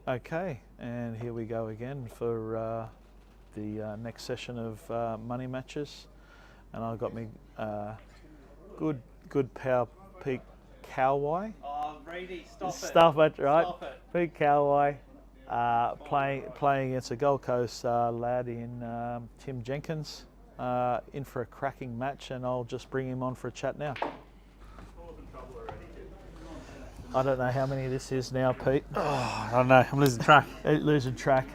Okay, and here we go again for the next session of money matches, and I've got me good power peak Cowboy. Oh, Reedy, stop it. Stop it, right? Stop it. Peak Cowboy playing against a Gold Coast lad in Tim Jenkins, in for a cracking match, and I'll just bring him on for a chat now. I don't know how many this is now, Pete. Oh, I don't know. I'm losing track. Losing track.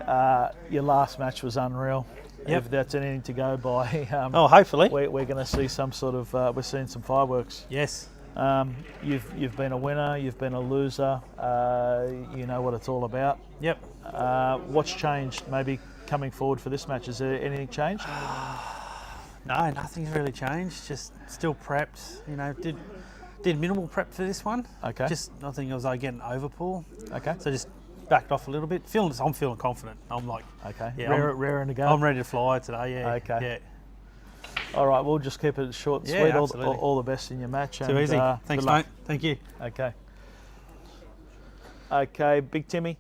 Your last match was unreal. Yep. If that's anything to go by. Hopefully. We're going to see some sort of. We're seeing some fireworks. Yes. You've been a winner. You've been a loser. You know what it's all about. Yep. What's changed? Maybe coming forward for this match. Is there anything changed? No, nothing's really changed. Just still prepped. You know, did minimal prep for this one. Okay. Just I think it was getting overpull. Okay. So just backed off a little bit. I'm feeling confident. I'm like, okay. Yeah, Raring to go. I'm ready to fly today. Yeah. Okay. Yeah. All right. We'll just keep it short and Yeah, sweet. absolutely. All the best in your match. Too and, easy. Thanks, good mate. luck. Thank you. Okay. Okay, Big Timmy.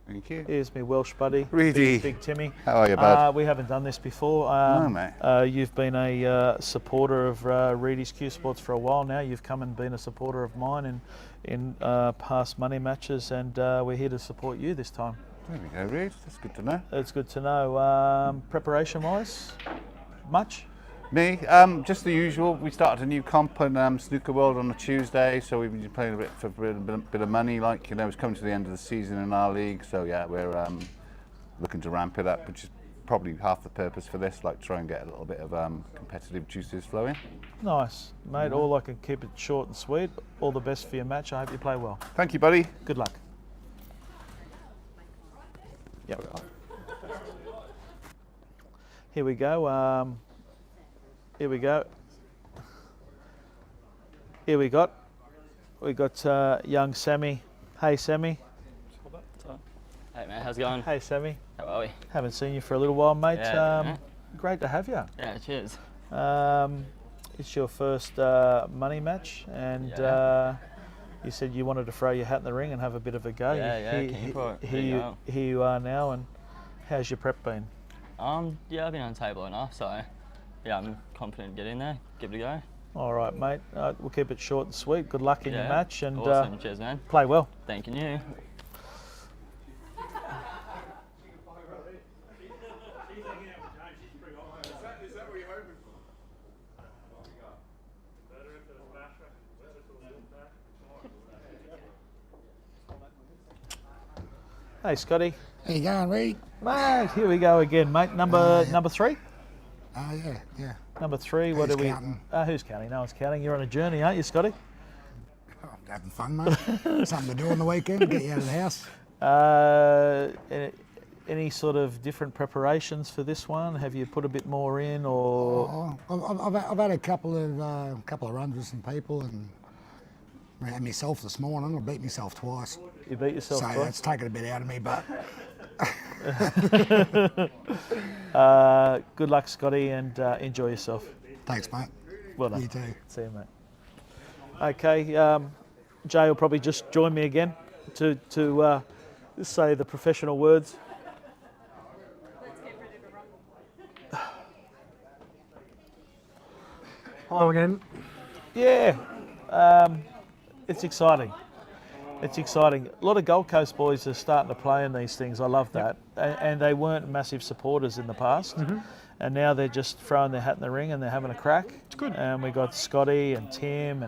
Thank you. Here's me Welsh buddy. Reedy. Big Timmy. How are you, bud? We haven't done this before. No, mate. You've been a supporter of Reedy's Q Sports for a while now. You've come and been a supporter of mine in past money matches, and we're here to support you this time. There we go, Reed. That's good to know. It's good to know. Preparation-wise, much? Me, just the usual. We started a new comp in Snooker World on a Tuesday, so we've been playing a bit for a bit of money. Like, you know, it's coming to the end of the season in our league, so yeah, we're looking to ramp it up, which is probably half the purpose for this. Like, try and get a little bit of competitive juices flowing. Nice, mate. All I can keep it short and sweet. All the best for your match. I hope you play well. Thank you, buddy. Good luck. Yep. Here we go. Here we go. Here we got young Sammy. Hey, Sammy. Hey man, how's it going? Hey, Sammy. How are we? Haven't seen you for a little while, mate. Yeah, Great to have you. Yeah, cheers. It's your first money match, and you said you wanted to throw your hat in the ring and have a bit of a go. Keen for it. Here you are now, and how's your prep been? Yeah, I've been on the table enough, so yeah, I'm confident to get in there, give it a go. All right, mate. We'll keep it short and sweet. Good luck in your match, and awesome. Cheers, man. play well. Thank you. Hey, Scotty. How you going, Reed? Mate, here we go again, mate. Number 3? Yeah. Number 3. What Who's do we? counting? Who's counting? No one's counting. You're on a journey, aren't you, Scotty? Oh, having fun, mate. Something to do on the weekend, get you out of the house. Any sort of different preparations for this one? Have you put a bit more in, or? I've had a couple of runs with some people and ran myself this morning. I beat myself twice. You beat yourself so twice? it's taken a bit out of me, but good luck, Scotty, and enjoy yourself. thanks, mate. Well done. You too. See you, mate. Okay, Jay will probably just join me again to say the professional words. Hello again. Yeah, it's exciting. It's exciting. A lot of Gold Coast boys are starting to play in these things. I love that. And they weren't massive supporters in the past. Mm-hmm. And now they're just throwing their hat in the ring and they're having a crack. It's good. And we got Scotty and Tim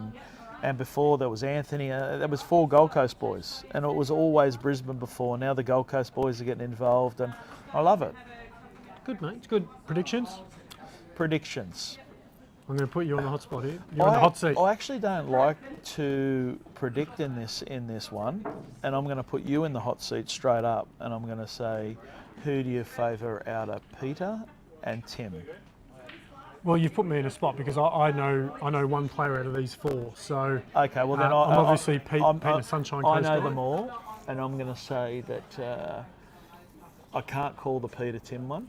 and before there was Anthony. There was 4 Gold Coast boys. And it was always Brisbane before. Now the Gold Coast boys are getting involved and I love it. Good, mate. It's good. Predictions? Predictions. I'm going to put you on the hot spot here. You're on the hot seat. I actually don't like to predict in this one, and I'm going to put you in the hot seat straight up, and I'm going to say, who do you favour out of Peter and Tim? Well, you've put me in a spot because I know one player out of these 4. So okay, well then I'm obviously Pete the Sunshine Coast I know guy. them all, and I'm going to say that I can't call the Peter Tim one.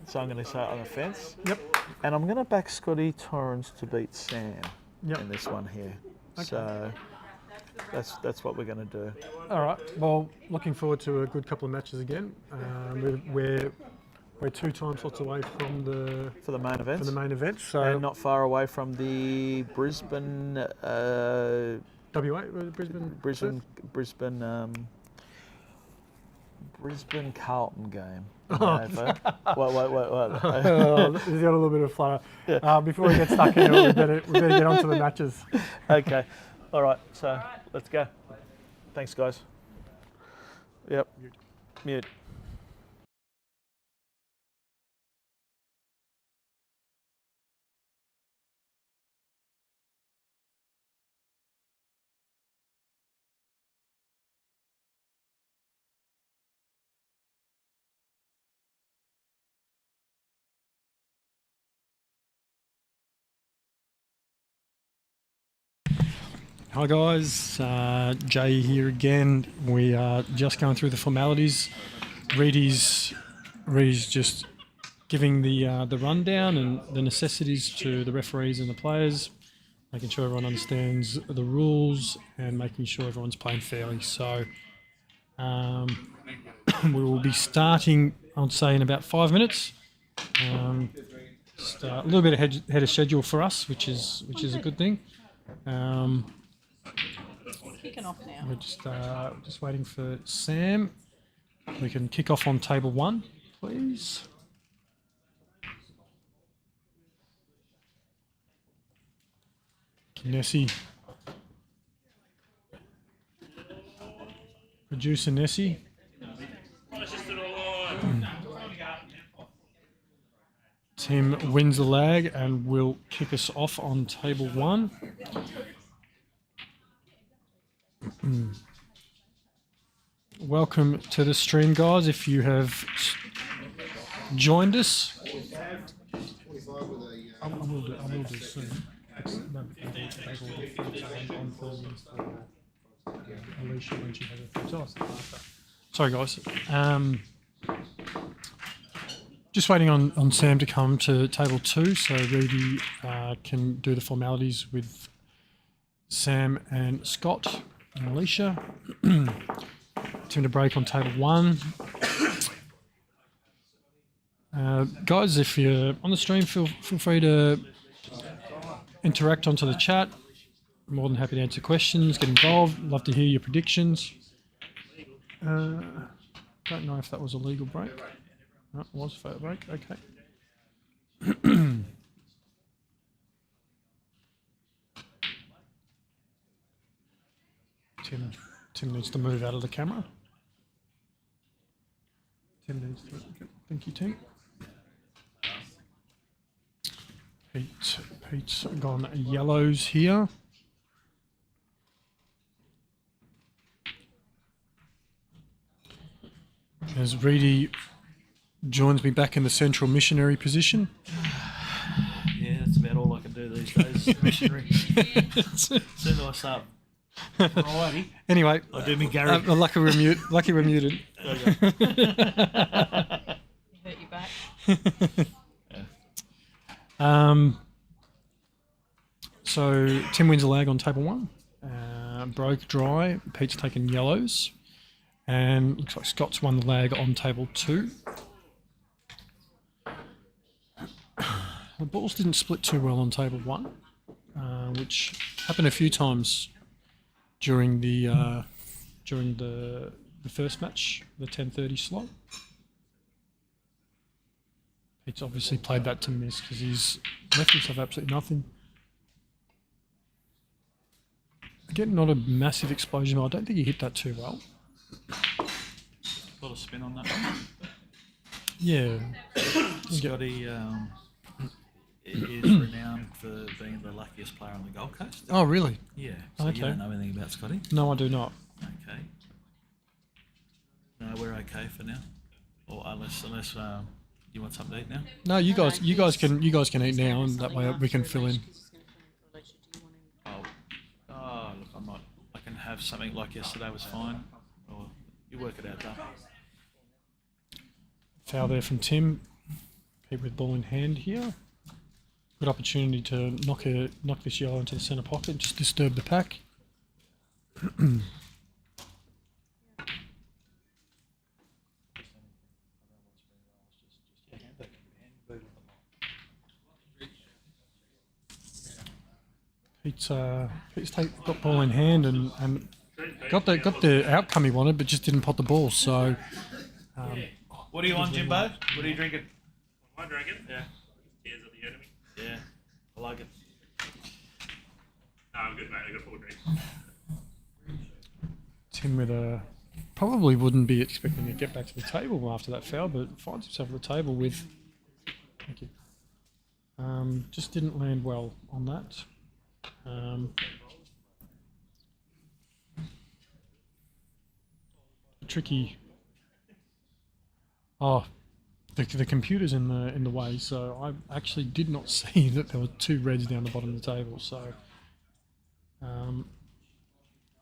So I'm going to say on the fence. Yep. And I'm going to back Scotty Torrens to beat Sam Yep. in this one here. Okay. So that's what we're going to do. All right. Well, looking forward to a good couple of matches again. We're 2 time slots away from the For the main event. event. So And not far away from the Brisbane, WA, Brisbane. Brisbane Carlton game. Oh. Wait. Oh, he's got a little bit of flutter. Before we get stuck into it, we better get on to the matches. Okay. All right. So let's go. Thanks, guys. Yep. Mute. Hi guys, Jay here again. We are just going through the formalities. Reedy's just giving the rundown and the necessities to the referees and the players, making sure everyone understands the rules and making sure everyone's playing fairly. So we will be starting, I'd say, in about 5 minutes. Just a little bit ahead of schedule for us, which is a good thing. Kicking off now. We're just waiting for Sam. We can kick off on table 1, please. Nessie. Producer Nessie. Tim wins the lag and will kick us off on table 1. Welcome to the stream, guys. If you have joined us, I will do soon. Alicia when she has her first. Sorry, guys. Just waiting on Sam to come to table 2, so Reedy can do the formalities with Sam and Scott and Alicia. Tim to break on table 1. Guys, if you're on the stream, feel free to interact onto the chat. I'm more than happy to answer questions, get involved. Love to hear your predictions. Don't know if that was a legal break. No, it was a fair break. Okay. Tim needs to move out of the camera. Tim needs to. Thank you, Tim. Pete's gone yellows here. As Reedy joins me back in the central missionary position. Yeah, that's about all I can do these days. Missionary. Soon as I start. Alrighty. Anyway, I do me Gary. lucky we're muted. You hurt your back. So Tim wins a lag on table 1. Broke dry. Pete's taken yellows. And looks like Scott's won the lag on table 2. The balls didn't split too well on table 1, which happened a few times during the first match, the 10:30 slot. Pete's obviously played that to miss because he's left himself absolutely nothing. Again, not a massive explosion, but I don't think he hit that too well. A lot of spin on that one. Yeah. Scotty is renowned for being the luckiest player on the Gold Coast. Oh, really? Yeah. So Okay. you don't know anything about Scotty? No, I do not. Okay. No, we're okay for now. Or unless you want something to eat now. No, you guys can eat now, and that way we can fill in. Oh, look, I can have something like yesterday was fine. You work it out, though. Foul there from Tim. Pete with ball in hand here. Good opportunity to knock this yellow into the centre pocket, just disturb the pack. Pete's got ball in hand and got the outcome he wanted, but just didn't pot the ball. So What do you want, Jimbo? What are you drinking? Am I drinking? Yeah. Tears of the enemy. Yeah. I like it. No, I'm good, mate. I got a full drink. Tim with a probably wouldn't be expecting to get back to the table after that foul, but finds himself at the table with. Thank you. Just didn't land well on that. Tricky. Oh, the computer's in the way, so I actually did not see that there were 2 reds down the bottom of the table. So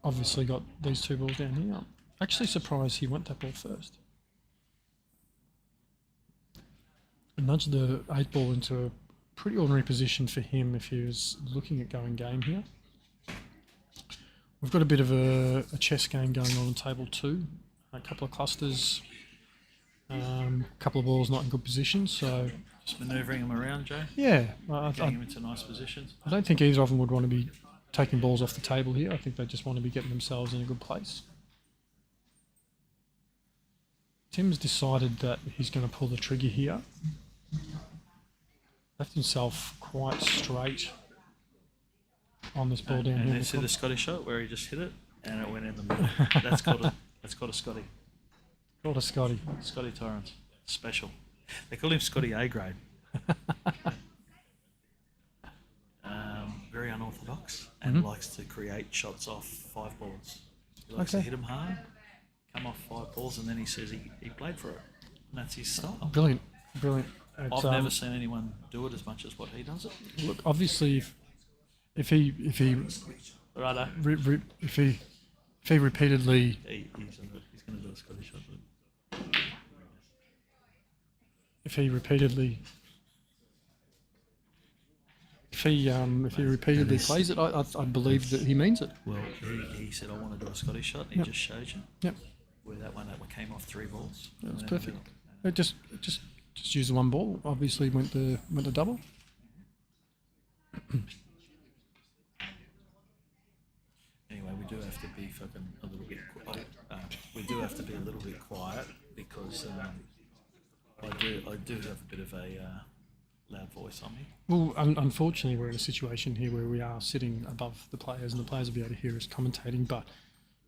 obviously got these 2 balls down here. I'm actually surprised he went that ball first. Nudged the 8 ball into a pretty ordinary position for him if he was looking at going game here. We've got a bit of a chess game going on table 2. A couple of clusters, a couple of balls not in good position. So Just manoeuvring them around, Joe. yeah, Getting them into nice positions. I don't think either of them would want to be taking balls off the table here. I think they just want to be getting themselves in a good place. Tim's decided that he's going to pull the trigger here. Left himself quite straight on this ball down And here. then see the Scotty shot where he just hit it and it went in the middle. That's called a Scotty. Called a Scotty. Scotty Torrance. Special. They call him Scotty A grade. Very unorthodox and likes to create shots off 5 balls. He likes to hit them hard, come off 5 balls, and then he says he played for it. And that's his style. Brilliant. I've never seen anyone do it as much as what he does it. Look, obviously, if he Righto. if he repeatedly He's going to do a Scotty shot. if he repeatedly plays it, I believe that he means it. Well, he said, I want to do a Scotty shot. And he just showed you. Yep. Where that one came off 3 balls. That's perfect. It just used the 1 ball. Obviously went the double. Anyway, we do have to be fucking a little bit quiet. We do have to be a little bit quiet because I do have a bit of a loud voice on me. Well, unfortunately, we're in a situation here where we are sitting above the players, and the players will be able to hear us commentating. But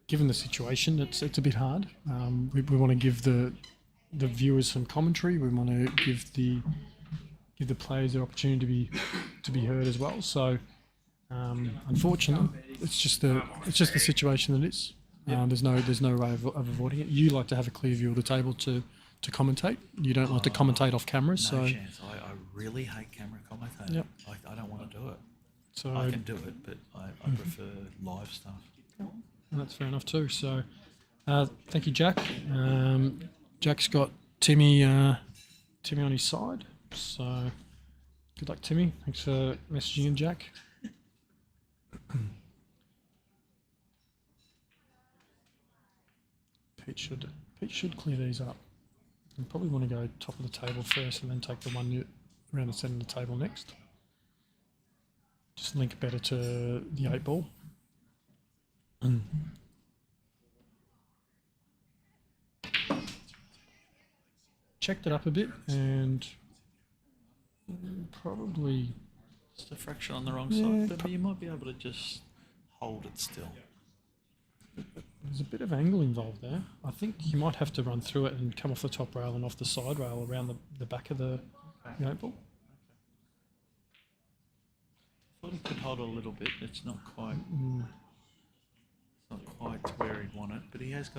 given the situation, it's a bit hard. We want to give the viewers some commentary. We want to give the players the opportunity to be heard as well. So, unfortunately, it's just the situation that it is. There's no way of avoiding it. You like to have a clear view of the table to commentate. You don't like to commentate off camera. No So chance. I really hate camera commentating. Yep. I don't want to do it. So I can do it, but I prefer live stuff. that's fair enough too. So thank you, Jack. Jack's got Timmy on his side. So good luck, Timmy. Thanks for messaging in, Jack. Pete should clear these up. You probably want to go top of the table first and then take the one around the centre of the table next. Just link better to the 8 ball. Checked it up a bit and probably Just a fraction on the wrong Yeah, side, but you might be able to just hold it still. there's a bit of angle involved there. I think you might have to run through it and come off the top rail and off the side rail around the back of the 8 ball. I thought he could hold it a little bit. It's not quite. It's not quite to where he'd want it, but he has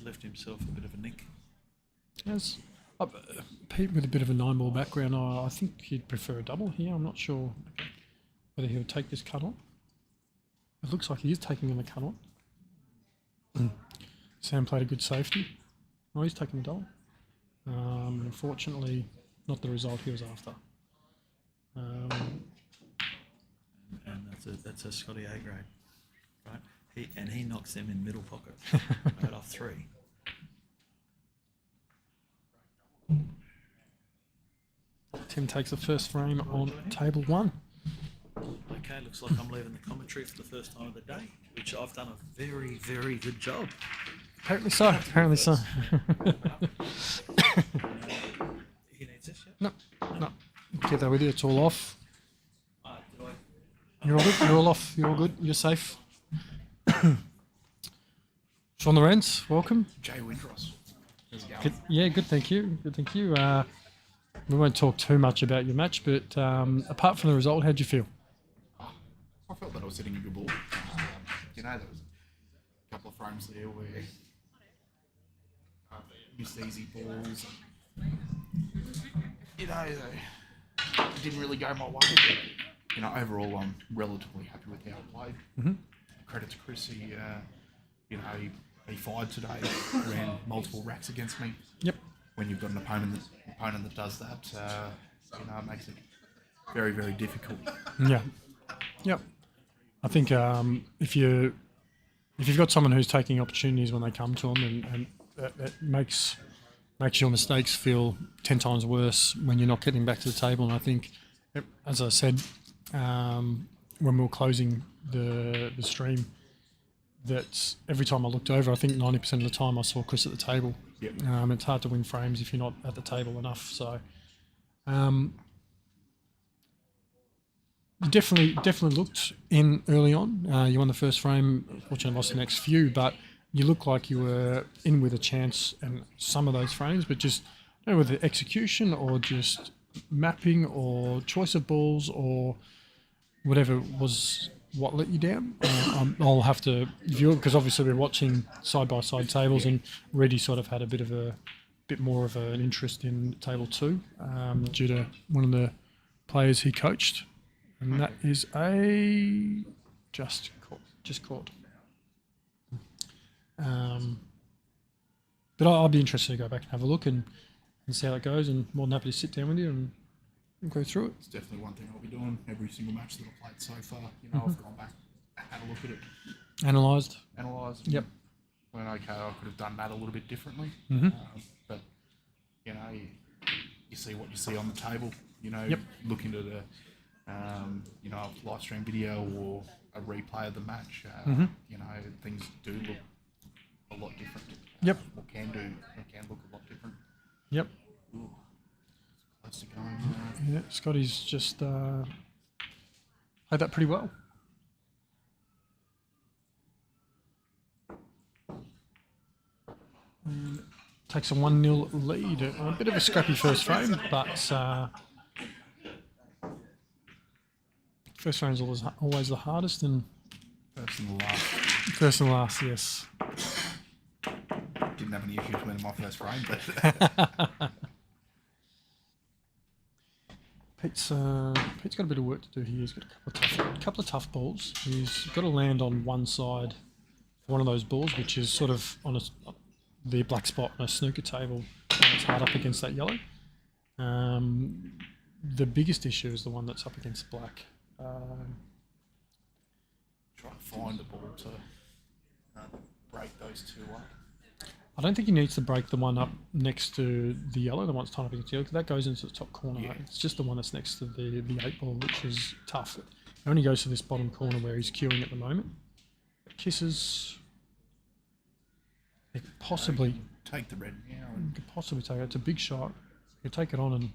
left himself a bit of a nick. Yes. Pete with a bit of a 9 ball background, I think he'd prefer a double here. I'm not sure whether he'll take this cut on. It looks like he is taking the cut on. Sam played a good safety. Oh, he's taking the double. Unfortunately, not the result he was after. And that's a Scotty A grade, right? He knocks them in middle pocket, right off 3. Tim takes the first frame on table 1. Okay, looks like I'm leaving the commentary for the first time of the day, which I've done a very, very good job. Apparently so. Apparently so. He needs this, yeah? No. Get that with you. It's all off. Do I? You're all good. You're all off. You're all good. You're safe. Shaun Lorenz, welcome. Jay Windross. How's it going? Good, yeah, good. Thank you. Good. Thank you. We won't talk too much about your match, but apart from the result, how'd you feel? I felt that I was hitting a good ball. There was a couple of frames there where missed easy balls. They didn't really go my way. But, overall, I'm relatively happy with how I played. Mm-hmm. Credit to Chris. He fired today, ran multiple racks against me. Yep. When you've got an opponent that does that, it makes it very, very difficult. Yeah. Yep. I think if you've got someone who's taking opportunities when they come to them, and that makes your mistakes feel 10 times worse when you're not getting back to the table. And I think, as I said, when we were closing the stream, that every time I looked over, I think 90% of the time I saw Chris at the table. Yep. It's hard to win frames if you're not at the table enough. So you definitely looked in early on. You won the first frame, unfortunately lost the next few, but you looked like you were in with a chance in some of those frames, but just I don't know, whether execution or just mapping or choice of balls or whatever was what let you down. I'll have to view it because obviously we're watching side-by-side tables, and Reddy sort of had a bit more of an interest in table 2 due to one of the players he coached, and that is a just caught. But I'll be interested to go back and have a look and see how it goes, and more than happy to sit down with you and go through it. It's definitely one thing I'll be doing every single match that I've played so far. I've gone back, had a look at it, Analysed. Yep. Went okay. I could have done that a little bit differently. Mm-hmm. But you see what you see on the table. Yep. Look into the a live stream video or a replay of the match. Things do look a lot different. Yep. Or can look a lot different. Yep. Ooh. Close to going. Yeah, Scotty's just played that pretty well. Takes a 1-0 lead. A bit of a scrappy first frame, but first frame's always the hardest, and First and last. first and last, yes. Didn't have any issues winning my first frame, but Pete's got a bit of work to do here. He's got a couple of tough balls. He's got to land on one side for one of those balls, which is sort of on the black spot on a snooker table. It's hard up against that yellow. The biggest issue is the one that's up against black. try to find a ball to break those two up. I don't think he needs to break the one up next to the yellow, the one that's tied up against the yellow, because that goes into the top corner. Yeah. It's just the one that's next to the 8 ball, which is tough. It only goes to this bottom corner where he's queuing at the moment. Kisses. He could possibly take the red now. take it. It's a big shot. You could take it on and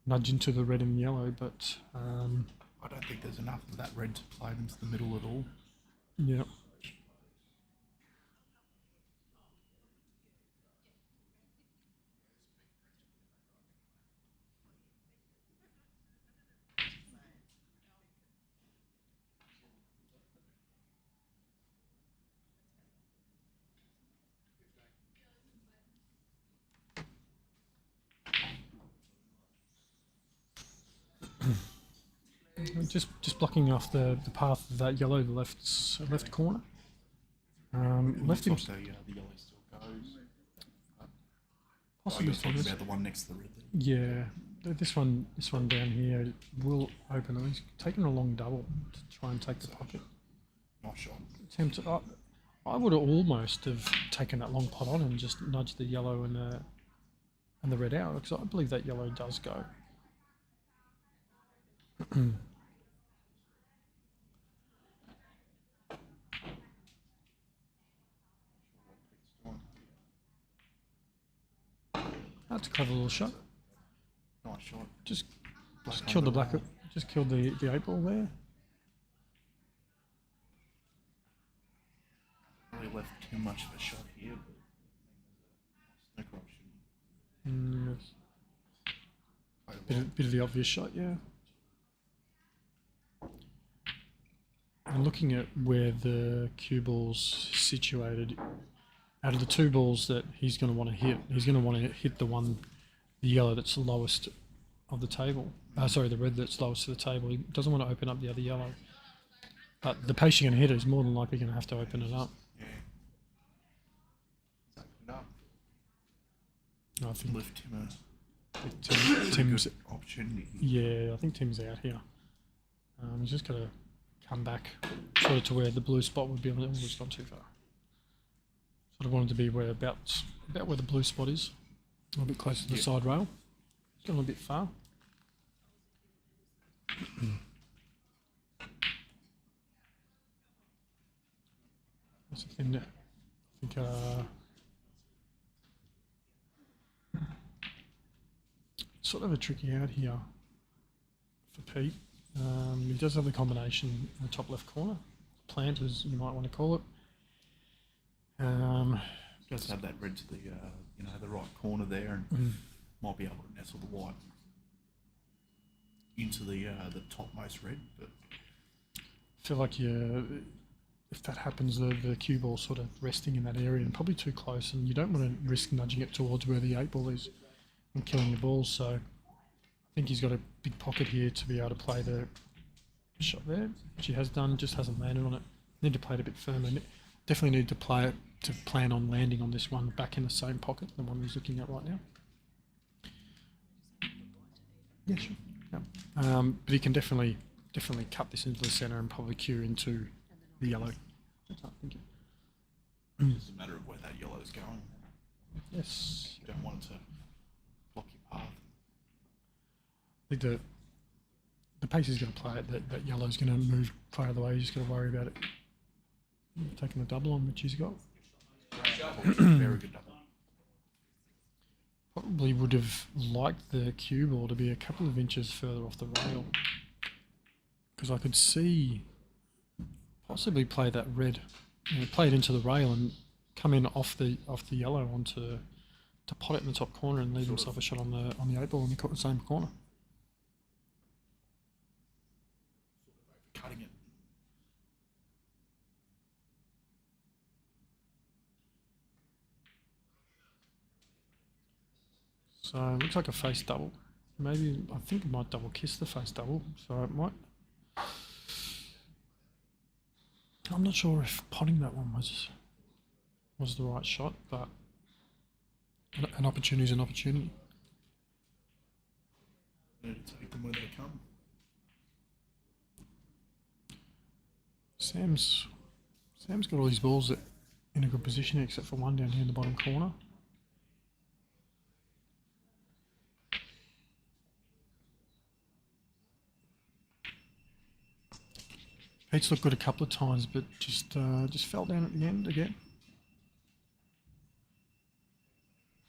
nudge into the red and yellow, but I don't think there's enough of that red to play into the middle at all. yeah. Just blocking off the path of that yellow, the left corner. Left him Also, the yellow still goes. possibly You're talking about the one next to the red. Then. yeah. This one down here will open. He's taking a long double to try and take the pocket. Nice shot. Attempt. I would have almost have taken that long pot on and just nudged the yellow and the red out, because I believe that yellow does go. That's a clever little shot. Nice shot. Just killed the black. Just killed the 8 ball there. Really left too much of a shot here. But snooker option. Yes. Bit of the obvious shot, yeah. And looking at where the cue ball's situated, out of the 2 balls that he's going to want to hit, he's going to want to hit the yellow that's lowest of the table. Sorry, the red that's lowest to the table. He doesn't want to open up the other yellow. But the pace you're going to hit is more than likely going to have to open it up. Yeah. Opened up. I think Lift him Tim's opportunity. Yeah, I think Tim's out here. He's just got to come back sort of to where the blue spot would be. Oh, it's not too far. Sort of wanted to be about where the blue spot is, a little bit closer to the side rail. It's gone a bit far. That's the thing that I think sort of a tricky out here for Pete. He does have the combination in the top left corner, plant as you might want to call it. Does have that red to the the right corner there, and might be able to nestle the white into the topmost red. But I feel like if that happens, the cue ball sort of resting in that area and probably too close, and you don't want to risk nudging it towards where the 8 ball is and killing your balls. So I think he's got a big pocket here to be able to play the shot there, which he has done, just hasn't landed on it. Need to play it a bit firmer. Definitely need to play it to plan on landing on this one back in the same pocket, the one he's looking at right now. Yeah, sure. Yeah. But he can definitely cut this into the centre and probably cue into the yellow. it's a matter of where that yellow is going. Yes. You don't want it to block your path. I think the pace he's going to play it, that yellow's going to move far out of the way. He's just got to worry about it taking the double on, which he's got. Very good double. Probably would have liked the cue ball to be a couple of inches further off the rail, because I could see possibly play that red, play it into the rail and come in off the yellow onto to pot it in the top corner and leave himself a shot on the 8 ball in the same corner. Cutting it. So it looks like a face double. Maybe, I think it might double kiss the face double, so it might. I'm not sure if potting that one was the right shot, but an opportunity is an opportunity. Need to take them where they come. Sam's got all these balls in a good position except for one down here in the bottom corner. Pete's looked good a couple of times, but just fell down at the end again.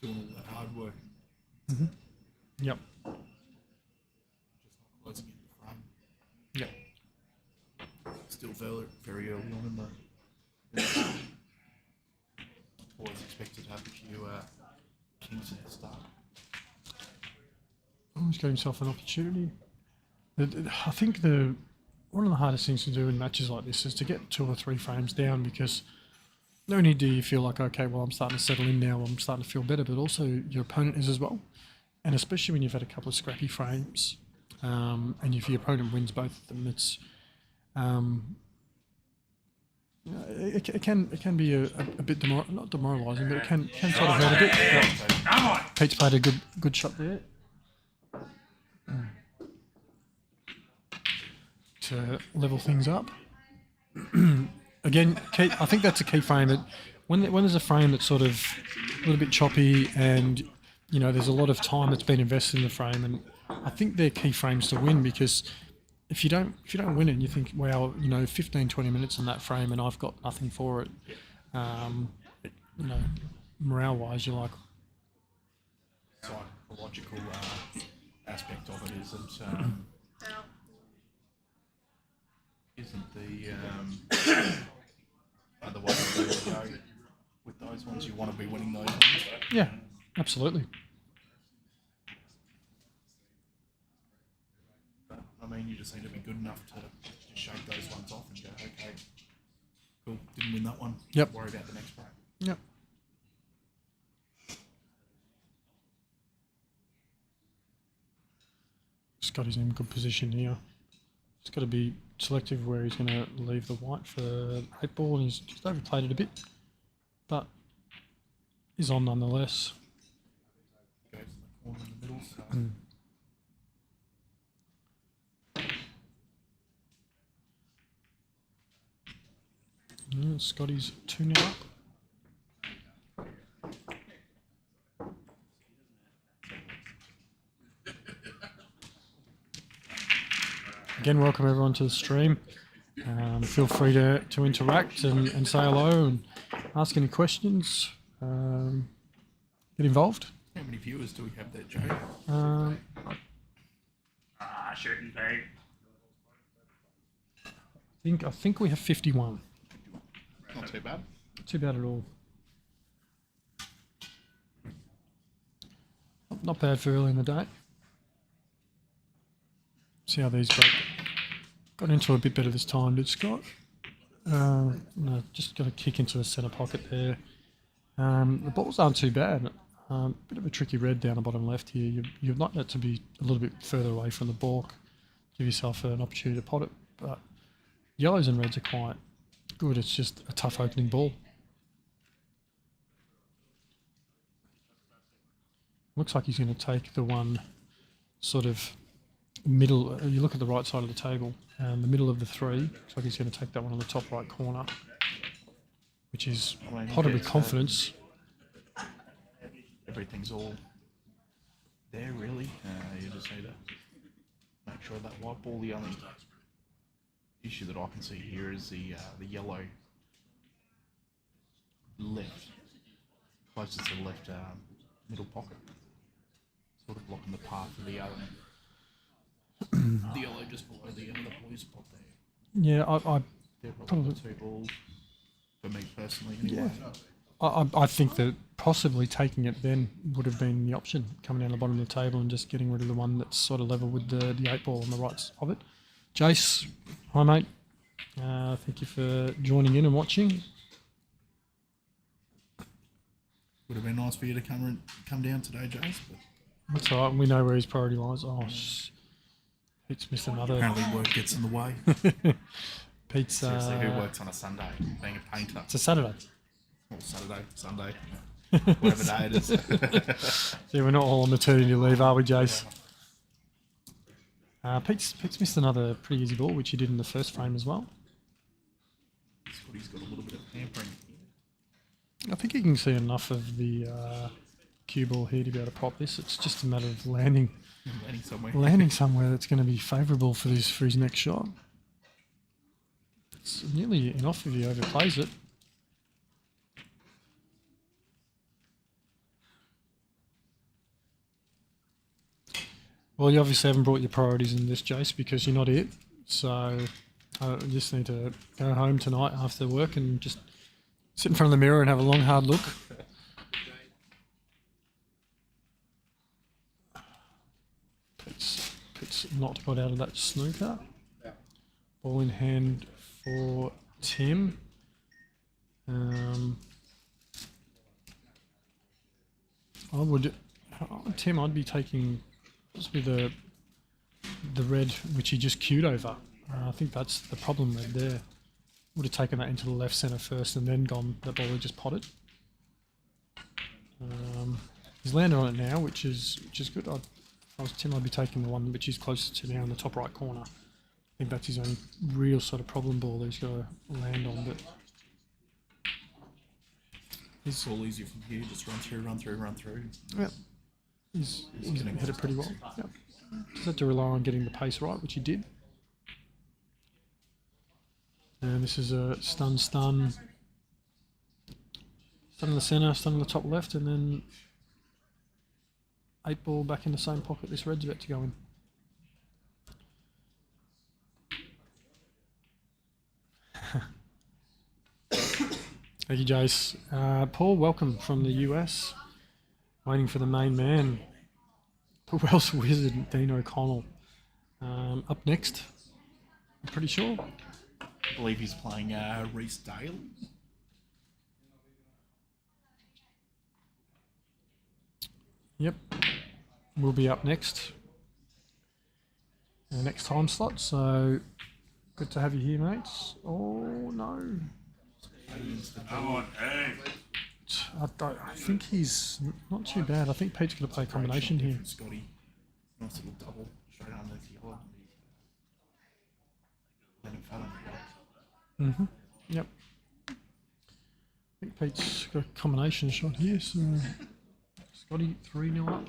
Doing all that hard work. Mm-hmm. Yep. Just not closing it in the front. Yep. Still very early on in the always expected to have a few kings at the start. Oh, he's got himself an opportunity. I think one of the hardest things to do in matches like this is to get 2 or 3 frames down, because not only do you feel like, okay, well, I'm starting to settle in now, I'm starting to feel better, but also your opponent is as well. And especially when you've had a couple of scrappy frames, and if your opponent wins both of them, it's it can be a bit not demoralising, but it can sort of hurt a bit. But Pete's played a good shot there. to level things up. Again, I think that's a key frame. That when there's a frame that's sort of a little bit choppy and there's a lot of time that's been invested in the frame, and I think they're key frames to win, because if you don't win it and you think, wow, 15, 20 minutes on that frame and I've got nothing for it, morale wise, you're like, psychological aspect of it isn't the other way to go with those ones. You want to be winning those ones. yeah, absolutely. I mean, you just need to be good enough to shake those ones off and go, okay, cool, didn't win that one. Yep. Worry about the next frame. Yep. Scotty's in good position here. He's got to be selective where he's going to leave the white for the 8-ball, and he's just overplayed it a bit, but he's on nonetheless. Goes in the corner in the middle, so. Yeah, Scotty's 2-0 up. Again, welcome everyone to the stream. Feel free to interact and say hello and ask any questions. Get involved. How many viewers do we have there, Joe? Shirt and bag. I think we have 51. Not too bad. Not too bad at all. Not bad for early in the day. See how these got into a bit better this time, did Scott? No, just got a kick into the centre pocket there. The balls aren't too bad. Bit of a tricky red down the bottom left here. You'd like that to be a little bit further away from the balk. Give yourself an opportunity to pot it. But yellows and reds are quite good. It's just a tough opening ball. Looks like he's going to take the one sort of middle. You look at the right side of the table, the middle of the three. Looks like he's going to take that one on the top right corner, which is potted with confidence. Everything's all there, really. You just need to make sure that white ball. The only issue that I can see here is the yellow left, closest to the left middle pocket, sort of blocking the path of the other. The yellow just below the end of the blue spot there. Yeah, I They're probably the two balls for me personally. Anyway. Yeah. I think that possibly taking it then would have been the option, coming down the bottom of the table and just getting rid of the one that's sort of level with the 8-ball on the right of it. Jace, hi mate. Thank you for joining in and watching. Would have been nice for you to come down today, Jace. But That's all right. We know where his priority lies. Oh, Pete's missed another. apparently work gets in the way. Pete's. Seriously, who works on a Sunday being a painter? It's a Saturday. Well, Saturday, Sunday, whatever day it is. See, we're not all on maternity leave, are we, Jace? Pete's missed another pretty easy ball, which he did in the first frame as well. Scotty's got a little bit of hampering. I think you can see enough of the cue ball here to be able to pop this. It's just a matter of landing somewhere that's going to be favourable for his next shot. It's nearly enough if he overplays it. Well, you obviously haven't brought your priorities in this, Jace, because you're not it. So I just need to go home tonight after work and just sit in front of the mirror and have a long, hard look. Pete's not got out of that snooker. Ball in hand for Tim. Tim, I'd be taking possibly the red, which he just queued over. I think that's the problem red there. Would have taken that into the left centre first and then gone the ball he just potted. He's landed on it now, which is good. If I was Tim, I'd be taking the one which is closest to now in the top right corner. I think that's his only real sort of problem ball that he's got to land on. But It's all easier from here. Just run through, run through, run through. yeah, he's hit it pretty well. Yep. Just had to rely on getting the pace right, which he did. And this is a stun. Stun in the centre, stun in the top left, and then 8 ball back in the same pocket. This red's about to go in. Thank you, Jace. Paul, welcome from the US. Waiting for the main man, the Welsh wizard, Dean O'Connell. Up next, I'm pretty sure. I believe he's playing Reece Dale. Yep, we'll be up next. Next time slot, so good to have you here, mates. Oh, no. I think he's not too bad. I think Pete's going to play a combination here. Scotty, nice little double straight underneath the yellow. Let him fall on the block. Yep. I think Pete's got a combination shot here, so Scotty 3-0 up.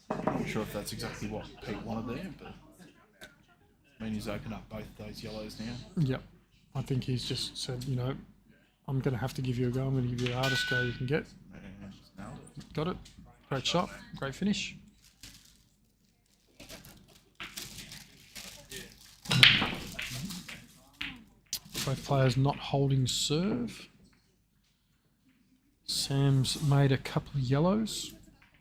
Not sure if that's exactly what Pete wanted there, but I mean he's opened up both those yellows now. Yep. I think he's just said, you know, I'm going to have to give you a go. I'm going to give you the hardest go you can get. And just nailed it. Got it. Great shot. Great finish. Both players not holding serve. Sam's made a couple of yellows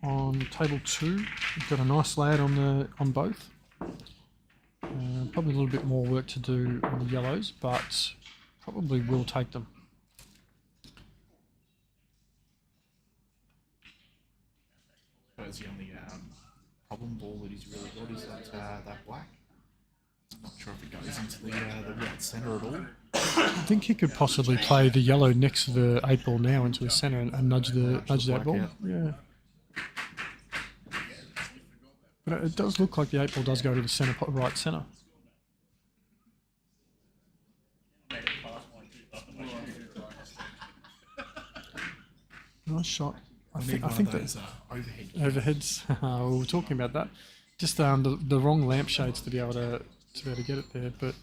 on table 2. We've got a nice lad on both. Probably a little bit more work to do on the yellows, but probably will take them. Suppose the only problem ball that he's really got is that black. Not sure if it goes into the right centre at all. I think he could possibly play the yellow next to the 8 ball now into the centre and nudge that ball. Out. Yeah. But it does look like the 8 ball does go to the centre, right centre. Nice shot. I think those overhead. overheads. We were talking about that. Just the wrong lampshades to be able to get it there, but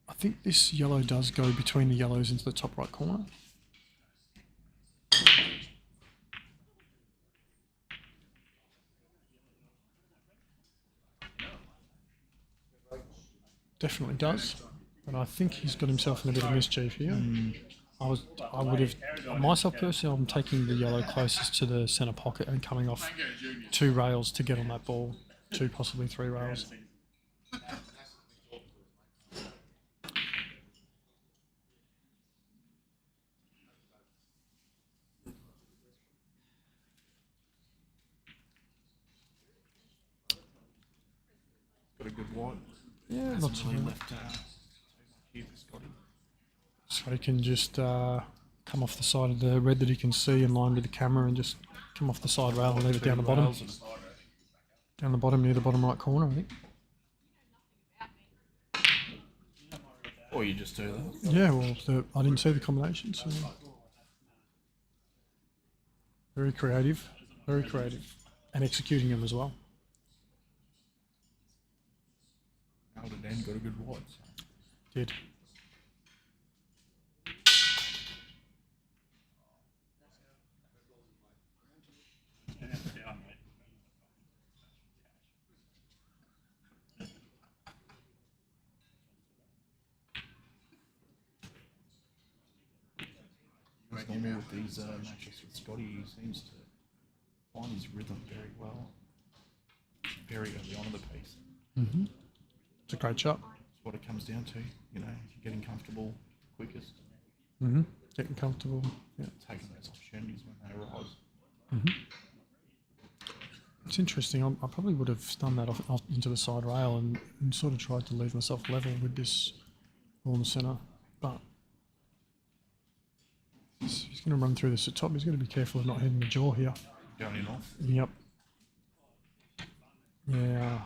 I think this yellow does go between the yellows into the top right corner. Definitely does, but I think he's got himself in a bit of mischief here. I would have, myself personally, I'm taking the yellow closest to the centre pocket and coming off 2 rails to get on that ball, 2, possibly 3 rails. Got a good wide. Yeah, not too really bad. left here for Scotty. So he can just come off the side of the red that he can see in line with the camera and just come off the side rail and leave it down the bottom. Down the bottom near the bottom right corner, I think. Or you just do that. Yeah, well, I didn't see the combination, so... Very creative, and executing them as well. Nailed it and got a good wide. Did. Normally with these matches with Scotty, he seems to find his rhythm very well, very early on in the piece. It's a great shot. That's what it comes down to, you know, getting comfortable quickest, Getting comfortable. Yeah. taking those opportunities when they arise. It's interesting. I probably would have stunned that off into the side rail and sort of tried to leave myself level with this ball in the centre, but he's going to run through this at top. He's going to be careful of not hitting the jaw here. Going in off. Yep. Yeah,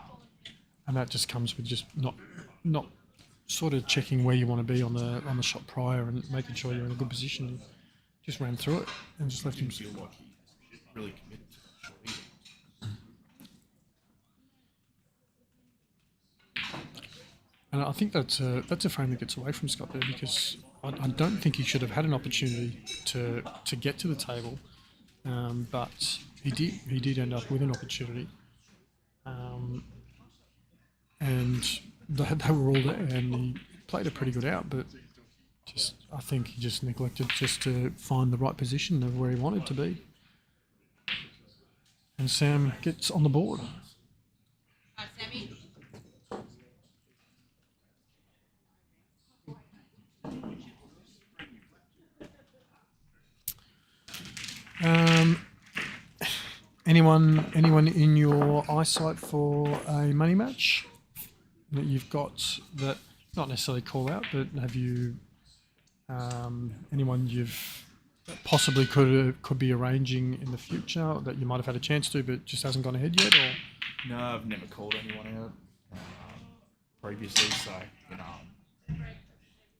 and that just comes with just not sort of checking where you want to be on the shot prior and making sure you're in a good position. Just ran through it and just left him. Feel like he really committed to that shot either. And I think that's a frame that gets away from Scott there, because I don't think he should have had an opportunity to get to the table, but he did end up with an opportunity, and they were all there, and he played a pretty good out, but I think he just neglected just to find the right position of where he wanted to be, and Sam gets on the board. Hi, Sammy. Anyone in your eyesight for a money match that you've got that not necessarily call out, but have you anyone you've possibly could be arranging in the future that you might have had a chance to but just hasn't gone ahead yet? Or No, I've never called anyone out previously, so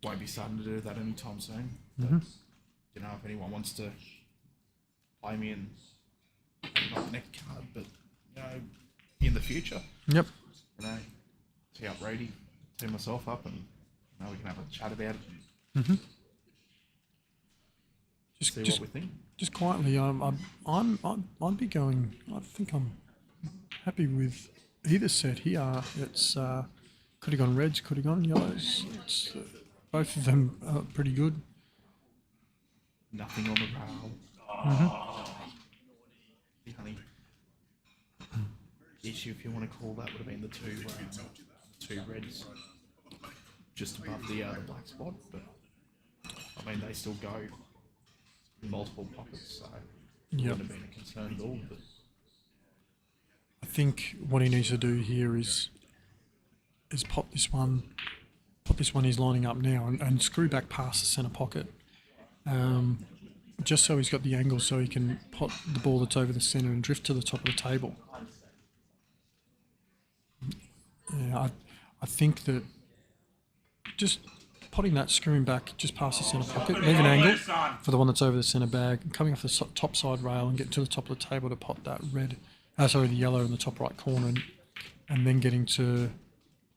won't be starting to do that anytime soon. But, if anyone wants to play me in, maybe not the next card, but in the future. Yep. Tee up Rady, tee myself up, and we can have a chat about it. Just See what we think. Just quietly, I'd be going. I think I'm happy with either set here. It's could have gone reds, could have gone yellows. It's both of them are pretty good. Nothing on the rail. The only issue, if you want to call that, would have been the two reds just above the black spot, but I mean they still go in multiple pockets, so it wouldn't have been a concern at all. But I think what he needs to do here is pop this one he's lining up now and screw back past the centre pocket, just so he's got the angle so he can pot the ball that's over the centre and drift to the top of the table. Yeah, I think that just potting that, screwing back just past the centre pocket, leave an angle for the one that's over the centre bag, and coming off the top side rail and getting to the top of the table to pot that the yellow in the top right corner, and then getting to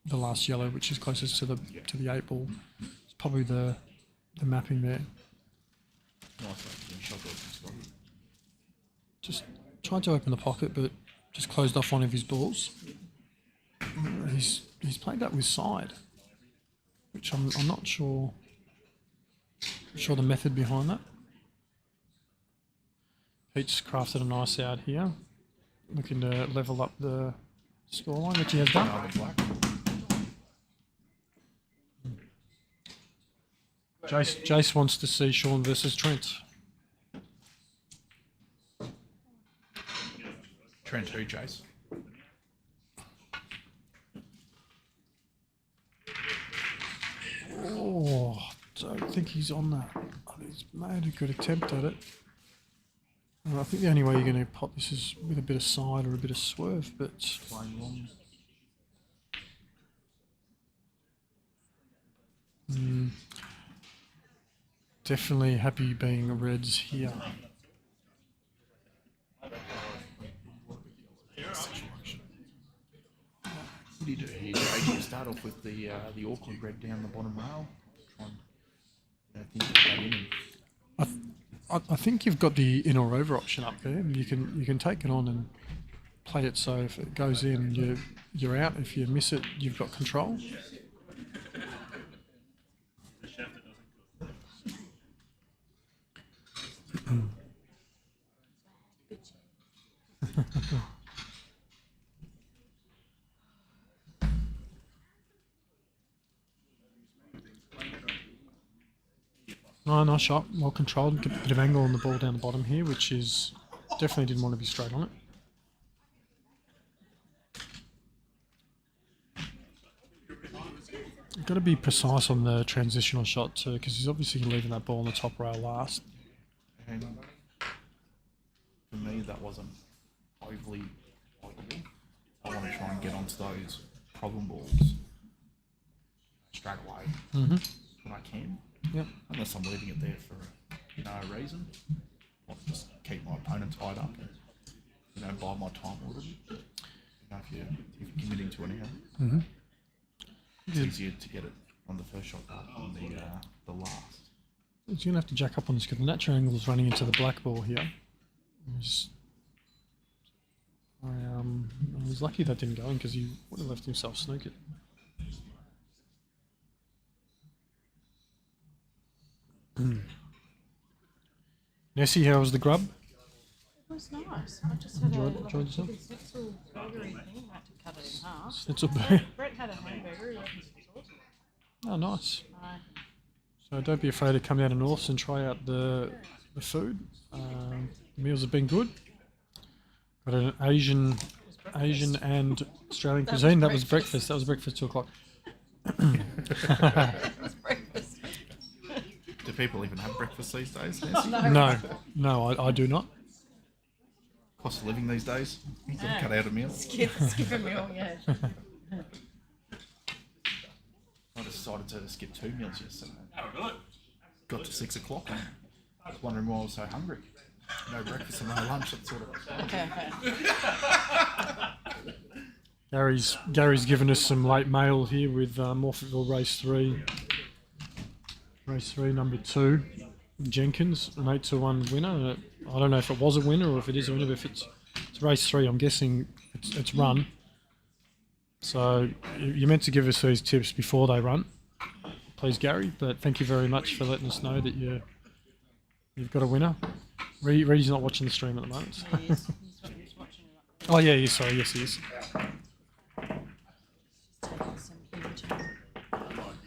the last yellow, which is closest to the 8 ball. It's probably the mapping there. Just tried to open the pocket, but just closed off one of his balls. He's played that with side, which I'm not sure the method behind that. Pete's crafted a nice out here, looking to level up the scoreline, which he has done. Jace wants to see Shaun versus Trent. Trent who, Jace? Oh, don't think he's on that. He's made a good attempt at it. And I think the only way you're going to pot this is with a bit of side or a bit of swerve, but Playing long. Definitely happy being Reds here. What do you do here, Jay? Do you start off with the Auckland red down the bottom rail? Try and think that in. I think you've got the in or over option up there. You can take it on and play it so if it goes in, you're out. If you miss it, you've got control. Nice shot, well controlled. Get a bit of angle on the ball down the bottom here, which is definitely didn't want to be straight on it. You've got to be precise on the transitional shot too, because he's obviously leaving that ball on the top rail last. And for me, that wasn't overly valuable. I want to try and get onto those problem balls straight away when I can. Yep. Unless I'm leaving it there for no reason. I'll just keep my opponent tied up and buy my time a little bit. If you're committing to an error, it's easier to get it on the first shot than the last. So you're going to have to jack up on this because the natural angle is running into the black ball here. I was lucky that didn't go in because he would have left himself snookered. Nessie, how was the grub? It was nice. I just had Enjoyed a yourself? schnitzel burgery thing. I had to cut it in half. Schnitzel burger. Brett had a hamburger. He reckons it was awesome. Oh, nice. No. So don't be afraid to come down to Norths and try out the food. The meals have been good. Got an Asian and Australian cuisine. That was breakfast. That was breakfast 2 o'clock. Breakfast. Do people even have breakfast these days, Nancy? No, I do not. Cost of living these days. You can cut out a meal. Skip a meal, yeah. I decided to skip 2 meals yesterday. Got to 6 o'clock and I was wondering why I was so hungry. No breakfast and no lunch, that sort of. Gary's given us some late mail here with Morphettville Race 3. Race 3, number 2. Jenkins, an 8-1 winner. I don't know if it was a winner or if it is a winner, but if it's race 3, I'm guessing it's run. So you're meant to give us these tips before they run, please, Gary. But thank you very much for letting us know that you've got a winner. Reedy's not watching the stream at the moment. Yeah, he's watching it. Oh yeah, sorry, yes he is. Taking some human time.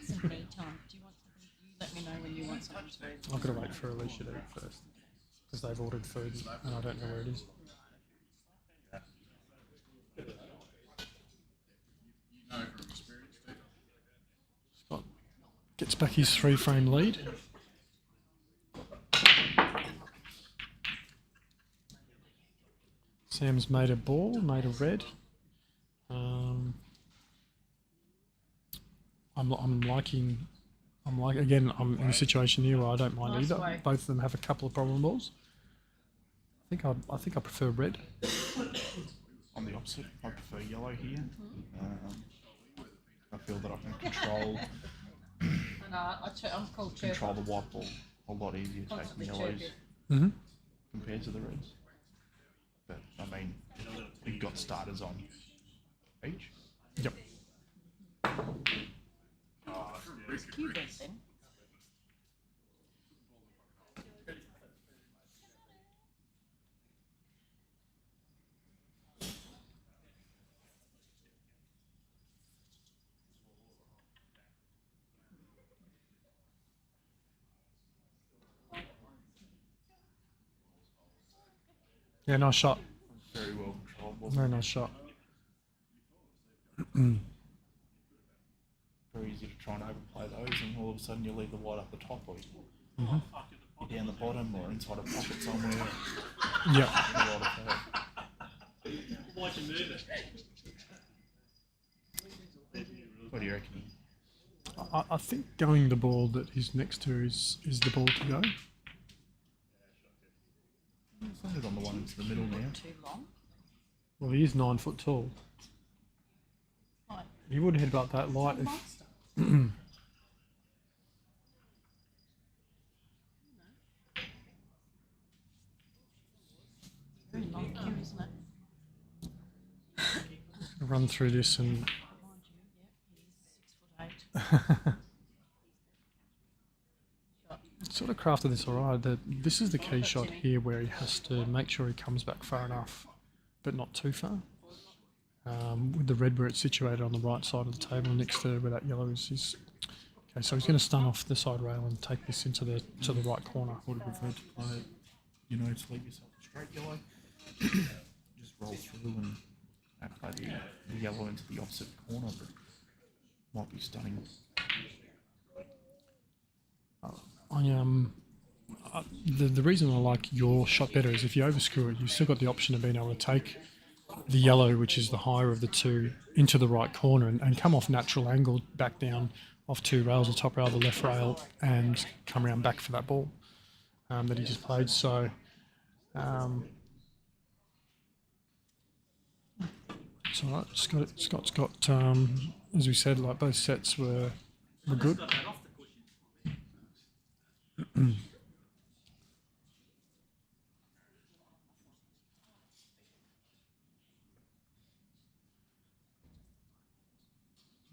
Some me time. Do you want something? You let me know when you want something to eat. I've got to wait for Alicia to eat first because they've ordered food and I don't know where it is. Scott gets back his 3-frame lead. Sam's made a ball, made a red. I'm in a situation here where I don't mind Nice either. way. Both of them have a couple of problem balls. I think I prefer red. I'm the opposite. I prefer yellow here. I feel that I can control I'm called Chirp. control the white ball a lot easier taking Constantly yellows Mm-hmm. compared to the reds. But I mean, we've got starters on each. Yep. Cute then. Yeah, nice shot. Very well controlled. Wasn't Very nice shot. very easy to try and overplay those, and all of a sudden you leave the white up the top, or you're down the bottom, or inside a pocket somewhere. Yep. Watch him move it. What do you reckon? I think going the ball that he's next to is the ball to go. As long as on the one into the middle now. Too long. Well, he is 9 foot tall. Right. He would head up that light if. Monster. Very long queue, isn't it? Run through this and. Mind you, yeah, he's 6'8". Sort of crafted this alright. This is the key shot here where he has to make sure he comes back far enough, but not too far. With the red where it's situated on the right side of the table next to where that yellow is. Okay, so he's going to stun off the side rail and take this into the right corner. I would have preferred to play it, to leave yourself a straight yellow. Just roll through and play the yellow into the opposite corner, but might be stunning The reason I like your shot better is if you overscrew it, you've still got the option of being able to take the yellow, which is the higher of the two, into the right corner and come off natural angle back down off two rails, the top rail, the left rail, and come around back for that ball that he just played. So it's all right. Scott's got as we said, like both sets were good.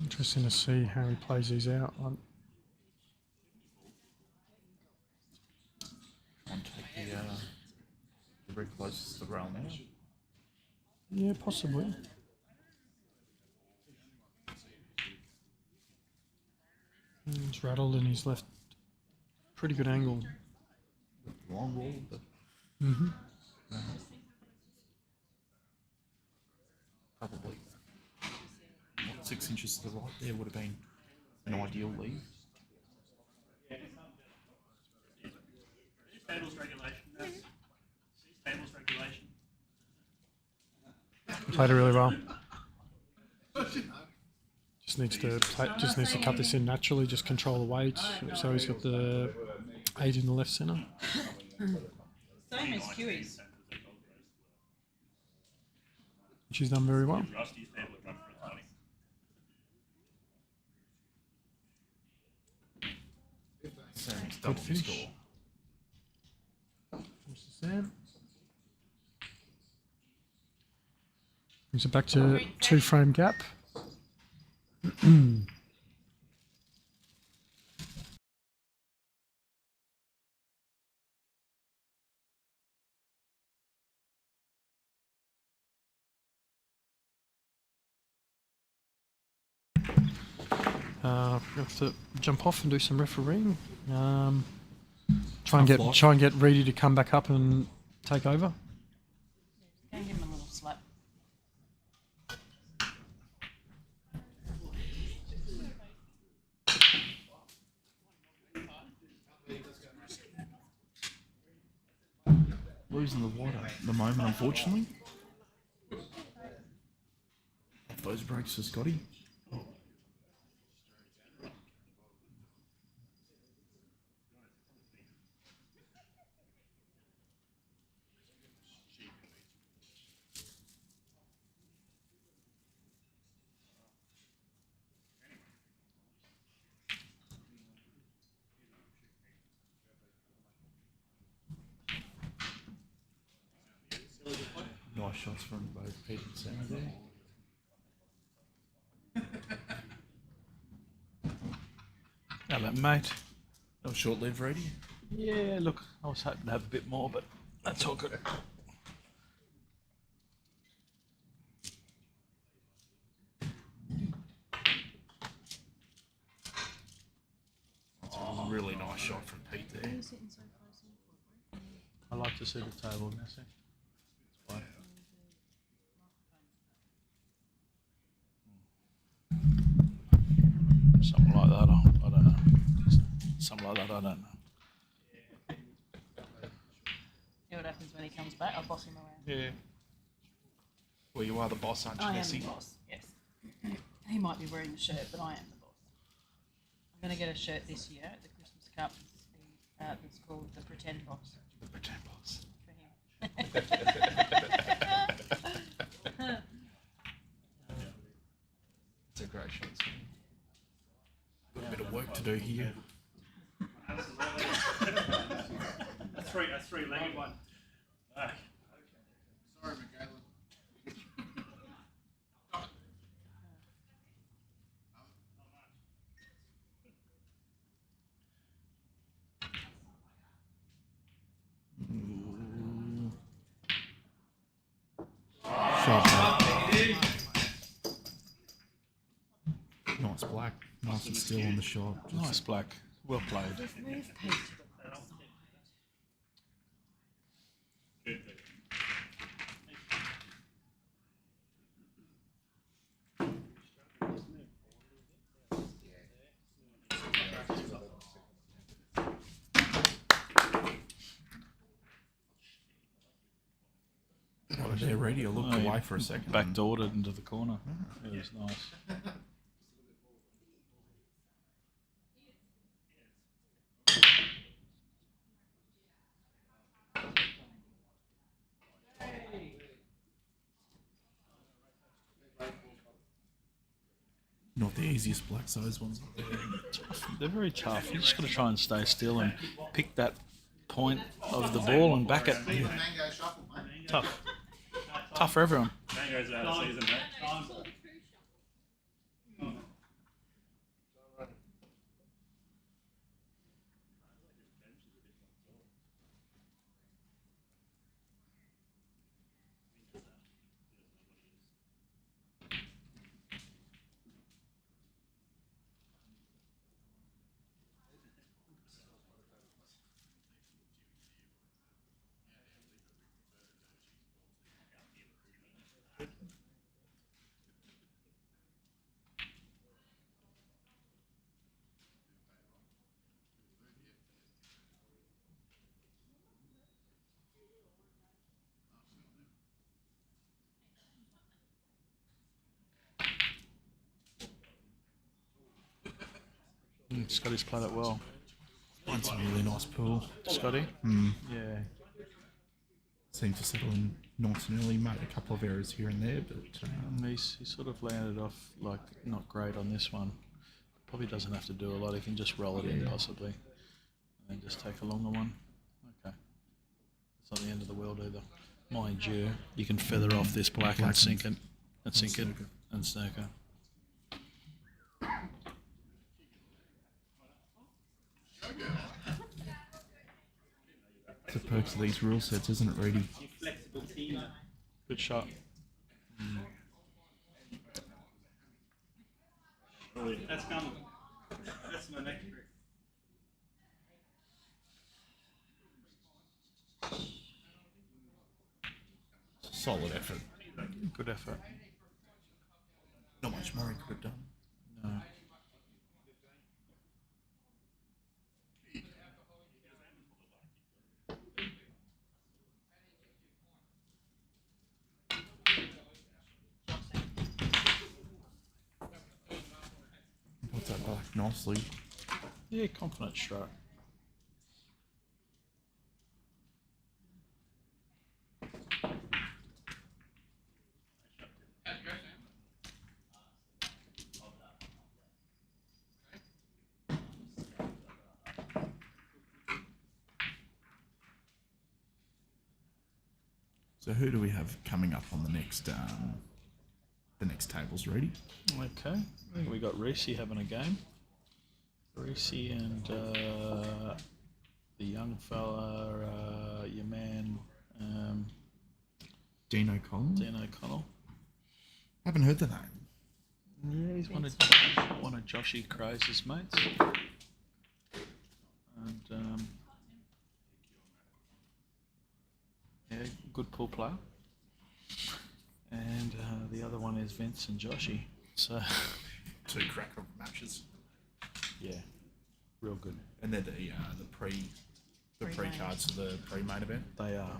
Interesting to see how he plays these out. Try and take the red closest to the rail now. Yeah, possibly. He's rattled and he's left pretty good angle. Long ball, but probably 6 inches to the right there would have been an ideal lead. Tables regulation. Tables regulation. Played it really well. Just needs to cut this in naturally. Just control the weight. So he's got the 8 in the left centre. Same as Huey's. Which he's done very well. Good finish. score. Sam. Brings it back to 2-frame gap. We have to jump off and do some refereeing. Try and get Reedy to come back up and take over. Go and give him a little slap. Losing the water at the moment, unfortunately. Those breaks for Scotty. Nice shots from both Pete and Sam there. How about mate? That was short-lived, Reedy. Yeah, look, I was hoping to have a bit more, but that's all good. That's a really nice shot from Pete there. I like to see the table messy. That's why. Something like that, I don't know. Something like that, I don't know. See what happens when he comes back. I'll boss him around. Yeah. Well, you are the boss, aren't you, I am Nessie? the boss, yes. He might be wearing the shirt, but I am the boss. I'm going to get a shirt this year at the Christmas Cup. It's called the Pretend Boss. The pretend boss. For him. It's a great shot. Got a bit of work to do here. That's three-legged one. Sorry, Michaela. Shot. Nice black. Nice and still on the shot. Nice black. Well played. Just move Pete to the back side. Radio looked away for a second. Backdoored it into the corner. It was nice. Not the easiest black size ones. Tough. They're very tough. You just got to try and stay still and pick that point of the ball and back it. Yeah. Tough. Tough for everyone. Mango's out of season, mate. Scotty's played it well. It's a really nice pool. Scotty? Mm. Yeah. Seemed to settle in nice and early, made a couple of errors here and there, but... He sort of landed off, like, not great on this one. Probably doesn't have to do a lot. He can just roll it in, possibly. And just take a longer one. Okay. It's not the end of the world either. Mind you can feather off this black and sink it. And sink it. And snooker. It's the perks of these rule sets, isn't it, Reedy? Good shot. That's coming. That's my next trick. Solid effort. Good effort. Not much more he could have done. No. Puts that back nicely. Yeah, confident stroke. So who do we have coming up on the next tables, Reedy? Okay. I think we got Reese having a game. Reese and the young fella, your man, Dean O'Connell. Dean O'Connell. Haven't heard the name. Yeah, he's one of Joshy Craze's mates. And yeah, good pool player. And the other one is Vince and Joshy. So Two cracker matches. yeah, real good. And they're the pre cards for the pre-main event. They are.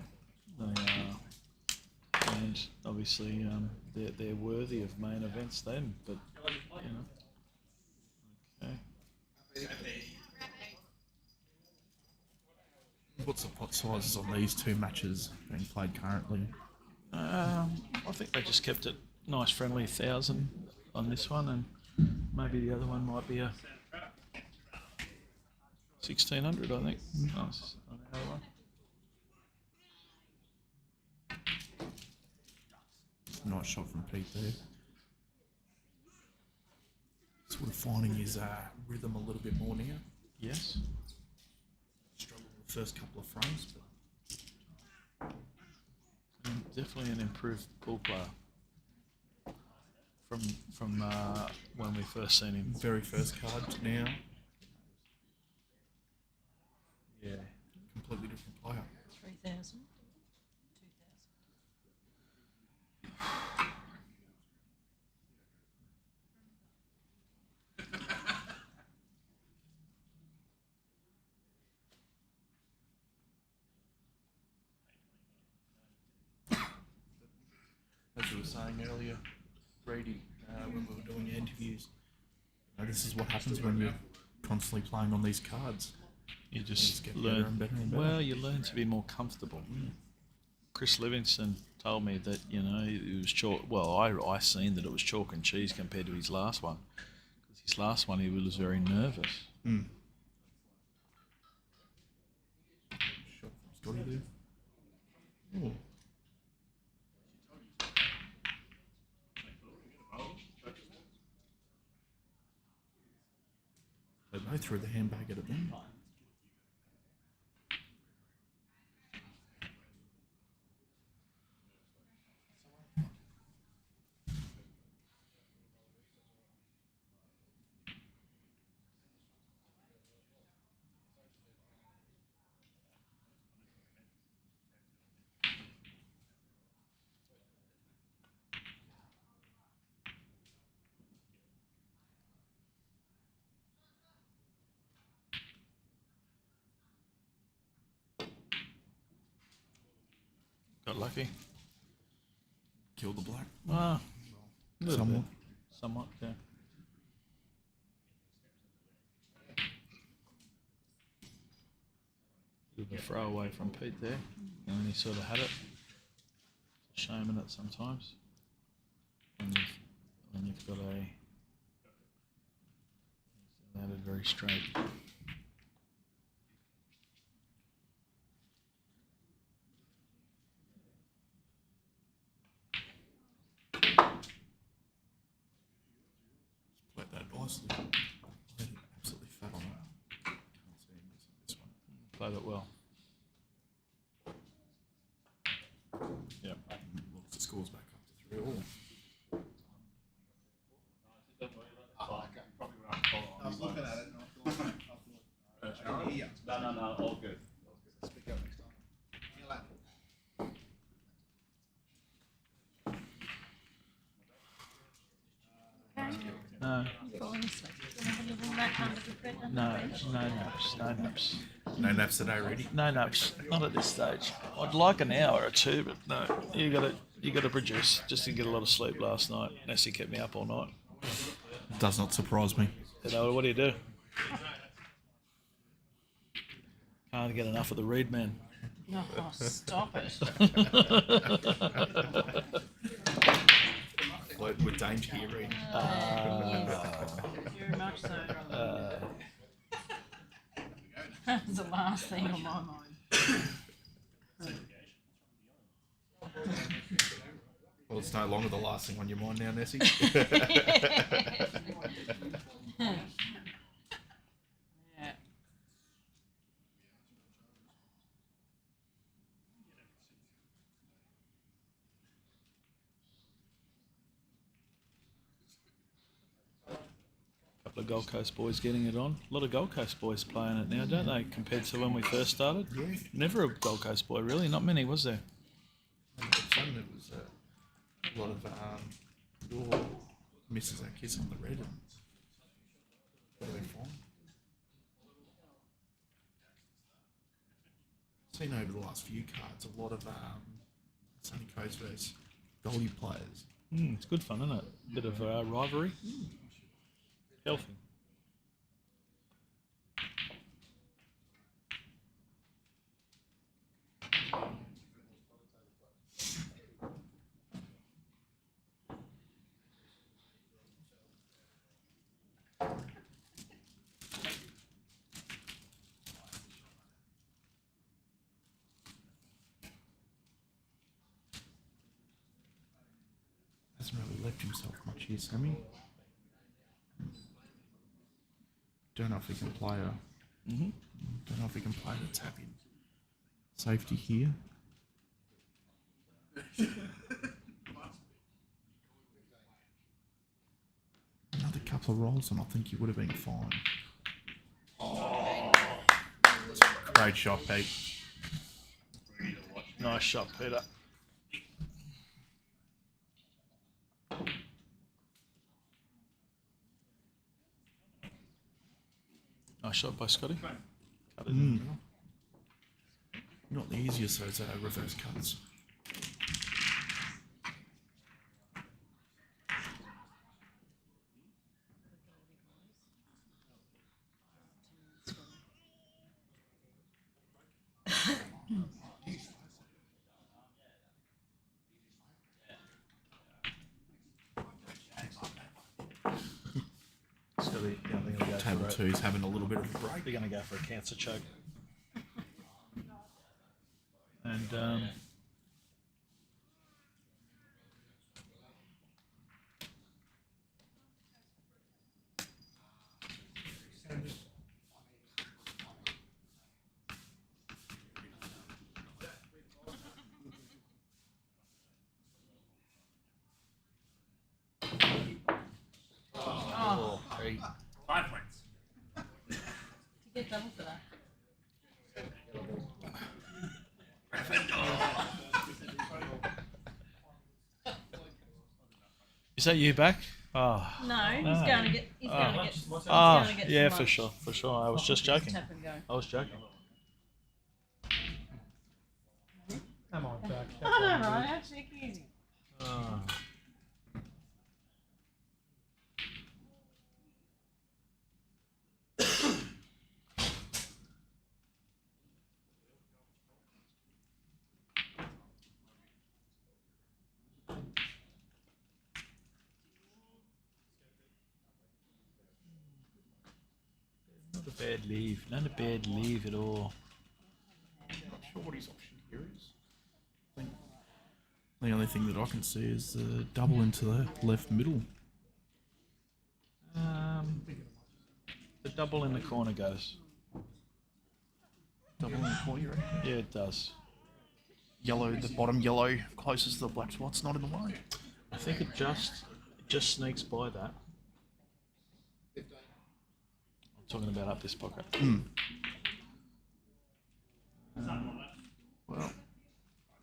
And obviously they're worthy of main events then, but you know. Okay. What's the pot sizes on these two matches being played currently? I think they just kept it nice, friendly 1,000 on this one, and maybe the other one might be a 1,600. I think. Nice on the other one. Nice shot from Pete there. Sort of finding his rhythm a little bit more now. Yes. Struggled with the first couple of frames, but Definitely an improved pool player from when we first seen him. very first card to now, Yeah. completely different player. 3,000. 2,000. were saying earlier, Reedy, when we were doing interviews, this is what happens when you're constantly playing on these cards. You just get learn better and better and better. Well, you learn to be more comfortable. Chris Livingstone told me that it was chalk. Well, I seen that it was chalk and cheese compared to his last one. Because his last one, he was very nervous. Shot from Scotty there. Ooh. They both threw the handbag at them. Got lucky. Kill the black. Ah, a little Somewhat. bit. Somewhat, yeah. Bit of a throw away from Pete there, and he sort of had it. It's a shame in it sometimes. When you've got landed very straight. Played that nicely. Played it absolutely fat on it. Can't see him missing this one. Played it well. Yep. Looks the scores back up to 3-all. I was looking at it and I thought, no, all good. Speak up next time. No, Falling asleep. Have a little nap under the bed. no naps, no naps. No naps today, Reedy? No naps, not at this stage. I'd like an hour or two, but no, you got to produce. Just didn't get a lot of sleep last night. Nessie kept me up all night. Does not surprise me. What do you do? Can't get enough of the read man. Oh, stop it. Flirting with danger here, Reedy. Very much so. That was the last thing on my mind. Well, it's no longer the last thing on your mind now, Nessie. Yeah. Couple of Gold Coast boys getting it on. A lot of Gold Coast boys playing it now, don't they? Compared to when we first started. Yeah. Never a Gold Coast boy, really. Not many, was there? All of a sudden it was a lot of your misses that kiss on the red and really fine. Seen over the last few cards a lot of Sunny Coast versus Goldie players. It's good fun, isn't it? Bit of rivalry. Healthy. Hasn't really left himself much here, Sammy. Don't know if he can play a. Don't know if he can play the tap in. Safety here. Another couple of rolls, and I think he would have been fine. Oh, great shot, Pete. Nice shot, Peter. Nice shot by Scotty. Cut it in the middle. Not the easiest, those reverse cuts. So they're going to go Table for two's having a little bit of a break. They're going to go for a cancer choke. And hey, 5 points. You get double for that. is that you back? Oh, No, he's going to get. He's going to get. He's oh going to get yeah, some for lunch. sure, for sure. I was just joking. Tap and go. I was joking. Come on, Doug. I know, right? How cheeky is he? Oh. Not a bad leave. Not a bad leave at all. Not sure what his option here is. I think the only thing that I can see is the double into the left middle. The double in the corner goes. Double in the corner, you reckon? Yeah, it does. Yellow, the bottom yellow, closest to the black spot's not in the way. I think it just sneaks by that. I'm talking about up this pocket. Well,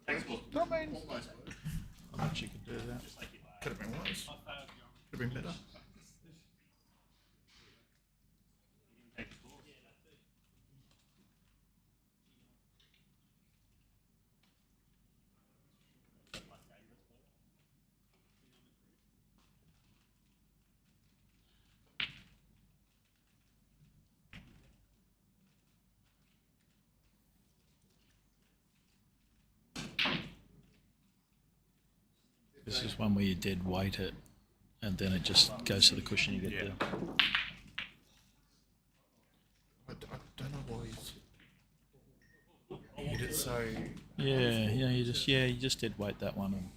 I mean, how much you could do that. could have been worse. Could have been better. This is one where you dead weight it, and then it just goes to the cushion. You get Yeah. there. I don't know why he hit it so, You just dead weight that one. And,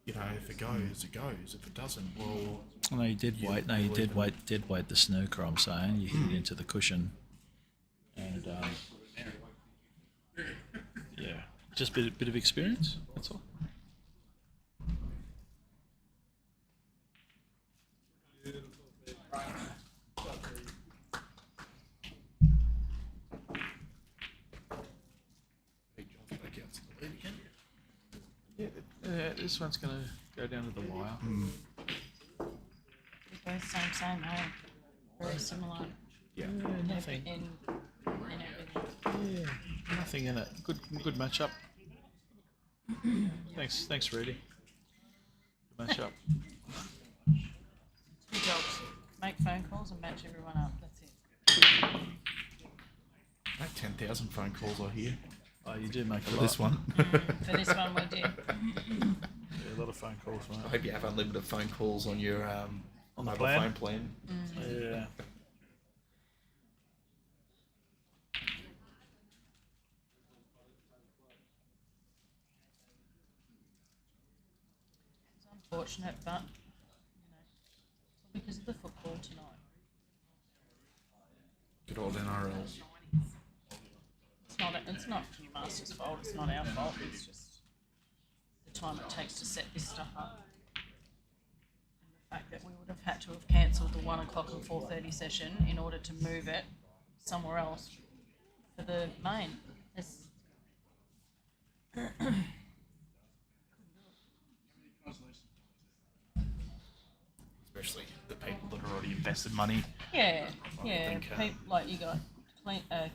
you know, if it goes, it goes. If it doesn't, well, no, you did weight. No, you did weight the snooker. I'm saying you hit it into the cushion, and yeah, just bit of experience. That's all. Yeah, this one's gonna go down to the wire. They're both same, hey? Very similar. Yeah, In nothing. everything. Yeah, nothing in it. Good matchup. Thanks, Rudy. Good matchup. Two jobs. Make phone calls and match everyone up. That's it. make 10,000 phone calls, I hear. Oh, you do make a For lot. this one. For this one, we did. Yeah, a lot of phone calls, I mate. hope you have unlimited phone calls on your On the mobile plan? phone plan. Yeah. It's unfortunate, but because of the football tonight. Good old NRL. It's not Newmaster's fault. It's not our fault. It's just the time it takes to set this stuff up, and the fact that we would have had to have cancelled the 1 o'clock and 4:30 session in order to move it somewhere else for the main. It's Especially the people that have already invested money. yeah. think, Like you got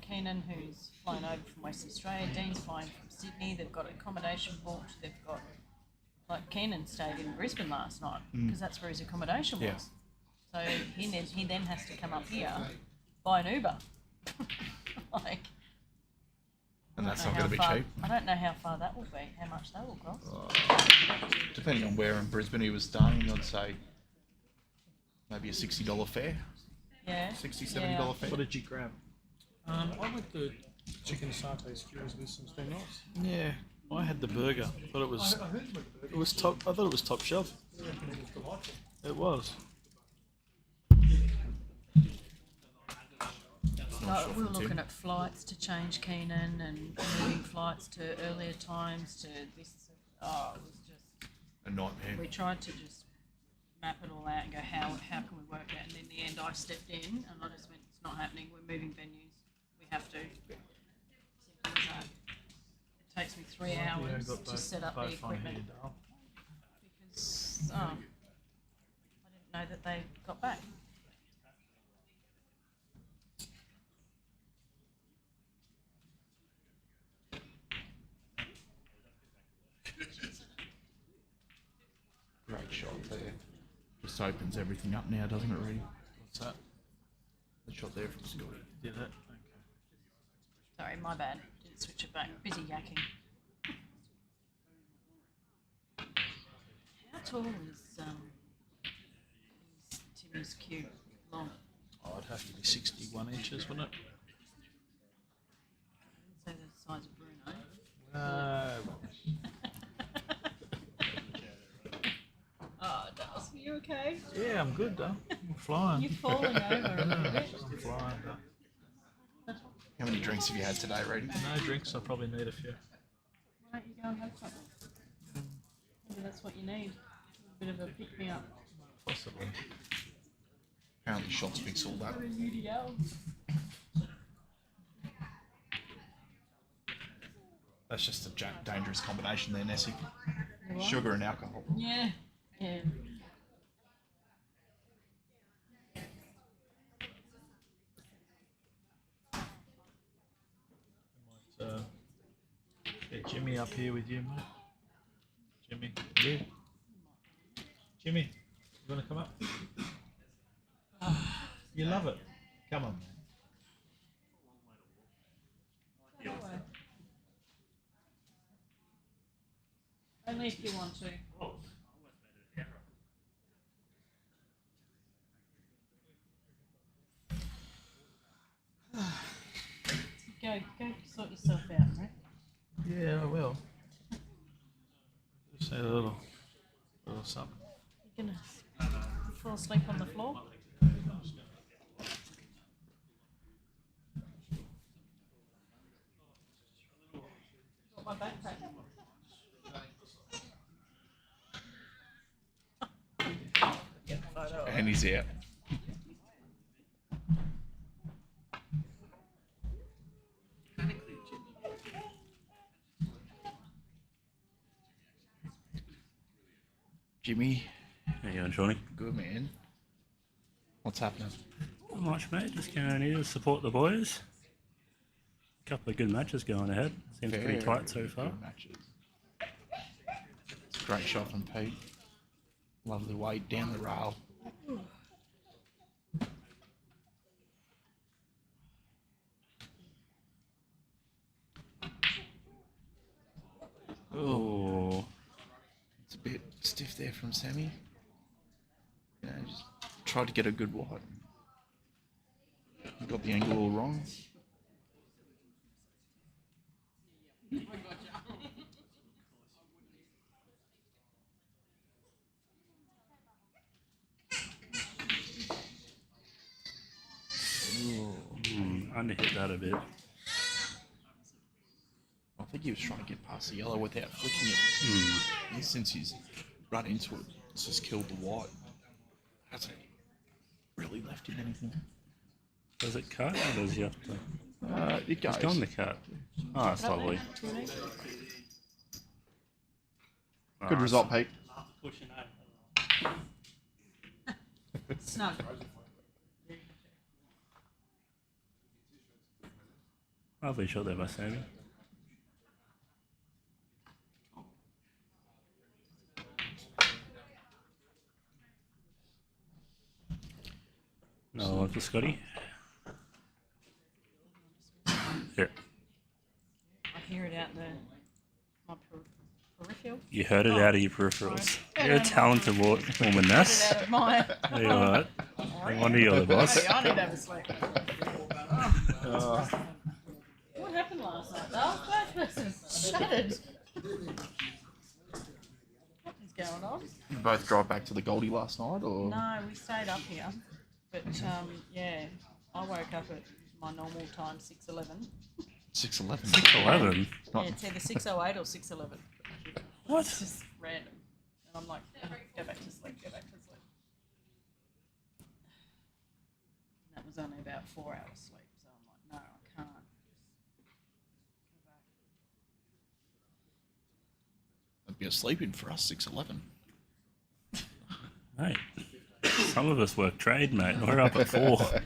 Keenan, who's flying over from Western Australia. Dean's flying from Sydney. They've got accommodation booked. They've got, like, Keenan stayed in Brisbane last night because that's where his accommodation Yeah. was. So he then has to come up here, buy an Uber. Like, And I that's don't not know going to how be far- cheap. I don't know how far that will be, how much that will cost. Depending on where in Brisbane he was staying, I'd say maybe a $60 fare. Yeah. $60, $70 fare. What did you grab? I went the chicken satay skewers with some steamed rice. Yeah, I had the burger. Thought it was. It was top. I thought it was top shelf. It was. Like, we were looking at flights to change Keenan and moving flights to earlier times to this. Oh, it was just. A nightmare. We tried to just map it all out and go, how can we work out? And in the end, I stepped in and I just went, it's not happening. We're moving venues. We have to. Simple as that. It takes me 3 hours to set up the equipment because I didn't know that they got back. Great shot there. Just opens everything up now, doesn't it, really? What's that? The shot there from Scotty. Did it? Okay. Sorry, my bad. Didn't switch it back. Busy yakking. How tall is Timmy's cube long? Oh, it'd have to be 61 inches, wouldn't it? I didn't say the size of Bruno. No. Oh, Dales, are you okay? Yeah, I'm good, though. I'm flying. You're falling over a little bit. I'm flying. How many drinks have you had today, Rady? No drinks. I probably need a few. Why don't you go and have something? Maybe that's what you need. A bit of a pick-me-up. Possibly. Apparently shots fix all that. That's just a dangerous combination there, Nessie. Sugar and alcohol. Yeah. Yeah. Get Jimmy up here with you, mate. Jimmy. Yeah. Jimmy, you want to come up? You love it. Come on, man. Only if you want to. Go sort yourself out, right? Yeah, I will. Just need a little something. You're gonna fall asleep on the floor? Got my backpack. And he's out. Jimmy. How you going, Shawnee? Good, man. What's happening? Not much, mate. Just going here to support the boys. A couple of good matches going ahead. Seems pretty tight so far. Good matches. It's a great shot from Pete. Lovely weight down the rail. Oh, It's a bit stiff there from Sammy. You know, just tried to get a good wide. Got the angle all wrong. underhit that a bit. I think he was trying to get past the yellow without flicking it. And since he's run into it, it's just killed the white. Hasn't really left him anything. Does it cut or does he have to? It goes. It's gone to cut. Oh, that's lovely. Good result, Pete. Snug. Lovely shot there by Sammy. No one for Scotty. Here. hear it out in my peripheral. You heard it Oh, out of your peripherals. sorry. You're a talented woman, Heard Ness. it out of my. Are you alright? No wonder you're the boss. I need to have a sleep. What happened last night? That person shuddered. What is going on? You both drive back to the Goldie last night, or? No, we stayed up here, but yeah, I woke up at my normal time, 6:11. 6:11. 6:11? Yeah, it's either 6:08 or 6:11. What? It's just random, and I'm like, go back to sleep, go back to sleep. And that was only about 4 hours sleep, so I'm like, no, I can't. Just go back. That'd be a sleep-in for us, 6:11. Mate, some of us work trade, mate. And we're up at 4.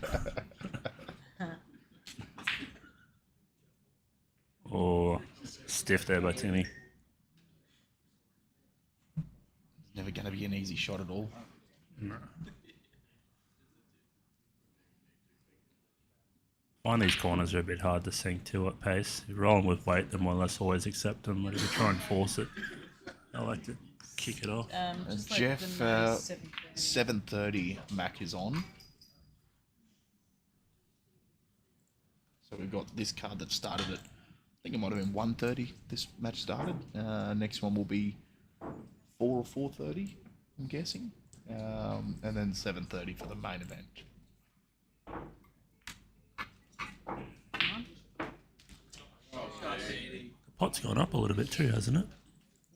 Or stiff there by Timmy. Never going to be an easy shot at all. No. Find these corners are a bit hard to sink to at pace. If you're rolling with weight, then more or less always accept them. But if you try and force it, I like to kick it off. Just let Jeff, them know 7:30. 7:30, Mac is on. So we've got this card that started at, I think it might have been 1:30 this match started. Next one will be 4 or 4:30, I'm guessing. And then 7:30 for the main event. The pot's gone up a little bit too, hasn't it?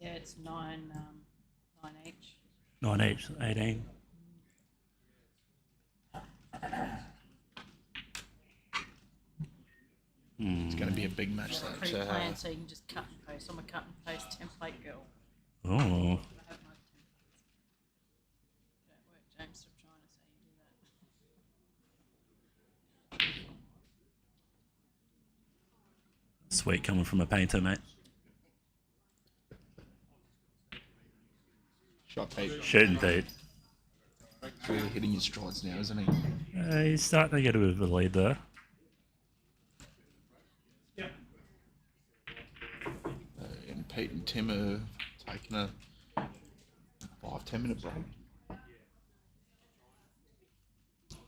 Yeah, it's 9 each. 9 each, 18. It's going to be a big match. That Pre-planned, so you can just cut and paste. I'm a cut and paste template girl. Oh. I have my templates. Don't work, James. Stop trying to say you do that. Sweet coming from a painter, mate. Shot Pete. Shooting Pete. Really hitting his strides now, isn't he? He's starting to get a bit of a lead there. And Pete and Tim are taking a 5-10 minute break.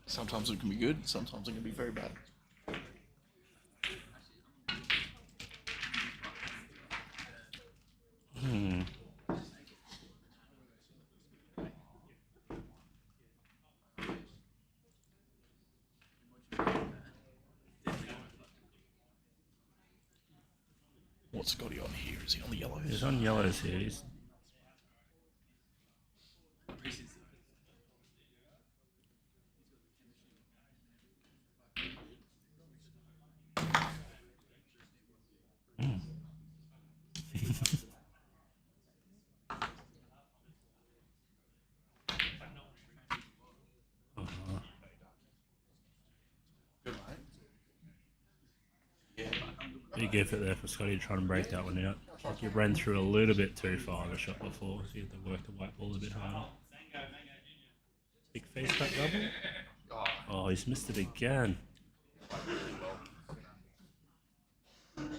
Sometimes it can be good, sometimes it can be very bad. What's Scotty on here? Is he on the yellows? He's on yellows here. He's... Big effort there for Scotty to try and break that one out. Like he ran through a little bit too far on the shot before, so he had to work the white ball a bit harder. Big face cut double. Oh, he's missed it again. Who's the next match up for you?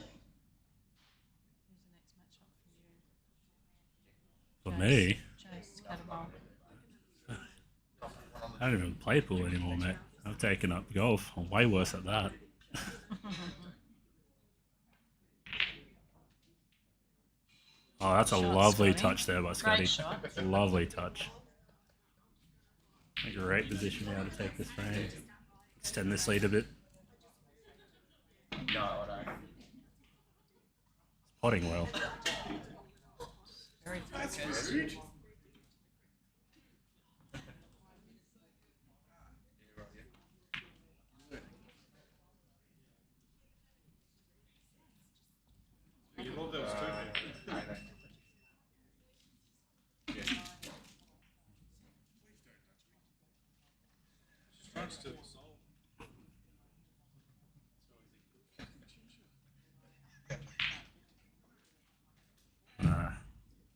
For me, Chase Catamol. I don't even play pool anymore, mate. I've taken up golf. I'm way worse at that. Oh, that's a Shot, lovely Scotty. touch there by Scotty. Great shot. Lovely touch. A great position now to take this frame. Extend this lead a bit. No, I don't. Potting well. Very focused.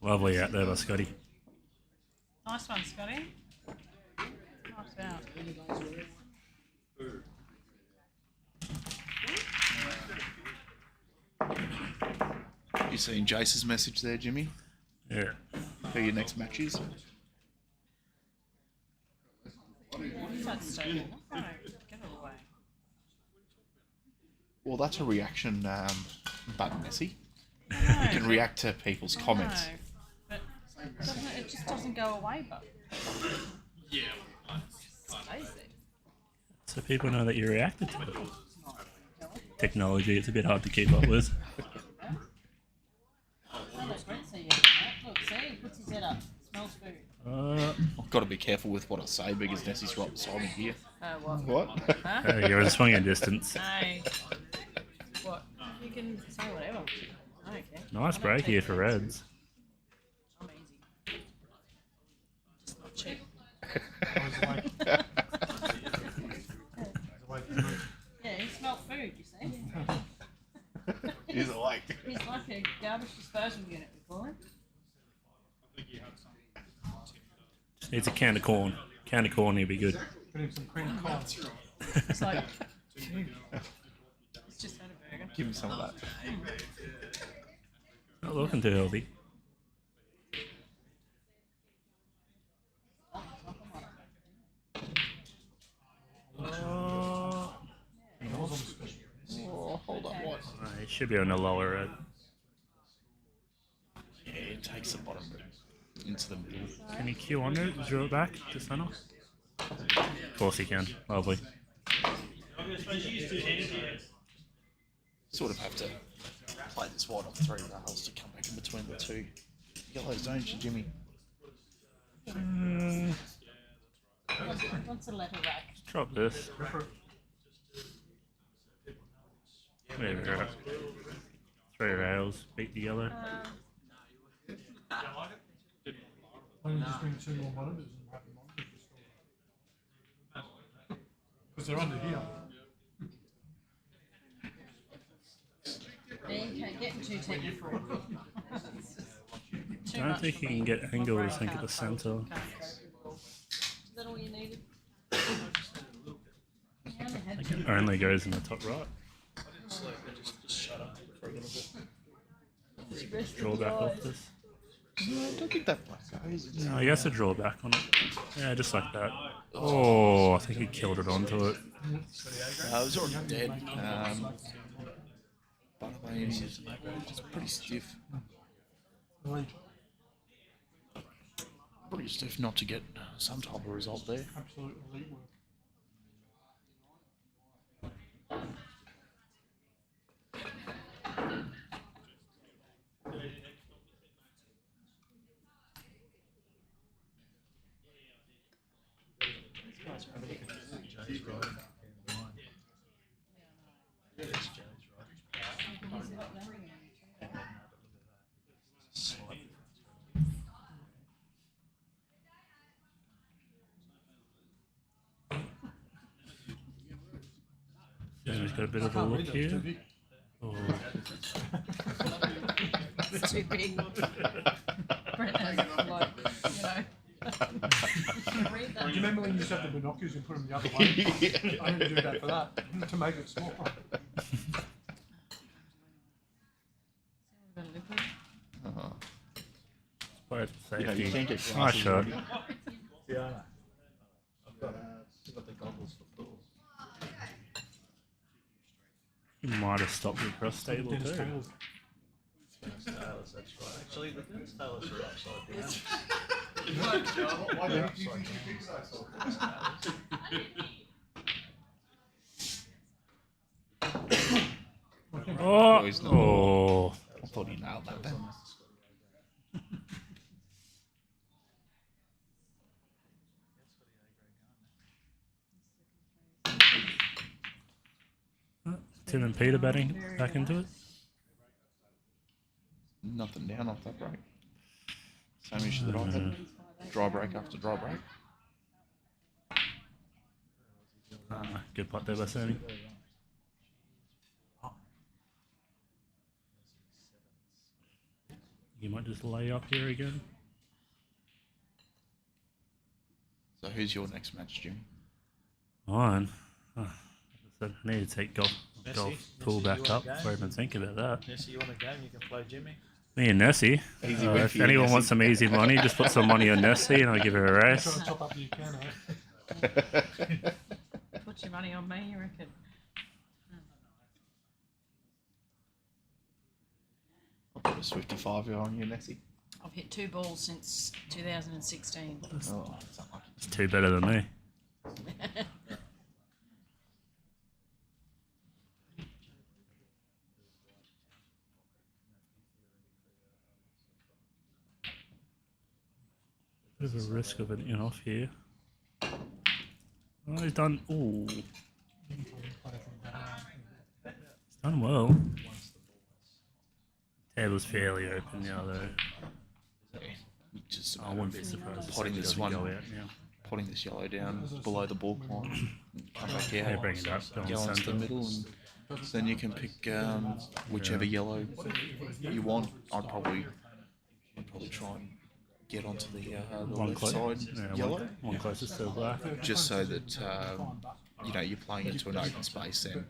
Lovely out there by Scotty. Nice one, Scotty. Nice out. You seen Jace's message there, Jimmy? Yeah. Who your next match is? That's stable. No, get it away. Well, that's a reaction button, Messi. No, You can react to people's comments. but it just doesn't go away, but yeah, stays there. So people know that you reacted to it. Technology, it's a bit hard to keep up with. I'll let Brent see you. Look, see, he puts his head up, smells food. I've got to be careful with what I say because Nessie's right beside me here. What? What? Huh? You're in swinging distance. No. What? You can say whatever. I don't care. Nice break here for Reds. I'm easy. Just not cheap. Yeah, he smelled food, you see. He's awake. He's like a garbage disposal unit, we call him. Just needs a can of corn. Can of corn, he'll be good. Put in some cream corn. It's like, he's just had a burger. Give him some of that. Not looking too healthy. Oh, hold on, what? He should be on the lower red. Yeah, it takes the bottom into the middle. Can he queue under it? Drill it back to center? Of course he can. Lovely. Sort of have to play this wide off 3 rails to come back in between the 2 yellows, don't you, Jimmy? What's a letter rack? Drop this. There we go. 3 rails, beat the yellow. Why don't you just bring 2 more monitors and have them on? Because they're under here. Yeah, you can't get too technical. I don't think you can get angle to think at the center. Is that all you needed? I think it only goes in the top right. Just shut up for a little bit. Draw back off this. No, I don't think that black goes. No, he has to draw back on it. Yeah, just like that. Oh, I think he killed it onto it. It was already dead. But I mean, it's pretty stiff. Pretty stiff not to get some type of result there. Absolute elite work. Yeah, he's got a bit of a look here. Oh. It's too big. Brent has like, you know. Read that. Do you remember when you used to have the binoculars and put them the other way? I had to do that for that, to make it smaller. Both You know, you safety. can't get Nice glasses shot. Yeah, I've got the goggles for fools. He might have stopped the cross stable Dennis too. Taylor's. Dennis Taylor's, that's right. Actually, the Dennis Taylor's are upside down. They're upside down. Oh! Oh! I thought he nailed that then. Tim and Peter batting back into it. Nothing down off that break. Same issue that I had. Dry break after dry break. Good putt there by Sammy. You might just lay up here again. So who's your next match, Jimmy? Mine. Oh, like I said, I need to take golf. golf pull back up before I even think about that. Nessie, you want a game? You can play Jimmy. Me and Nessie. Easy win If for you, anyone Nessie. wants some easy money, just put some money on Nessie and I'll give her a race. Top up you can, Put your money on me, you reckon? I'll put a Swifty 5 on you, Nessie. I've hit 2 balls since 2016. Oh, It's 2 better than me. Bit of a risk of it in off here. Oh, he's done. Ooh. He's done well. Table's fairly open now, though. just I wouldn't be surprised if potting he this doesn't one, go out now. potting this yellow down below the ball line, come back out, Yeah, bring it up, go on go onto the centre. middle, and then you can pick whichever yellow you want. I'd probably try and get onto the One left close, side yeah, yellow, one closest to the black. just so that you know you're playing into an open space, and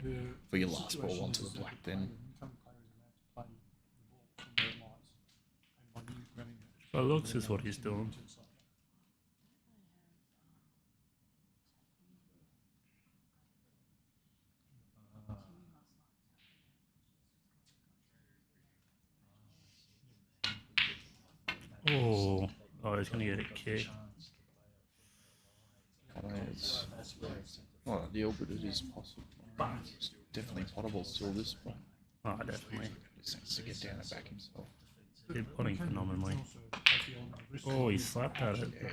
for your last ball onto the black, then But looks is what he's doing. Oh, he's gonna get a kick. it's not ideal, but it is possible. It's definitely potable still this point. Oh, definitely. Just needs to get down and back himself. He's putting phenomenally. Oh, he slapped at it. Yeah.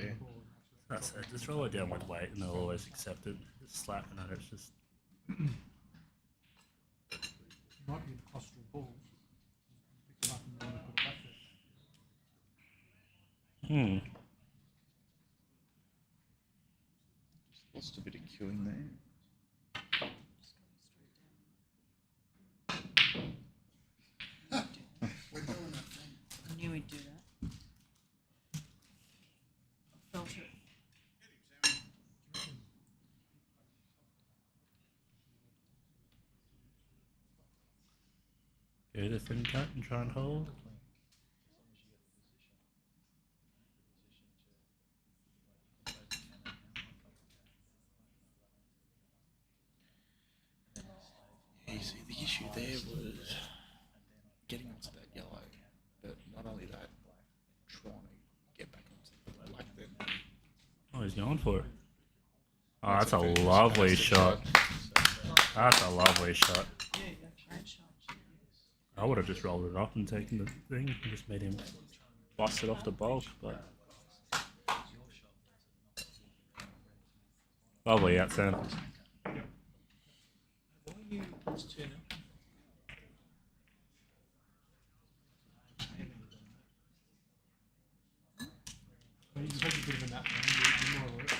That's it. Just roll it down with weight and they'll always accept it. Just slapping at it's just. Might be the postural balls. Pick it up and then put it back there. Lost a bit of queuing there. I knew he'd do that. I felt it. Go to thin cut and try and hold. Yeah, you see, the issue there was getting onto that yellow, but not only that, trying to get back onto the black then. Oh, he's going for it. Oh, that's a lovely shot. That's a lovely shot. I would have just rolled it up and taken the thing and just made him bust it off the bulk, but lovely out centre. You can take a bit of a nap now. You're more alert.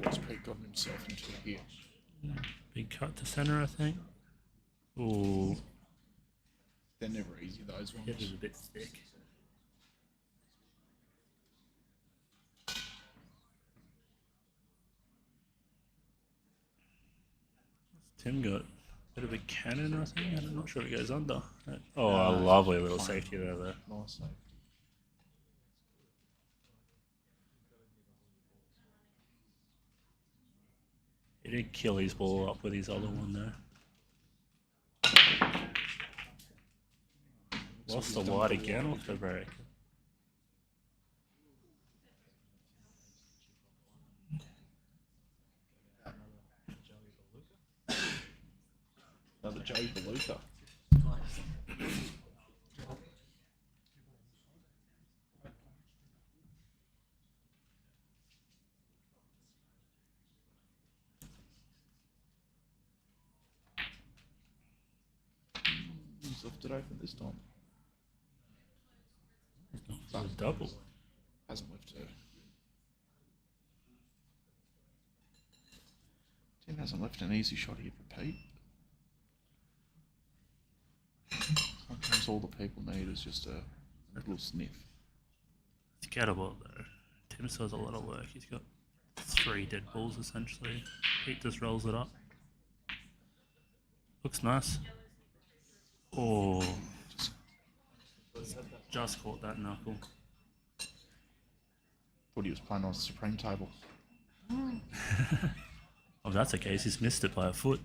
What's Pete gotten himself into here? Big cut to centre, I think. Ooh, They're never easy, those ones. it was a bit thick. Tim got a bit of a cannon, I think. I'm not sure it goes under. Oh, a lovely little safety there. Nice save. He did kill his ball up with his other one there. Lost the wide again off the break. Another Joey Beluga. He's left it open this time. It's a double. Hasn't left it. Tim hasn't left an easy shot here for Pete. Sometimes all the people need is just a little sniff. It's gettable though. Tim still has a lot of work. He's got 3 dead balls essentially. Heat just rolls it up. Looks nice. Oh, just caught that knuckle. Thought he was playing on a Supreme table. Oh, if that's the case, he's missed it by a foot.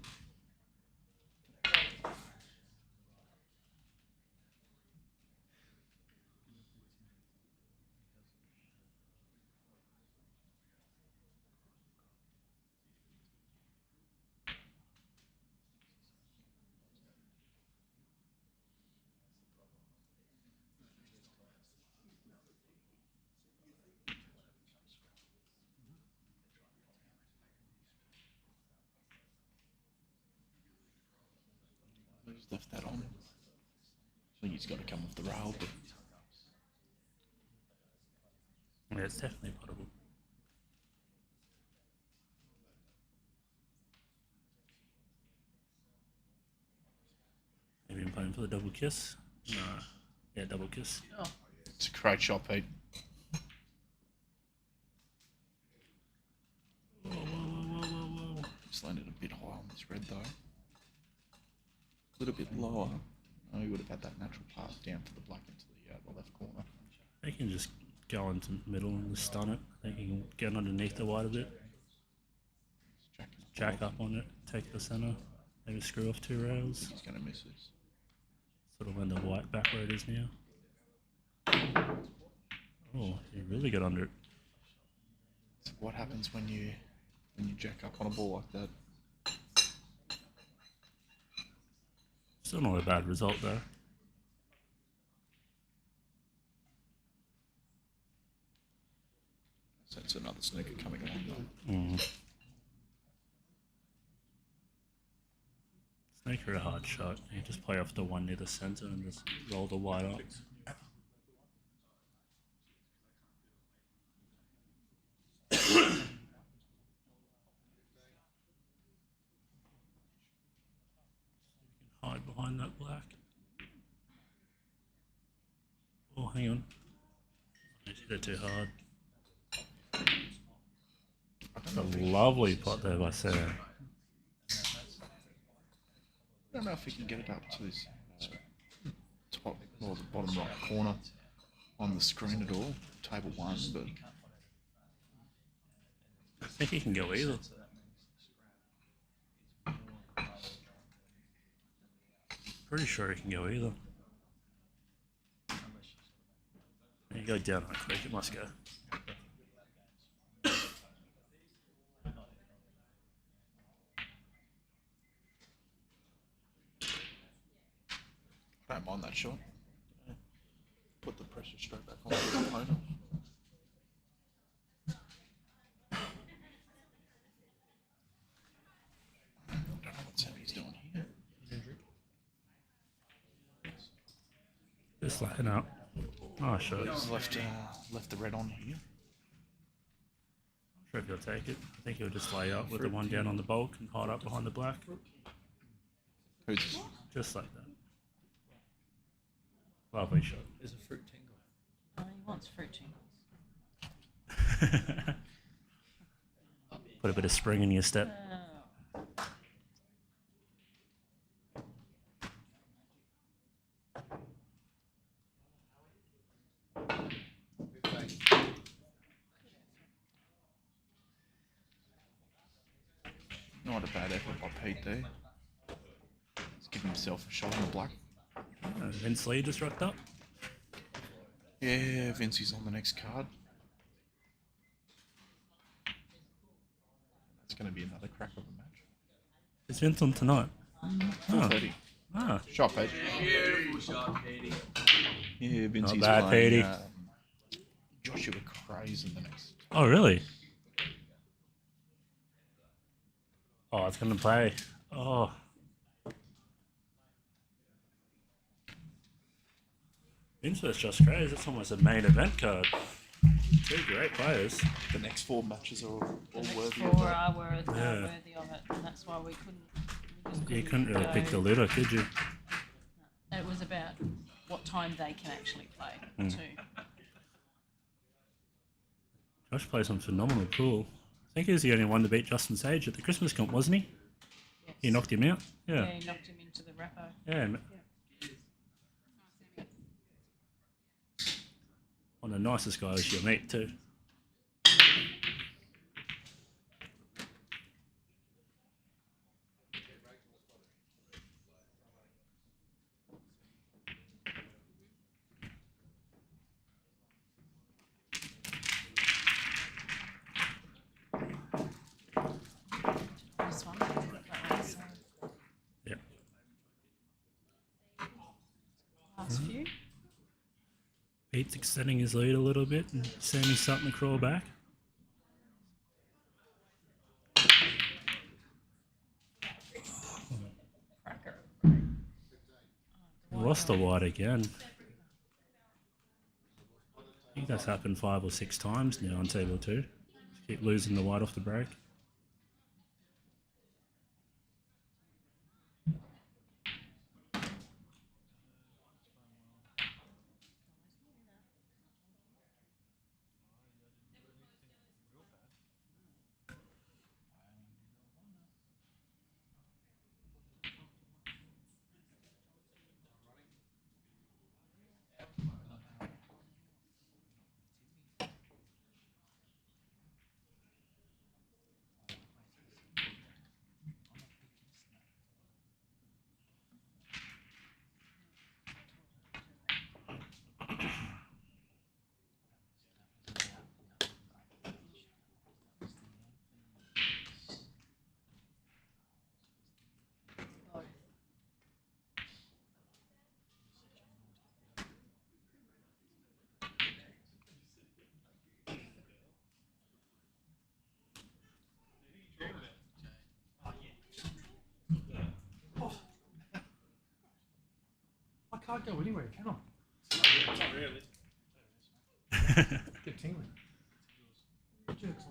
He's left that on. I think he's got to come off the rail, but Yeah, it's definitely potable. Maybe I'm playing for the double kiss. No. Yeah, double kiss. Oh, it's a great shot, Pete. Whoa, whoa, whoa, whoa, whoa, whoa. Just landed a bit high on this red though. A little bit lower. Oh, he would have had that natural path down to the black into the left corner. They can just go into the middle and just stun it. They can get underneath the white a bit. Jack up on it, take the center, maybe screw off 2 rails. He's going to miss this. Sort of land the white back where it is now. Oh, you really got under it. So what happens when you jack up on a ball like that? Still not a bad result though. So it's another snooker coming along though. Snooker a hard shot. You just play off the one near the center and just roll the white up. Hide behind that black. Oh, hang on. I hit it too hard. That's a lovely pot there by Sarah. I don't know if we can get it up to this top or the bottom right corner on the screen at all. Table 1, but I think he can go either. Pretty sure he can go either. You go down that quick, it must go. I don't mind that shot. Put the pressure straight back on the opponent. I don't know what Sammy's doing here. Just lacking out. Oh, sure. He's left the red on here. I'm sure if he'll take it. I think he'll just lay up with the one down on the bulk and hide up behind the black. Who's this? Just like that. Lovely shot. There's a fruit tingle. oh, he wants fruit tingles. Put a bit of spring in your step. Not a bad effort by Pete there. He's giving himself a shot on the black. Vince Lee just rocked up. Yeah, Vincey's on the next card. That's going to be another crack of a match. Is Vince on tonight? 4:30. Ah. Shot, Pete. Beautiful shot, Petey. Yeah, Vincey's Not bad, playing Petey. Joshua Craze in the next. Oh, really? Oh, it's going to play. Oh. Vince versus Just Craze, that's almost a main event card. 2 great players. The next 4 matches are all worthy of Four that. are worthy, Yeah. worthy of it, and that's why we couldn't. You couldn't really go. pick the litter, could you? It was about what time they can actually play too. Josh plays some phenomenal pool. I think he was the only one to beat Justin Sage at the Christmas comp, wasn't he? Yes. He knocked him out. Yeah, Yeah. he knocked him into the rapper. Yeah. One of the nicest guys you'll meet too. This one. That one, so Yeah. last few. Pete's extending his lead a little bit and Sammy's starting to crawl back. Cracker. Lost the white again. I think that's happened 5 or 6 times now on table 2. Keep losing the white off the break. I can't go anywhere, can I? Get tingling. Jerks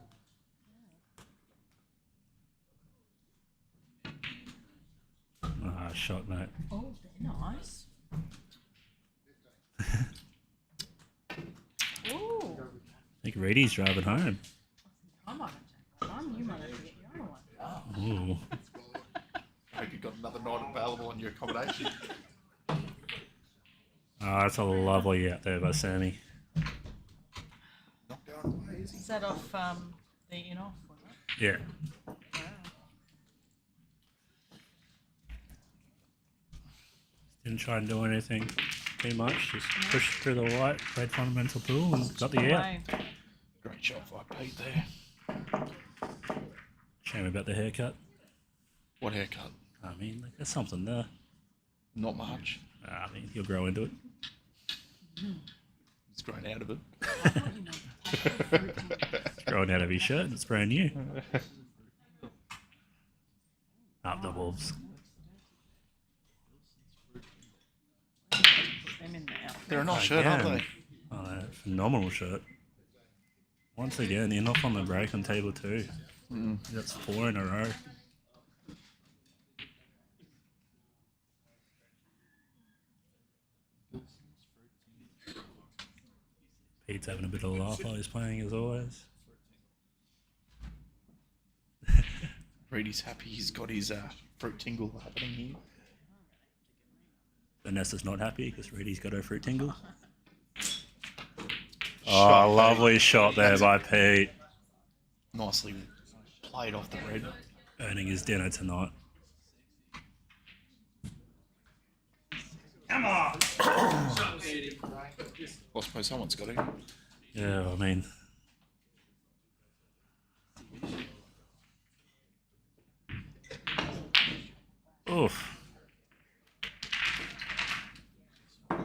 on. Ah, shot, mate. Oh, they're nice. Ooh. I think Reedy's driving home. I might have to take one. You might have to get your other one. Ooh. Hope you've got another night available on your accommodation. Ah, that's a lovely out there by Sammy. Knocked down away, is he? Is that off the in-off, was it? Yeah. Wow. Didn't try and do anything too much. Just pushed through the white, played fundamental pool and got the out. Away. Great shot by Pete there. Shame about the haircut. What haircut? I mean, like, there's something there. Not much. I mean, you'll grow into it. He's grown out of it. It's growing out of his shirt. It's brand new. Up the Wolves. Put them in there. They're a nice shirt, aren't they? Oh, phenomenal shirt. Once again, you're not on the break on table 2. That's 4 in a row. Pete's having a bit of a laugh while he's playing as always. Reedy's happy he's got his fruit tingle happening here. Vanessa's not happy because Reedy's got her fruit tingle. Shot, Oh, lovely shot there by Pete. Nicely played off the red. Earning his dinner tonight. Come on! Well, I suppose someone's got it. Yeah, I mean... Oof. I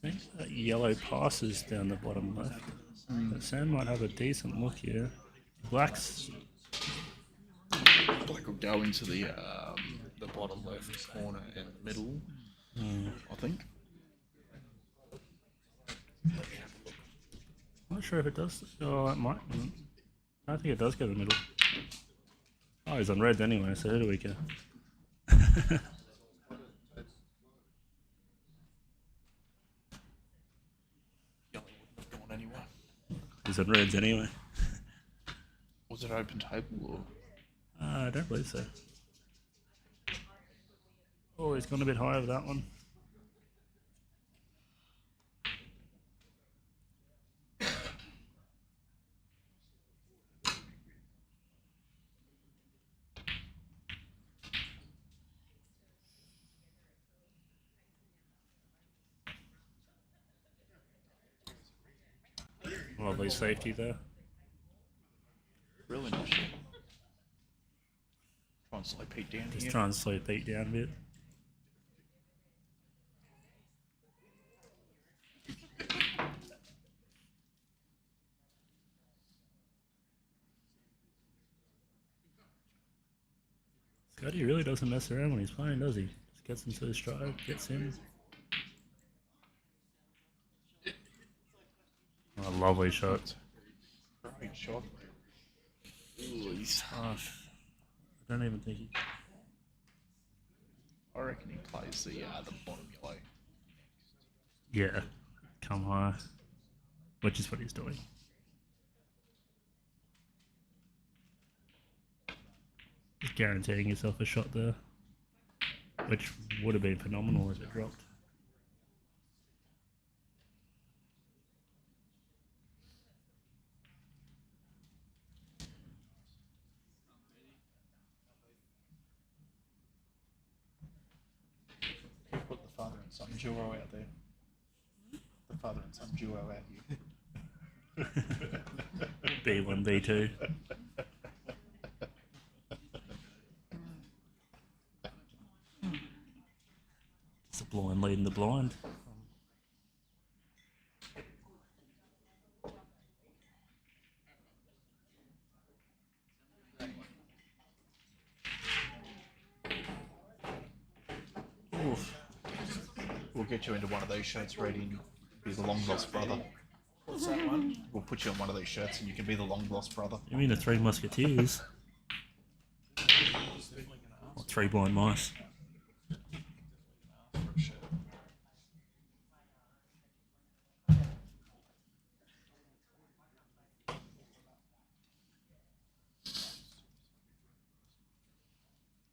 think that yellow passes down the bottom left. But Sam might have a decent look here. Black's... Black will go into the bottom left corner and middle, I think. Not sure if it does. Oh, it might. I think it does go to the middle. Oh, he's on red anyway, so who do we care? He's on reds anyway. Was it open table or? I don't believe so. Oh, he's gone a bit high with that one. Lovely safety there. Really nice shot. Try and slow Pete down Just here. try and slow Pete down a bit. Scotty really doesn't mess around when he's playing, does he? Just gets into his stride, gets in. Oh, lovely shot. Great shot. Ooh, he's tough. I don't even think he... I reckon he plays the bottom yellow. Yeah, come high. Which is what he's doing. Just guaranteeing yourself a shot there. Which would have been phenomenal if it dropped. Put the father and son duo out there. The father and son duo out here. B1, B2. It's the blind leading the blind. Oof. We'll get you into one of those shirts, reading be the long lost brother. What's that one? We'll put you on one of those shirts and you can be the long lost brother. You mean the Three Musketeers? Or Three Blind Mice?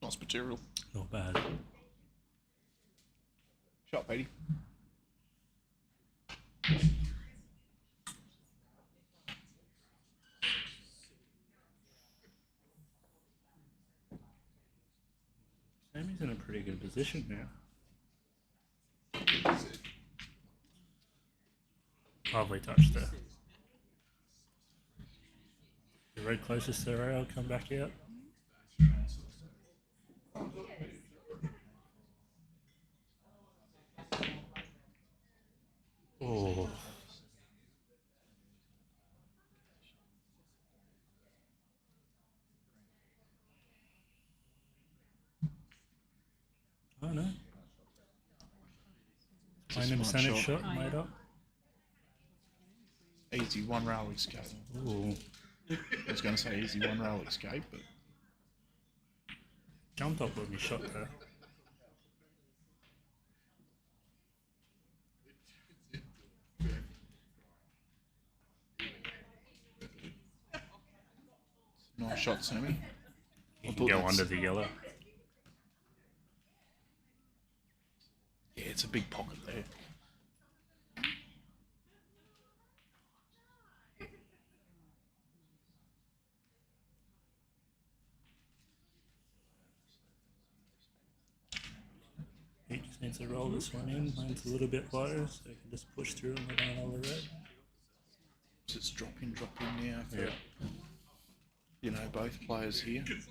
Nice material. Not bad. Shot, Petey. Sammy's in a pretty good position now. Lovely touch there. The red closest to the rail, come back out. Oh. Oh no. Playing him a smart Senate shot. shot made up. Easy one rail escape. Ooh. I was going to say easy one rail escape, but Jumped up with me shot there. nice shot, Sammy. You can go under the yellow. Yeah, it's a big pocket there. He just needs to roll this one in, lands a little bit low, so he can just push through and let another red. So it's drop in now for Yeah. Both players here. If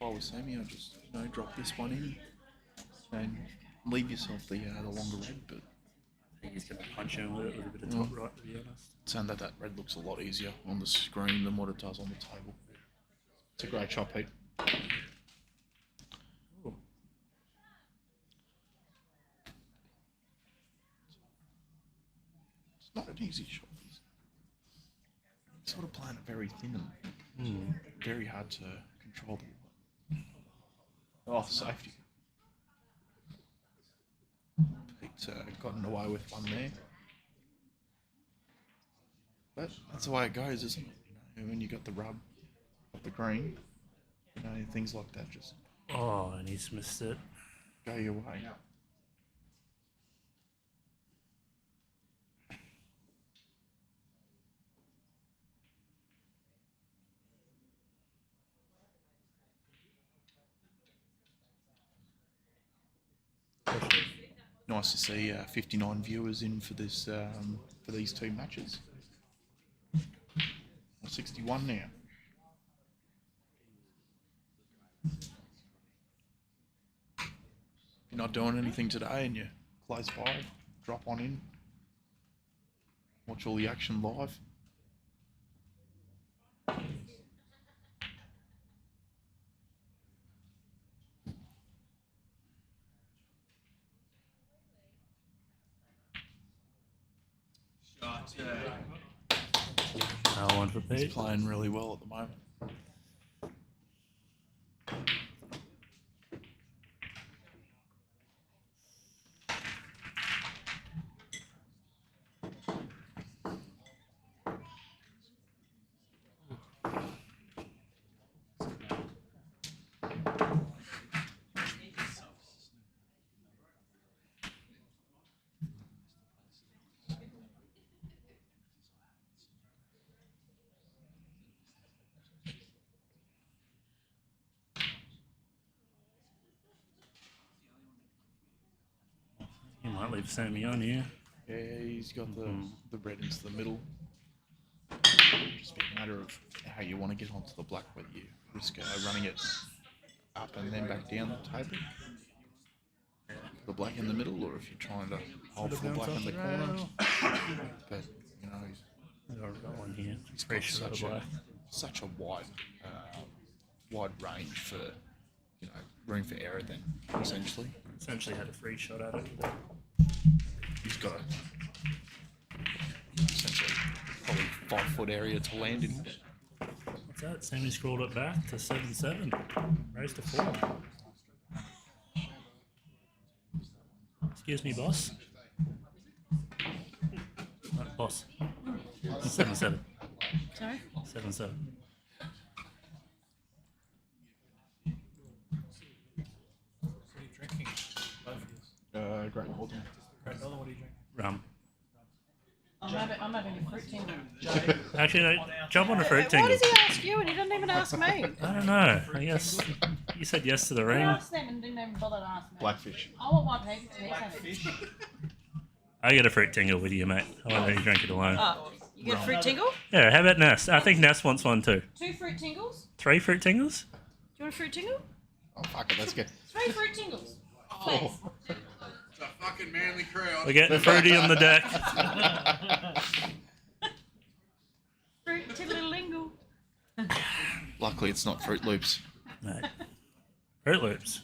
I was Sammy, I'd just drop this one in and leave yourself the longer red. But I think he's going to punch in with it with a bit of top right, to be honest. saying that red looks a lot easier on the screen than what it does on the table. It's a great shot, Pete. Ooh. It's not an easy shot. Sort of playing it very thin and very hard to control the Oh, safety. Pete's gotten away with one there. But that's the way it goes, isn't it? You know, when you got the rub of the green, you know, things like that just Oh, and he's missed it. go your way. Nice to see 59 viewers in for this for these two matches. 61 now. If you're not doing anything today and you're close by, drop on in. Watch all the action live. No one for He's Pete. playing really well at the moment. He might leave Sammy on here. Yeah, he's got the red into the middle. Just be a matter of how you want to get onto the black, whether you risk running it up and then back down the table. The black in the middle, or if you're trying to hold for the black in the corner. But, you know, I've got one here. he's Pretty got sure such black. such a wide range for, you know, room for error then, essentially. Essentially had a free shot at it. He's got essentially probably 5 foot area to land in. What's that? Sammy scrolled it back to 7-7. Raised to 4. Excuse me, boss. Boss. 7-7. Sorry? 7-7. Drinking. Great Northern. Great Northern, what are you drinking? Rum. I'm having a fruit tingle. Actually, no, jump on a fruit Why tingle. does he ask you and he doesn't even ask me? I don't know. I guess you said yes to the I ring. asked them and didn't even bother to ask me. Blackfish. I want one paper to Blackfish. I get a fruit tingle with you, mate. I won't let you drink it alone. Oh, you get a fruit tingle? Yeah, how about Ness? I think Ness wants one too. 2 fruit tingles? 3 fruit tingles? Do you want a fruit tingle? Oh, fuck it, let's get. 3 fruit tingles. Please. It's a fucking manly crowd. We're getting fruity on the deck. Fruit tingle. Luckily, it's not Fruit Loops. Mate. Fruit Loops.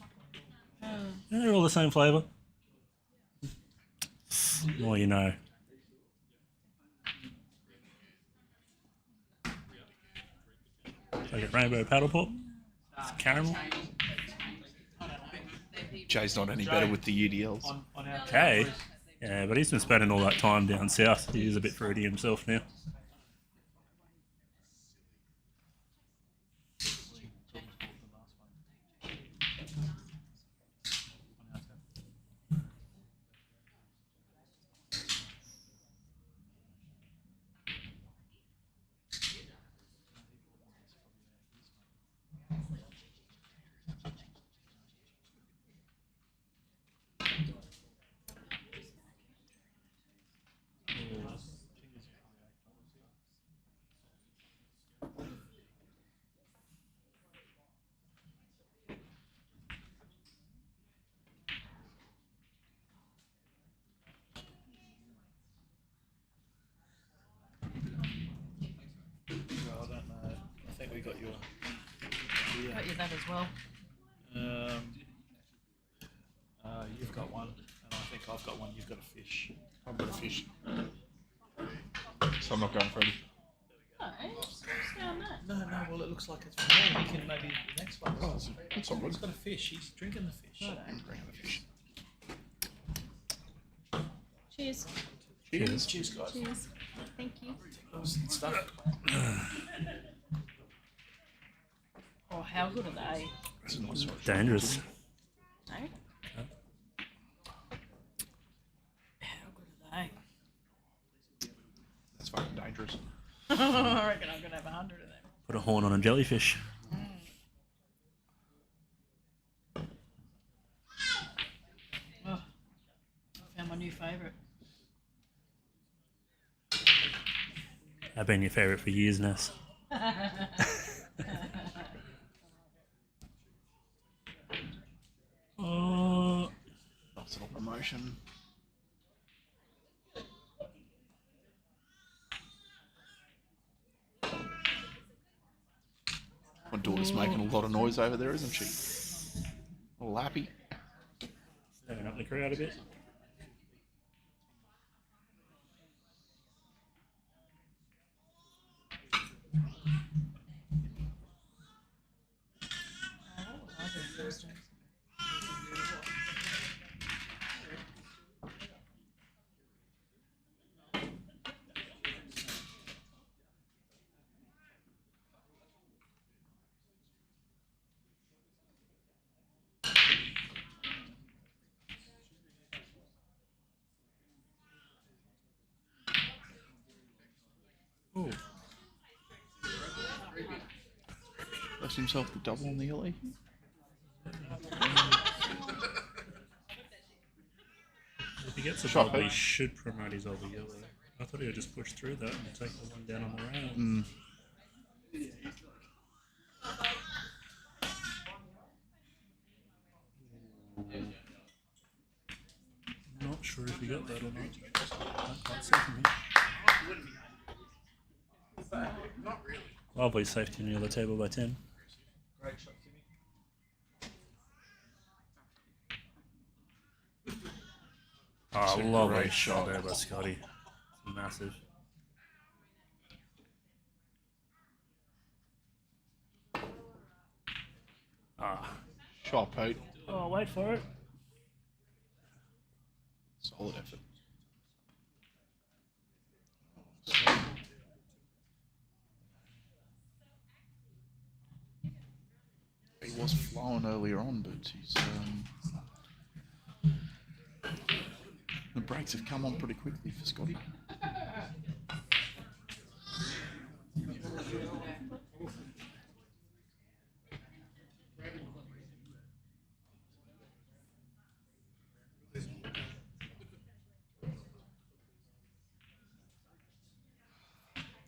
Yeah, they're all the same flavour. More you know. I get rainbow paddle pop. It's caramel. Jay's not any better with the UDLs. Okay. Yeah, but he's been spending all that time down south. He is a bit fruity himself now. Well, I don't know. I think we got your. Got you that as well. You've got one, and I think I've got one. You've got a fish. I've got a fish. So I'm not going Freddie. No, stay on that. No, well, it looks like it's for me. You can maybe the next one. Oh, that's all He's good. got a fish. He's drinking the fish. I'm bringing the fish. Cheers. Cheers. Cheers, guys. Cheers. Thank you. Stuff. Oh, how good are they? That's a nice one. Dangerous. No? How good are they? That's fucking dangerous. I reckon I'm going to have 100 of them. Put a horn on a jellyfish. Oh, I found my new favourite. I've been your favourite for years, Ness. Oh, Nice little promotion. My daughter's making a lot of noise over there, isn't she? A little happy. stirring up the crowd a bit. I do Thursdays. Oh. Left himself the double on the alley. If he gets a Shot, double, he mate. should promote his over yellow. I thought he would just push through that and take the one down on the round. Not sure if he got that or not. Can't quite see from here. Lovely safety near the table by 10. Oh, lovely great shot shot. there by Scotty. Massive. Ah. Shot, Pete. Oh, wait for it. Solid effort. He was flowing earlier on, but he's the brakes have come on pretty quickly for Scotty.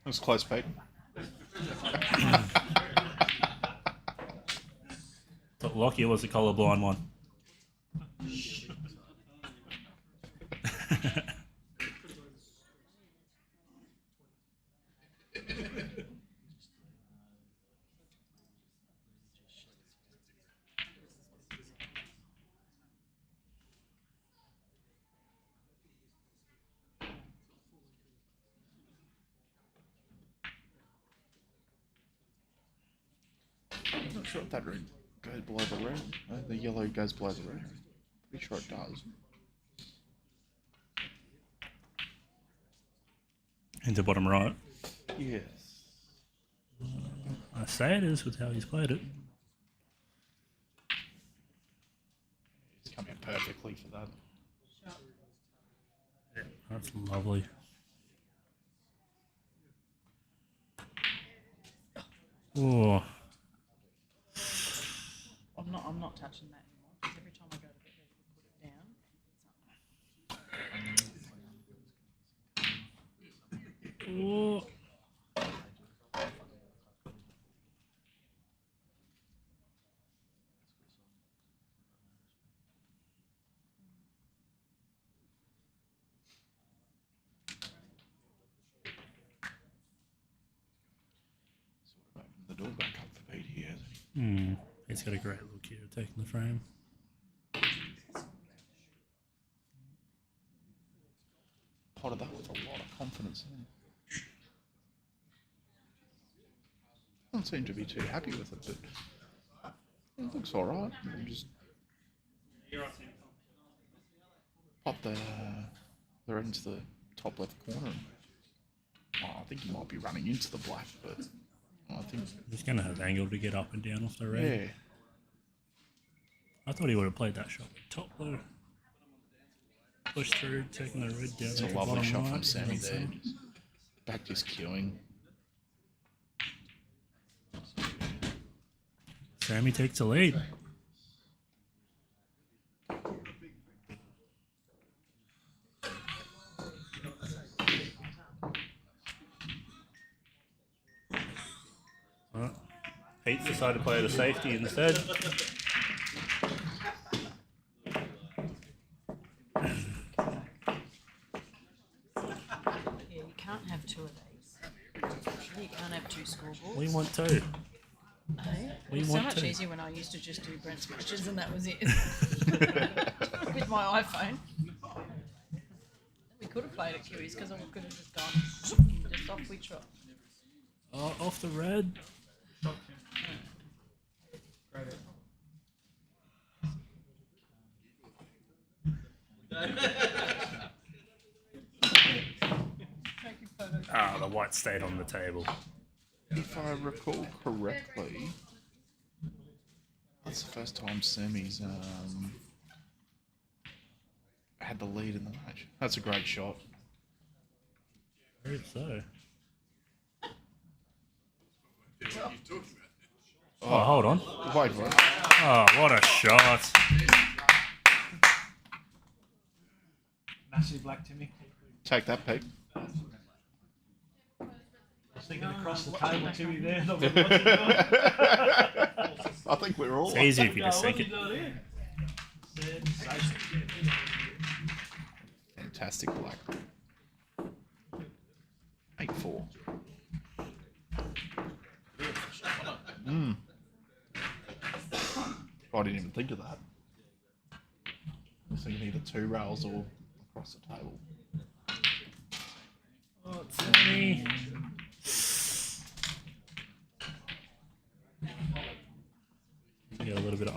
That was close, Pete. Thought Lockie was the colourblind one. I'm not sure if that red goes below the red. The yellow goes below the red. Pretty sure it does. Into bottom right. Yes. I say it is with how he's played it. It's coming perfectly for that. That's lovely. Oh, I'm not touching that anymore because every time I go to bed, I put it down. oh. Sort of opened the door back up for Pete here, hasn't he? He's got a great look here, taking the frame. Potted that with a lot of confidence. Doesn't seem to be too happy with it, but it looks alright. Just pop the into the top left corner. I think he might be running into the black, but I think He's going to have angle to get up and down off the red. yeah. I thought he would have played that shot top though. Push through, taking the red down. It's a to the lovely bottom shot right, from Sammy and there. some. Back just queuing. Sammy takes the lead. Well, Pete decided to play the safety instead. Yeah, you can't have two of these. You can't have two scoreboards. We want two. Hey? We It was so want much to. easier when I used to just do Brent's matches and that was it. With my iPhone. We could have played at Kiwis because I could have just gone just off we trot. Oh, off the red. Ah, the white stayed on the table. If I recall correctly, that's the first time Sammy's had the lead in the match. That's a great shot. Very so. Oh, hold on. Wait for it. Oh, what a shot. Massive black Timmy. Take that, Pete. I was thinking across the table, Timmy there. I think we're all. It's easy if you just sink it. Fantastic black. 8-4. I didn't even think of that. I was thinking either two rails or across the table. Oh, Sammy. Get a little bit of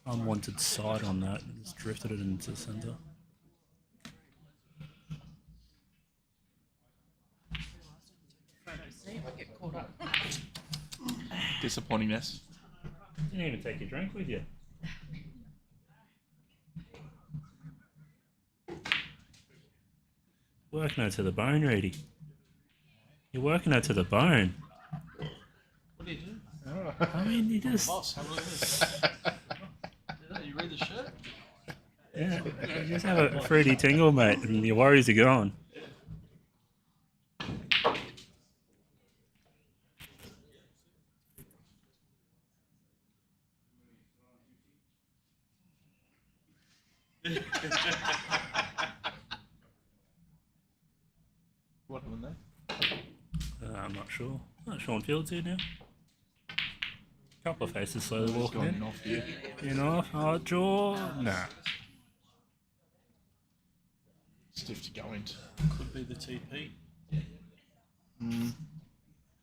unwanted side on that and just drifted it into the centre. See, I get caught up. Disappointingness. Didn't even take your drink with you. Working her to the bone, Reedy. You're working her to the bone. What do you do? I mean, you just... Boss, have a look at this. You read the shirt? Yeah, you just have a fruity tingle, mate, and your worries are gone. What happened there? I'm not sure. Shaun Fields here now. Couple of faces slowly He's walking gone in. off here. You know, jaw, nah. Stiff to go into. Could be the TP.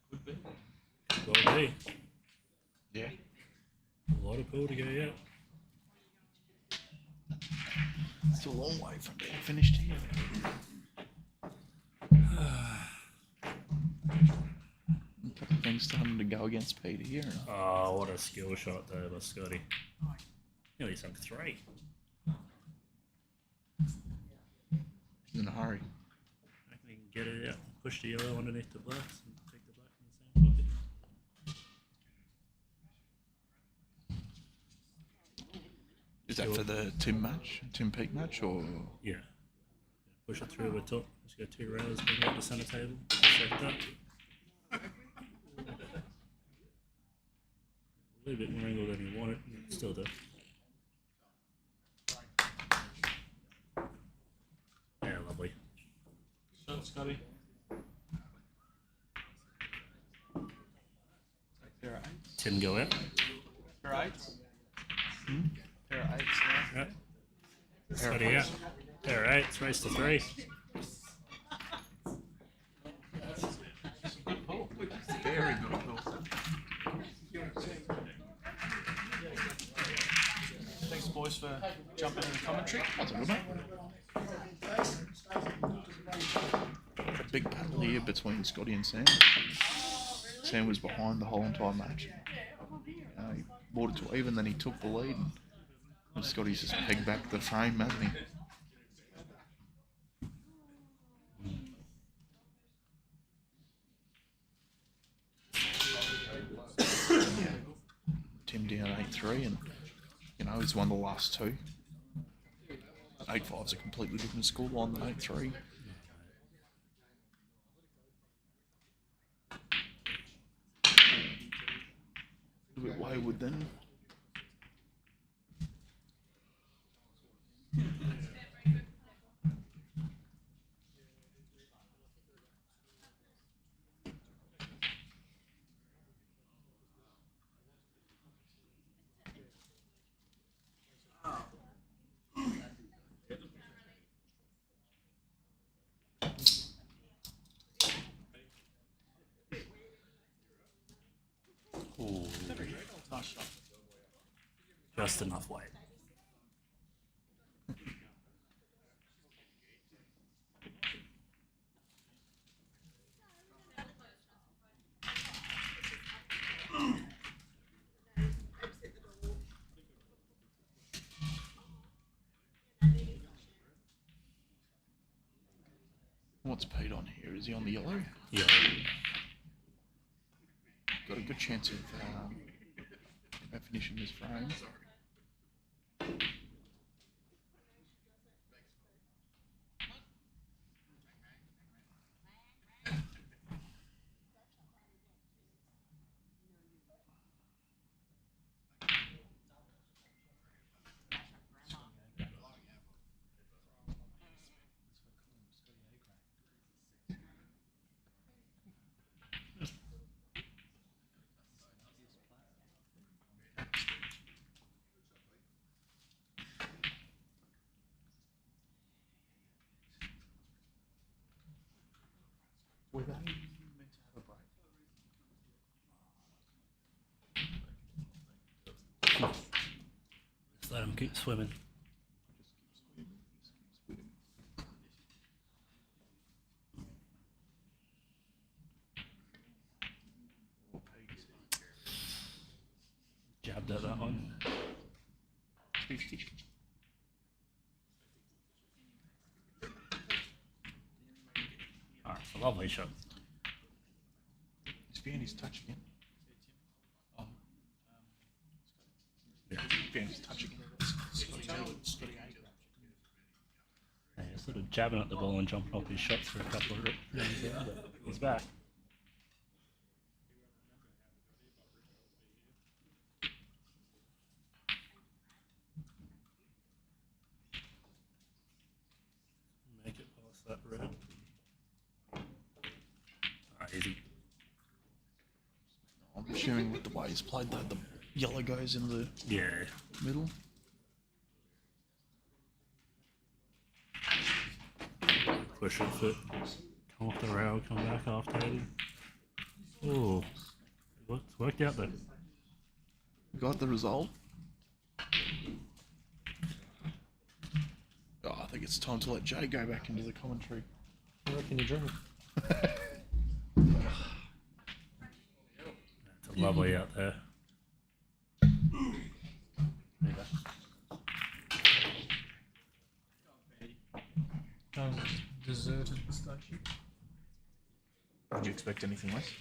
Could be. Well, be. Yeah. A lot of pool to go yet. Still a long way from being finished here. A couple of things starting to go against Peter here. Oh, what a skill shot there by Scotty. Nearly sunk 3. He's in a hurry. I reckon he can get it out, push the yellow underneath the blacks, and take the black in the same pocket. Is that for the Tim Peak match, or? Yeah. Push it through the top. Just go 2 rows, bring it up the centre table, set it up. A little bit more angle than you want it, but still do. Yeah, lovely. Shot, Scotty. Pair of 8s. Tim go out. Pair of 8s. Pair of 8s now. Yep. Scotty out. Pair of 8s, race to 3. Good pull. Very good pull. Thanks, boys, for jumping in the commentary. That's a good one. A big battle here here between Scotty and Sam. Sam was behind the whole entire match. He brought it to even, then he took the lead, and Scotty's just pegged back the frame, hasn't he? Tim down 8-3, and he's won the last two. 8-5's a completely different scoreline than 8-3. A bit wayward then. Ooh. Just enough weight. What's Pete on here? Is he on the yellow? Yeah. Got a good chance of finishing this frame. Were they meant to have a break? Just let him keep swimming. Jabbed at that one. Alright, it's a lovely shot. He's found his touch again. Yeah. Found his touch again. Scotty A. Yeah, he's sort of jabbing at the ball and jumping off his shots for a couple of runs there, but he's back. Make it past that red. Alright, easy. I'm assuming with the way he's played that, the yellow goes in the middle. Push it foot. Come off the rail, come back after it. Oh, it's worked out there. Got the result. Oh, I think it's time to let Jay go back into the commentary. I reckon you're drunk. It's lovely out there. Deserted the station. Did you expect anything less?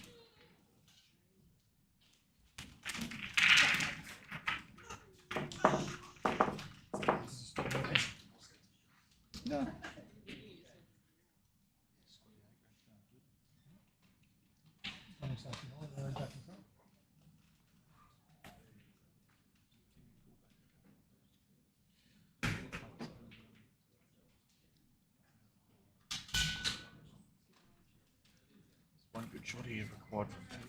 No. One good shot here required from Pete.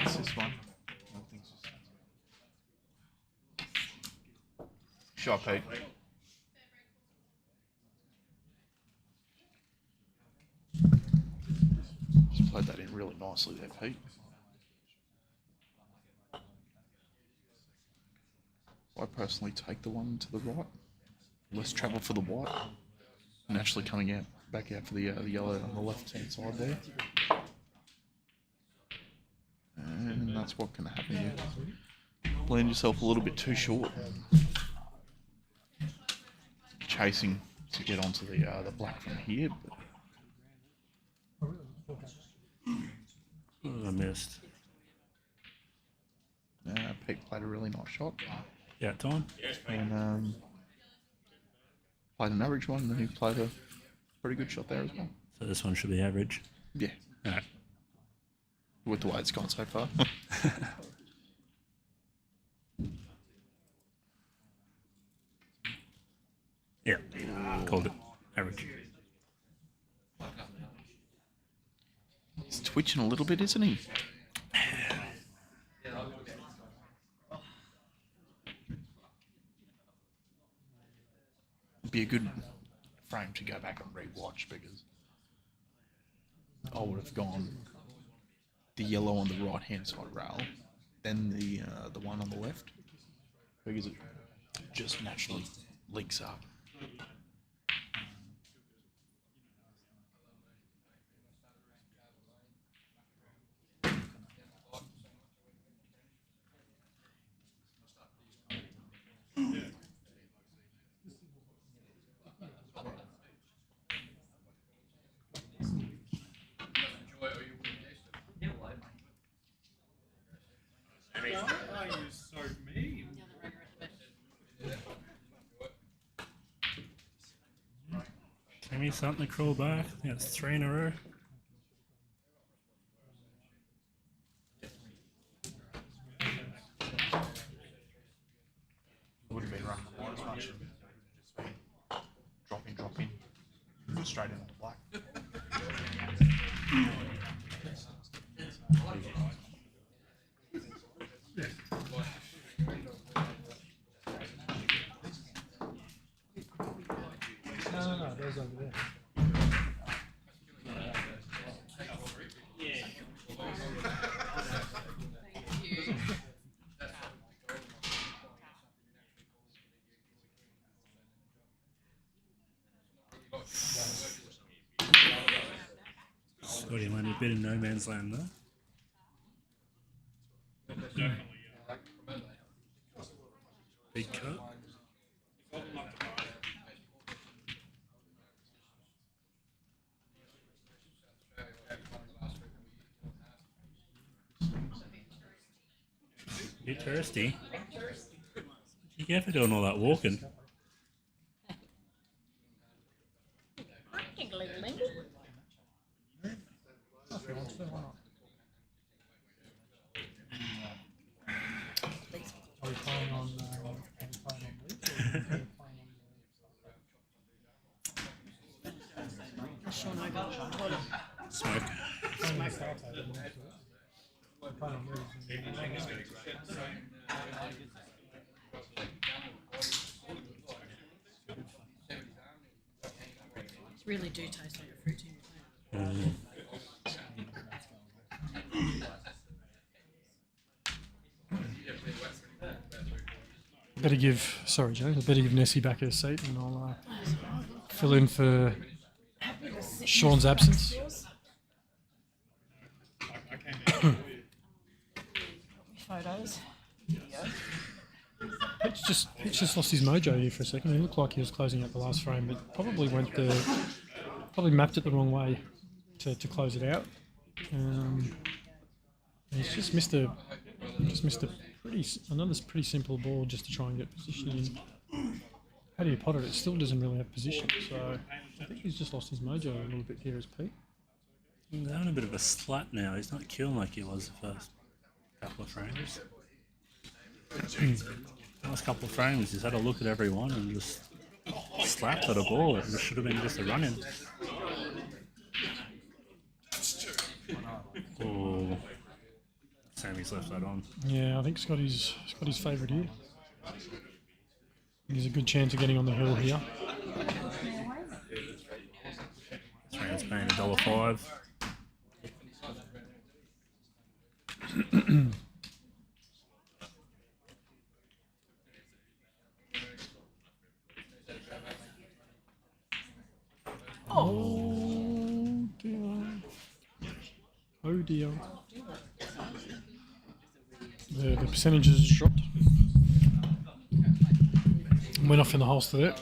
It's this one. I think it's just... Shot, Pete. Just played that in really nicely there, Pete. I personally take the one to the right. less travel for the white. Naturally coming out back out for the yellow on the left hand side there. And that's what can happen here. Blend yourself a little bit too short. Chasing to get onto the black from here. But I missed. Pete played a really nice shot. Yeah, time. And played an average one, and then he played a pretty good shot there as well. So this one should be average. Yeah. Alright. With the way it's gone so far. Yeah, called it average. He's twitching a little bit, isn't he? Be a good frame to go back and re-watch because I would have gone the yellow on the right hand side rail, then the one on the left, because it just naturally links up. Give me something to crawl back. That's 3 in a row. Would have been running the white as much and just been drop in, straight into the black. No, there's over there. Scotty landed a bit in no man's land there. Big cut. Bit thirsty. You get for doing all that walking. Are we playing on Shaun, I got hold on. Smoke. Really do taste like a fruit tin. Better give, sorry Joe, I better give Nessie back her seat and I'll fill in for Shaun's absence. Photos. Pitch just lost his mojo here for a second. He looked like he was closing out the last frame, but probably mapped it the wrong way to close it out. He's just missed a another pretty simple ball just to try and get position in. How do you pot it? It still doesn't really have position, so I think he's just lost his mojo a little bit here as Pete. He's having a bit of a slat now. He's not killing like he was the first couple of frames. Last couple of frames, he's had a look at every one and just slapped at a ball. It should have been just a run-in. Oh, Sammy's left that on. Yeah, I think Scotty's favourite here. There's a good chance of getting on the hill here. This round's paying $1.05. Oh dear. Oh dear. The percentages dropped. Went off in the holster there.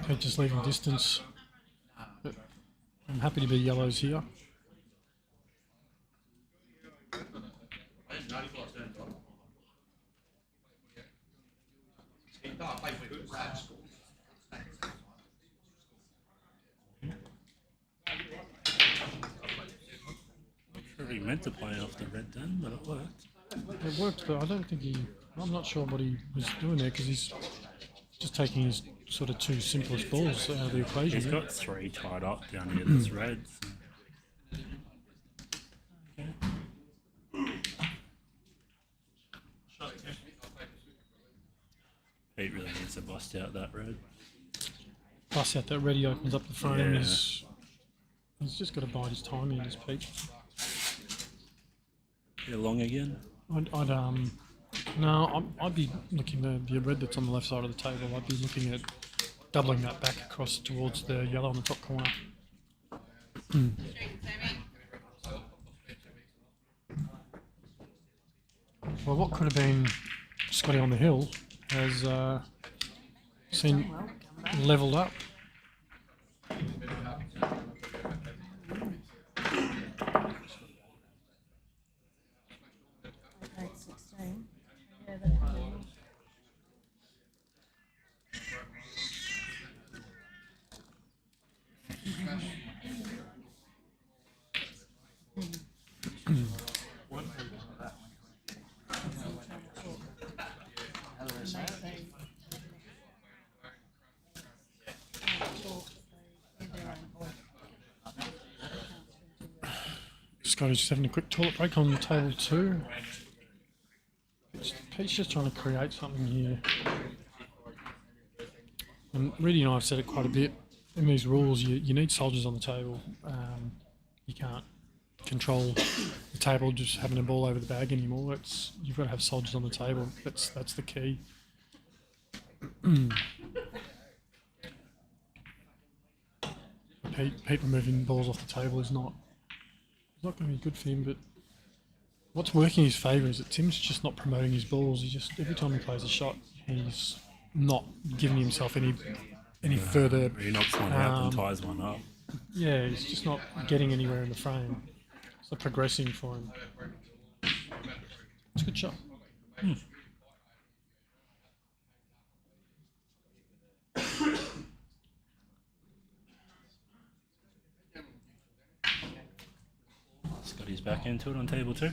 Okay, just leaving distance. But I'm happy to be yellows here. Sure he meant to play off the red then, but it worked. It worked, but I don't think I'm not sure what he was doing there because he's just taking his sort of two simplest balls out of the equation. He's got 3 tied up down here this red. So. Pete really needs to bust out that red. Bust out that red, he opens up the frame. Yeah. He's just got to bide his time in, this Pete. You're long again? I'd be looking at the red that's on the left side of the table. I'd be looking at doubling that back across towards the yellow on the top corner. Well, what could have been Scotty on the hill has seen levelled up. Scotty's just having a quick toilet break on table 2. Pete's just trying to create something here. And Reedy and I have said it quite a bit. In these rules, you need soldiers on the table. You can't control the table just having a ball over the bag anymore. You've got to have soldiers on the table. That's the key. Pete removing balls off the table is not going to be good for him, but what's working in his favour is that Tim's just not promoting his balls. He just, every time he plays a shot, he's not giving himself any further... He knocks one out and ties one up. Yeah, he's just not getting anywhere in the frame. It's not progressing for him. It's a good shot. Scotty's back into it on table 2.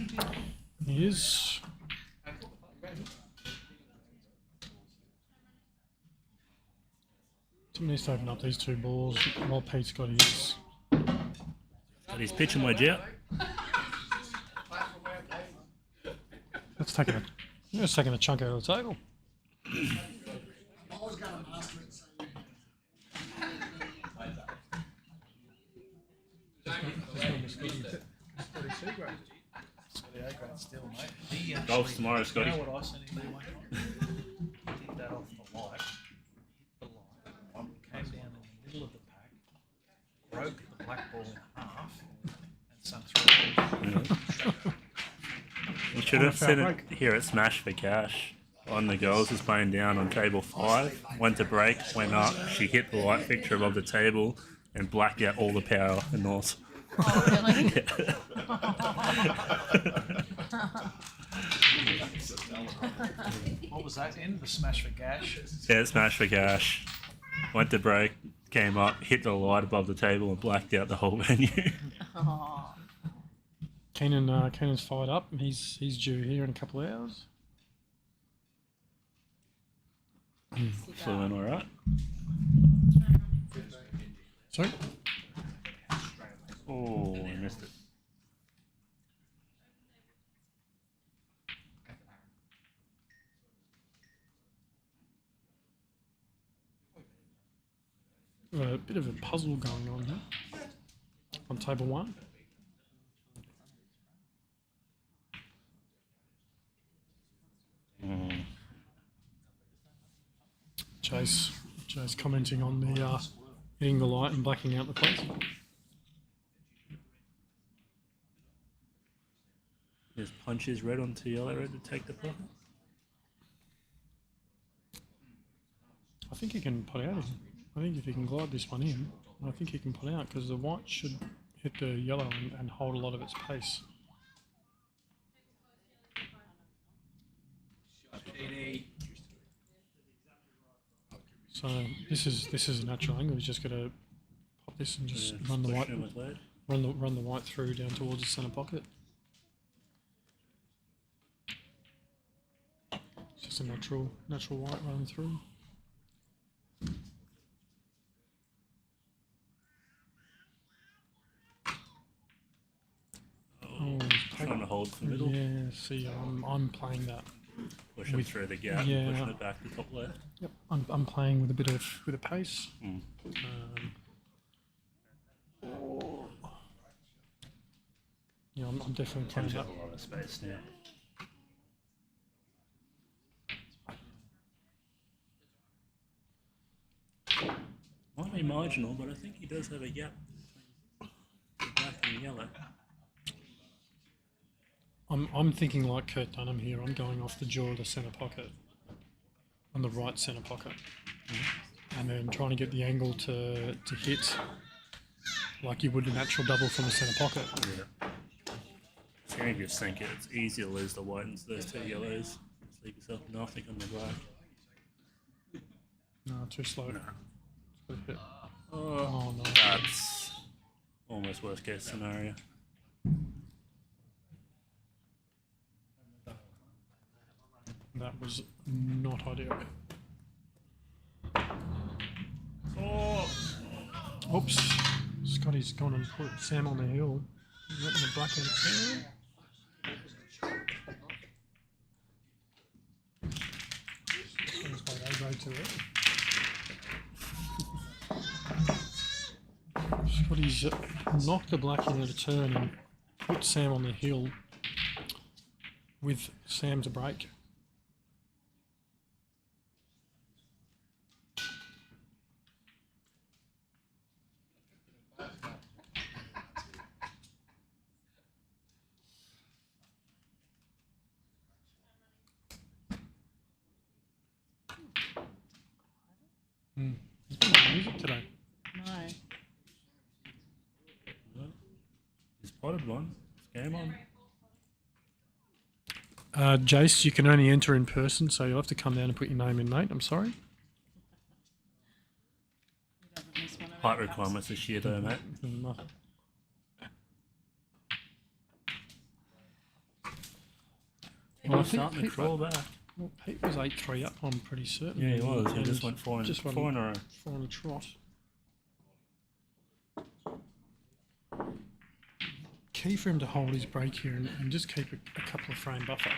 He is. Tim needs to open up these 2 balls while Pete's got his. Scotty's pitching wedge out. That's taking a chunk out of the table. Still, mate. He actually, Golf's tomorrow, Scotty. You know what I sent him doing? He did that off the light, hit the light, came down in the middle of the pack, broke the black ball in half, and sunk through. You should have sent it here at Smash for Cash. On the girls is playing down on table 5, went to break, went up, she hit the light fixture above the table and blacked out all the power and north. Oh, really? What was that in? The smash for gash? Yeah, Smash for Cash. Went to break, came up, hit the light above the table and blacked out the whole venue. Keenan's fired up. He's due here in a couple of hours. Flew in alright. Sorry? Oh, I missed it. A bit of a puzzle going on here on table 1. Jay's commenting on the hitting the light and blacking out the place. Just punches red onto yellow red to take the profit. I think he can put out. I think if he can glide this one in, I think he can put out because the white should hit the yellow and hold a lot of its pace. So this is a natural angle. He's just got to pop this and just run the white, run the white through down towards the centre pocket. It's just a natural white running through. Oh, trying to hold the middle. Yeah, see, I'm playing that. Pushing through the gap, yeah, pushing it back to top left. Yep, I'm playing with a bit of pace. Yeah, I'm definitely playing Tim's that. got a lot of space now. Might be marginal, but I think he does have a gap between the black and yellow. I'm thinking like Kurt Dunham here. I'm going off the jaw of the centre pocket, on the right centre pocket, and then trying to get the angle to hit like you would a natural double from the centre pocket. Yeah. So you just think it's easy to lose the white into those two yellows. Just leave yourself nothing on the black. No, too slow. No. It's a hit. Oh, no. That's almost worst case scenario. That was not ideal. Oh! Oops. Scotty's gone and put Sam on the hill. Letting the black out of Scotty's got aggro to it. Scotty's knocked the black in at a turn and put Sam on the hill with Sam to break. There's been no music today. No. He's spotted one. It's game on. Jace, you can only enter in person, so you'll have to come down and put your name in, mate. I'm sorry. Height requirements this year, though, mate. Well, I He's think starting to Pete, crawl back. well, Pete was 8-3 up, I'm pretty certain. Yeah, he was. He And just went four in a row. 4 in a trot. Key for him to hold his break here and just keep a couple of frame buffer.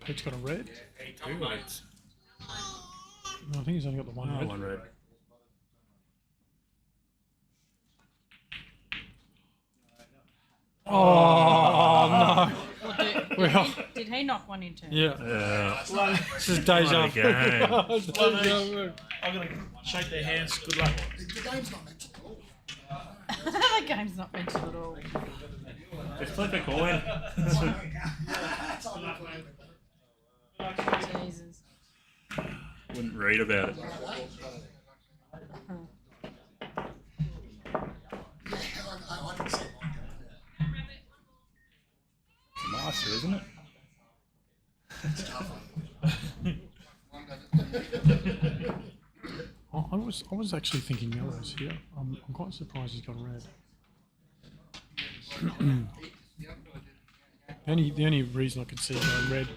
Pete's got a red. Two reds. No, I think he's only got the one red. One red. Oh, no. Well, did he knock one into? Yeah. This is deja vu. I'm going to shake their hands. Good luck. The game's not mental at all. The game's not mental at all. Just flip a coin. Jesus. Wouldn't read about it. It's a master, isn't it? I was actually thinking yellows here. I'm quite surprised he's got red. The only reason I could see red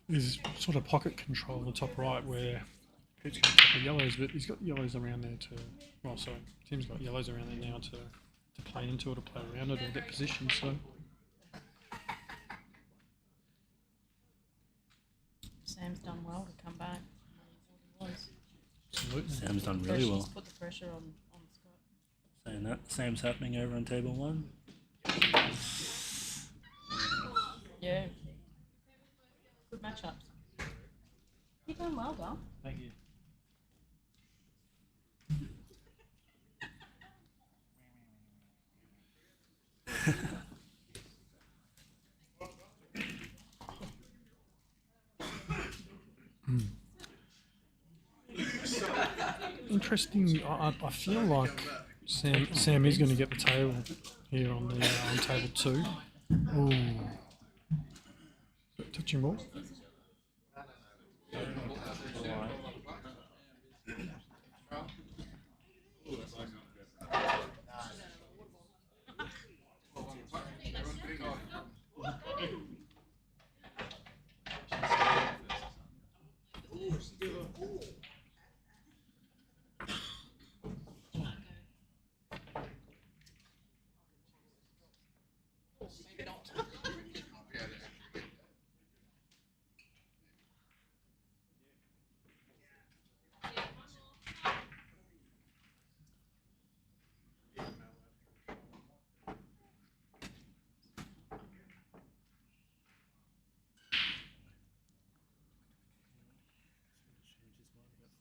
is sort of pocket control on the top right, where Pete's got a couple of yellows, but he's got yellows around there to. Well, sorry, Tim's got yellows around there now to play into or to play around it or get position. So Sam's done well to come back. absolutely. Sam's done really well. Put the pressure on Scott. Saying that, same's happening over on table 1. Yeah. Good matchups. You're doing well, Dom. Thank you. Interesting. I feel like Sam is going to get the table here on the on table 2. Ooh. Touching ball.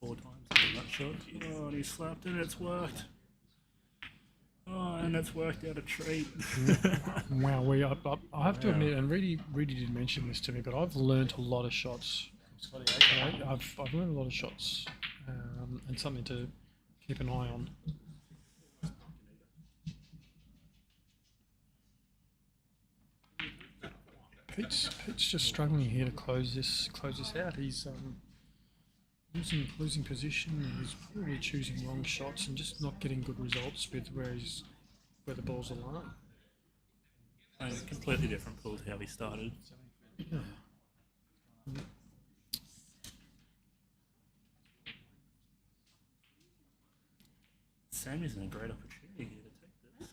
Four times in that shot. Oh, and he slapped it. It's worked. Oh, and it's worked out a treat. Wow, I have to admit, and Reedy did mention this to me, but I've learnt a lot of shots. I've learned a lot of shots, and something to keep an eye on. Pete's just struggling here to close this out. He's losing position. He's probably choosing wrong shots and just not getting good results with where the balls are lying. It's a completely different pool to how he started. Yeah. Sammy's in a great opportunity here to take this.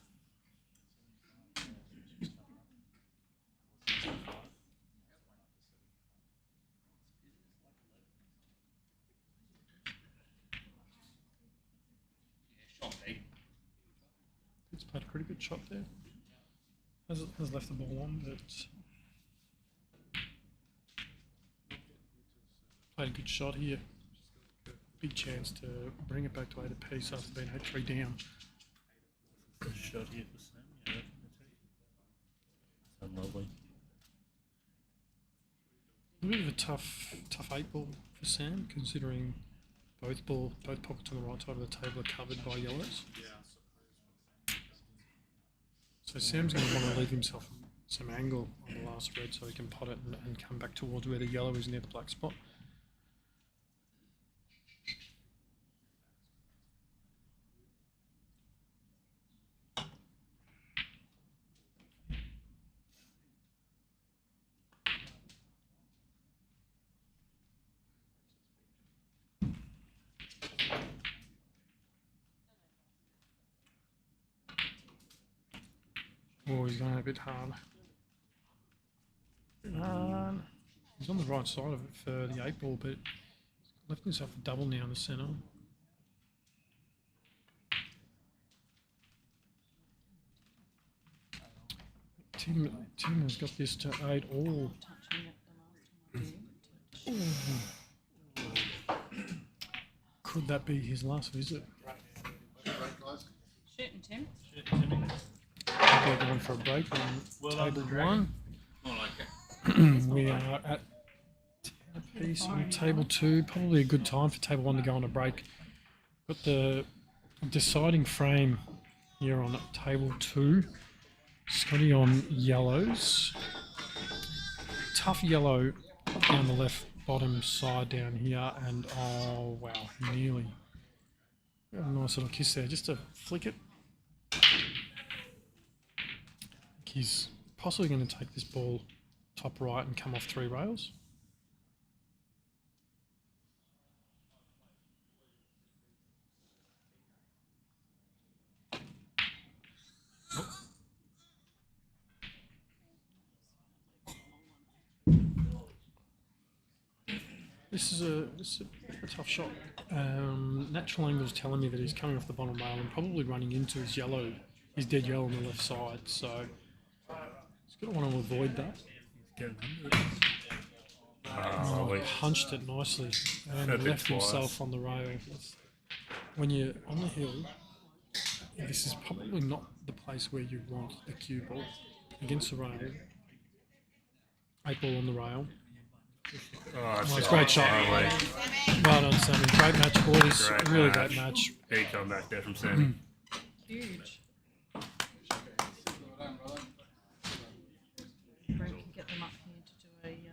Pete's played a pretty good shot there. Has left the ball on, but played a good shot here. Big chance to bring it back to 8 apiece after being 8-3 down. Good shot here for Sam. Yeah, that's lovely. A bit of a tough 8 ball for Sam, considering both pockets on the right side of the table are covered by yellows. So Sam's going to want to leave himself some angle on the last red so he can pot it and come back towards where the yellow is near the black spot. Oh, he's going a bit hard. He's on the right side of it for the 8 ball, but he's left himself a double now in the centre. Tim has got this to 8 all. Could that be his last visit? Shooting, Tim. We're going for a break on table 1. We are at 10 apiece on table 2. Probably a good time for table 1 to go on a break. Got the deciding frame here on table 2. Scotty on yellows. Tough yellow down the left bottom side down here, and oh wow, nearly. Got a nice little kiss there, just to flick it. He's possibly going to take this ball top right and come off 3 rails. This is a tough shot. Natural angle's telling me that he's coming off the bottom rail and probably running into his dead yellow on the left side. So he's going to want to avoid that. Punched it nicely and left himself on the rail. When you're on the hill, this is probably not the place where you want the cue ball against the rail. 8 ball on the rail. It's a great shot. Well done, Sammy. Great match, boys. Really great match. Big comeback there from Sammy. Huge. Brent can get them up here to do a interview.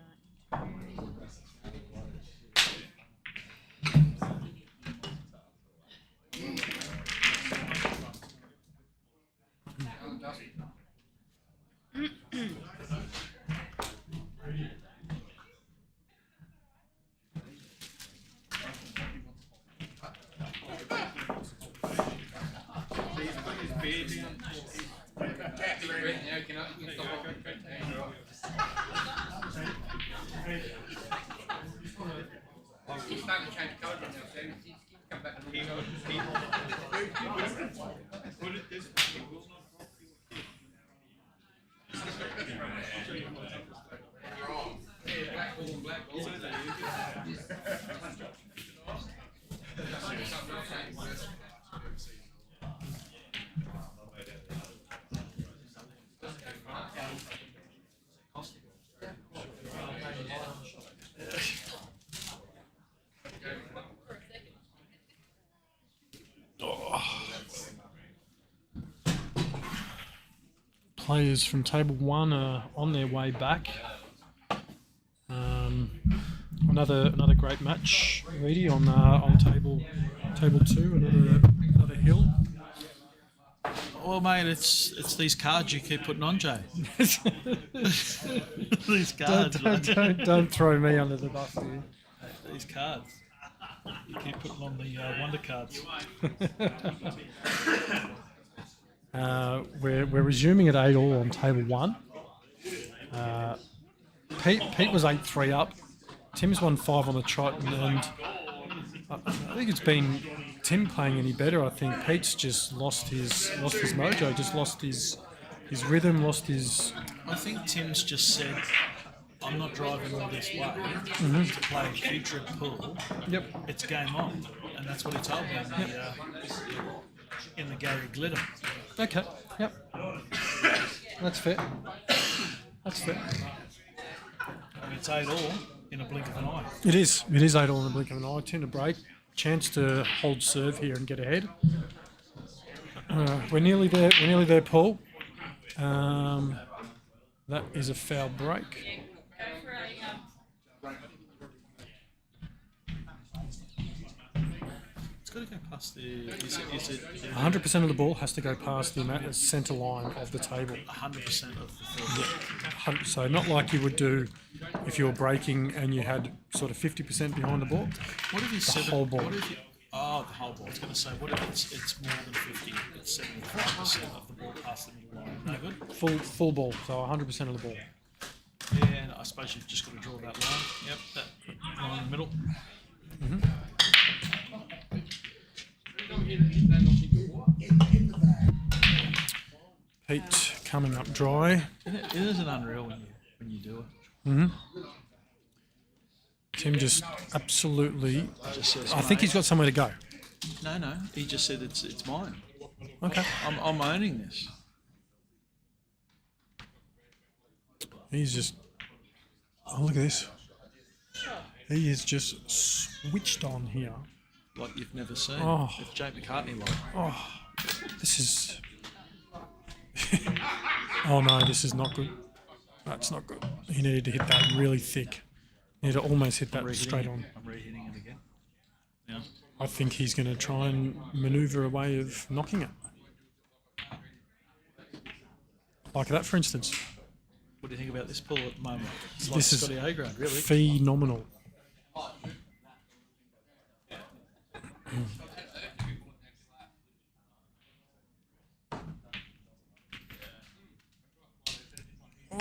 Players from table 1 are on their way back. Another great match, Reedy, on table 2. Another hill. Well, mate, it's these cards you keep putting on, Jay. These cards. Don't throw me under the bus here. These cards. You keep putting on the wonder cards. We're resuming at 8-all on table 1. Pete was 8-3 up. Tim's won 5 on the trot, and I think it's been Tim playing any better. I think Pete's just lost his mojo, just lost his rhythm, lost his. I think Tim's just said, "I'm not driving all this way to play a future pool. Yep, it's game on," and that's what he told me in the Gary Glitter. Okay. Yep. That's fair. That's fair. And it's 8-all in a blink of an eye. It is. It is 8-all in a blink of an eye. 10 to break. Chance to hold serve here and get ahead. We're nearly there. We're nearly there, Paul. That is a foul break. It's got to go past the. Is it 100% of the ball has to go past the centre line of the table. 100% of the field. Yeah. So not like you would do if you were breaking and you had sort of 50% behind the ball. What if you said the whole ball? What if you, the whole ball. I was going to say, what if it's more than 50? It's 75% of the ball past the middle line. No good. Full ball. So 100% of the ball. Yeah, and I suppose you've just got to draw that line. Yep, that line in the middle. Pete coming up dry. It isn't unreal when you do it. Tim just absolutely. Just says, I think he's got somewhere to go. No. He just said it's mine. Okay. I'm owning this. He's just. Oh, look at this. He is just switched on here. Like you've never seen. Oh. It's Jake McCartney like. Oh, this is. Oh no, this is not good. That's not good. He needed to hit that really thick. He needed to almost hit that straight on. I'm re-hitting it again. Yeah. I think he's going to try and manoeuvre a way of knocking it. Like that, for instance. What do you think about this pull at the moment? It's like This is Scotty A-grade, really. phenomenal.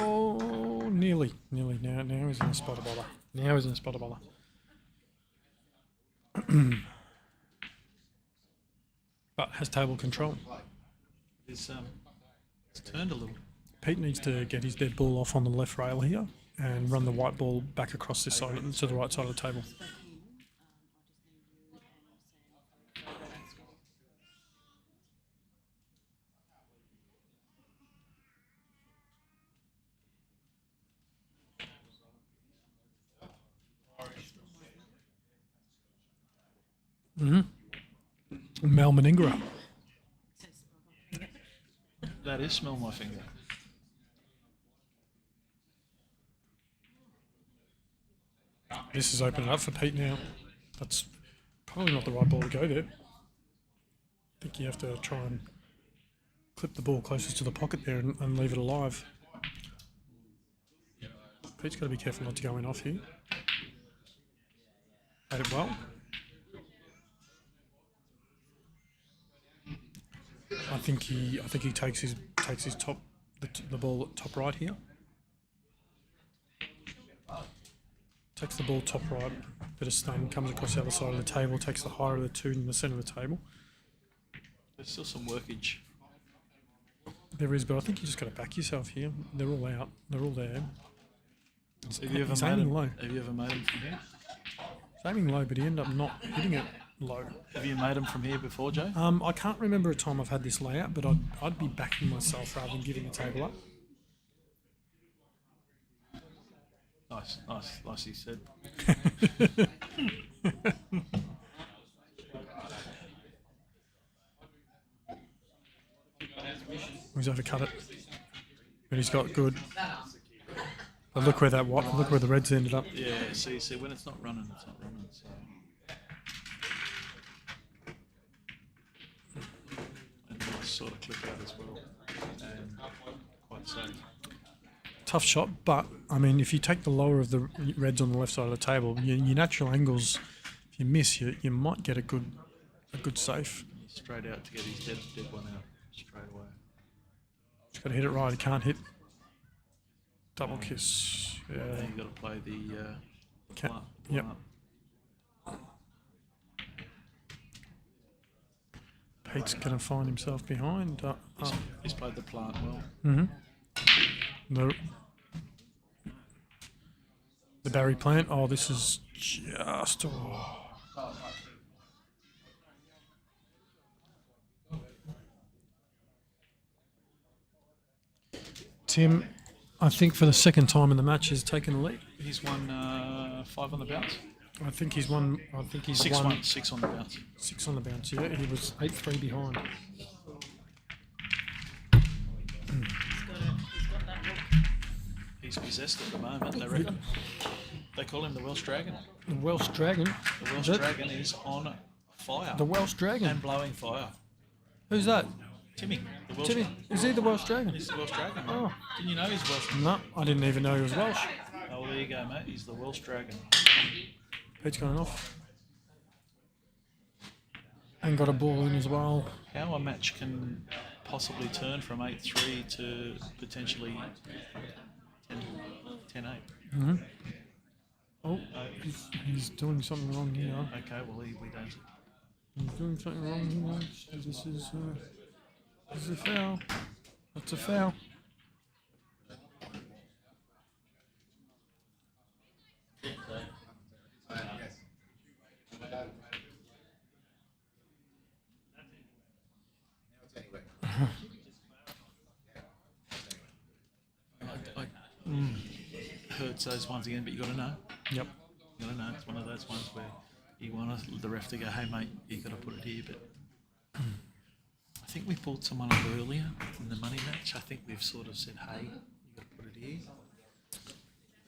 Oh, nearly. Now he's in a spot of bother. but has table control. It's turned a little. Pete needs to get his dead ball off on the left rail here and run the white ball back across this side to the right side of the table. Mal Meningra. That is smell my finger. This is opening up for Pete now. That's probably not the right ball to go there. I think you have to try and clip the ball closest to the pocket there and leave it alive. Pete's got to be careful not to go in off here. Played it well. I think he takes his top the ball at top right here. Takes the ball top right, bit of stun, comes across the other side of the table, takes the higher of the two in the centre of the table. There's still some workage. There is, but I think you just got to back yourself here. They're all out. They're all there. Have you ever He's made aiming him low. Have you ever made him from here? He's aiming low, but he ended up not hitting it low. Have you made him from here before, Joe? I can't remember a time I've had this layout, but I'd be backing myself rather than giving the table up. Nicely said. He's overcut it, but he's got good. But look where look where the Reds ended up. Yeah, see, when it's not running, it's not running. So. And nice sort of clip out as well, and quite safe. Tough shot, but I mean, if you take the lower of the Reds on the left side of the table, your natural angles, if you miss, you might get a good safe. Straight out to get his dead one out straight away. Just got to hit it right. He can't hit double kiss. Yeah, Then you got to play the plant. Yep. Pete's going to find himself behind. He's played the plant well. The Barry plant. Oh, this is just. Tim, I think for the second time in the match, has taken the lead. He's won 5 on the bounce. I think he's won. I think he's 6 won 6 on the bounce. 6 on the bounce. Yeah, he was 8-3 behind. He's possessed at the moment, they reckon. They call him the Welsh Dragon. The Welsh Dragon. The Welsh Dragon is on fire. The Welsh Dragon. And blowing fire. Who's that? Timmy. The Welsh Timmy. Is he the Welsh Dragon? He's the Welsh Dragon. Oh. Didn't you know he's Welsh? No, I didn't even know he was Welsh. Oh, well, there you go, mate. He's the Welsh Dragon. Pete's going off. And got a ball in as well. How a match can possibly turn from 8-3 to potentially 10-8. Mm-hmm. Oh, he's doing something wrong here. Okay, well, we don't. He's doing something wrong here. So this is a foul. That's a foul. Hurts those ones again, but you got to know. Yep. You got to know. It's one of those ones where you want the ref to go, "Hey mate, you got to put it here." But I think we pulled someone up earlier in the money match. I think we've sort of said, "Hey, you got to put it here."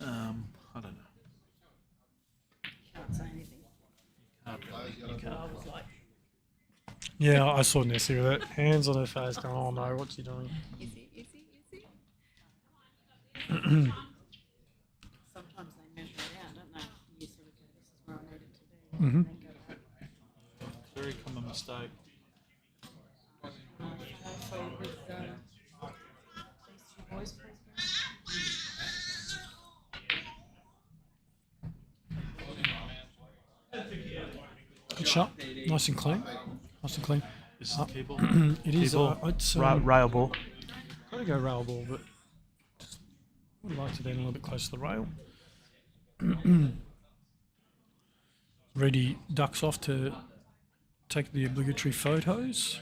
I don't know. Can't say anything. You can't. I was like, Yeah, I saw Nessie with it. Hands on her face going, "Oh no, what's he doing?" is he? Sometimes they measure it out, don't they? You sort of go, this is where I need it to be. Mm-hmm. And then go back. Very common mistake. So with these two boys, please. shot, nice and clean. Nice and clean. This is the key ball. It is. It's Rail ball. Gotta go rail ball, but just would like to be a little bit close to the rail. Ready ducks off to take the obligatory photos.